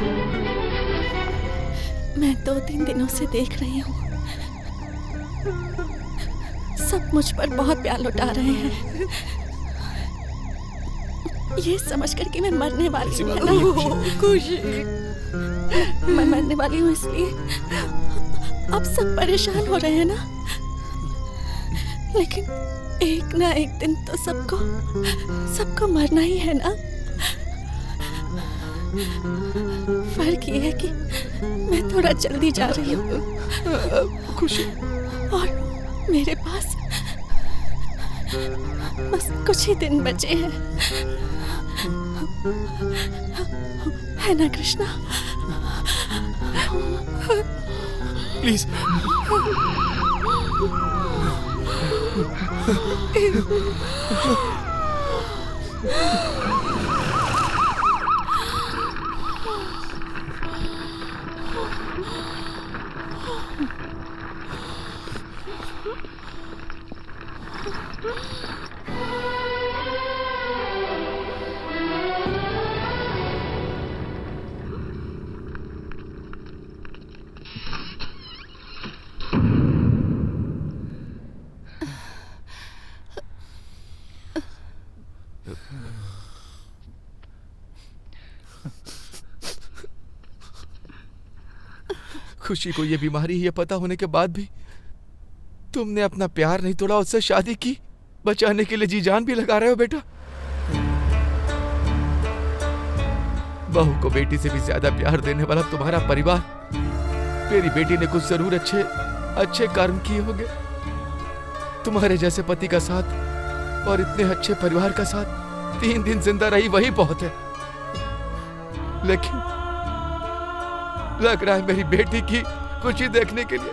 J: मैं 2-3 दिनों से देख रही हूँ, सब मुझ पर बहुत प्यार लुटा रहे हैं। ये समझकर कि मैं मरने वाली हूँ ना?
K: खुशी,
J: मैं मरने वाली हूँ इसलिए अब सब परेशान हो रहे हैं ना? लेकिन एक ना एक दिन तो सबको मरना ही है ना? फर्क ये है कि मैं थोड़ा जल्दी जा रही हूँ
K: खुशी,
J: और मेरे पास बस कुछ ही दिन बचे हैं। है ना कृष्णा?
A: प्लीज।
H: खुशी को ये बीमारी है पता होने के बाद भी तुमने अपना प्यार नहीं तोड़ा, उससे शादी की। बचाने के लिए जी जान भी लगा रहे हो बेटा। बहू को बेटी से भी ज्यादा प्यार देने वाला तुम्हारा परिवार। मेरी बेटी ने कुछ जरूर अच्छे कर्म किए होंगे। तुम्हारे जैसे पति का साथ और इतने अच्छे परिवार का साथ 3 दिन जिंदा रही, वही बहुत है। लेकिन लग रहा है मेरी बेटी की खुशी देखने के लिए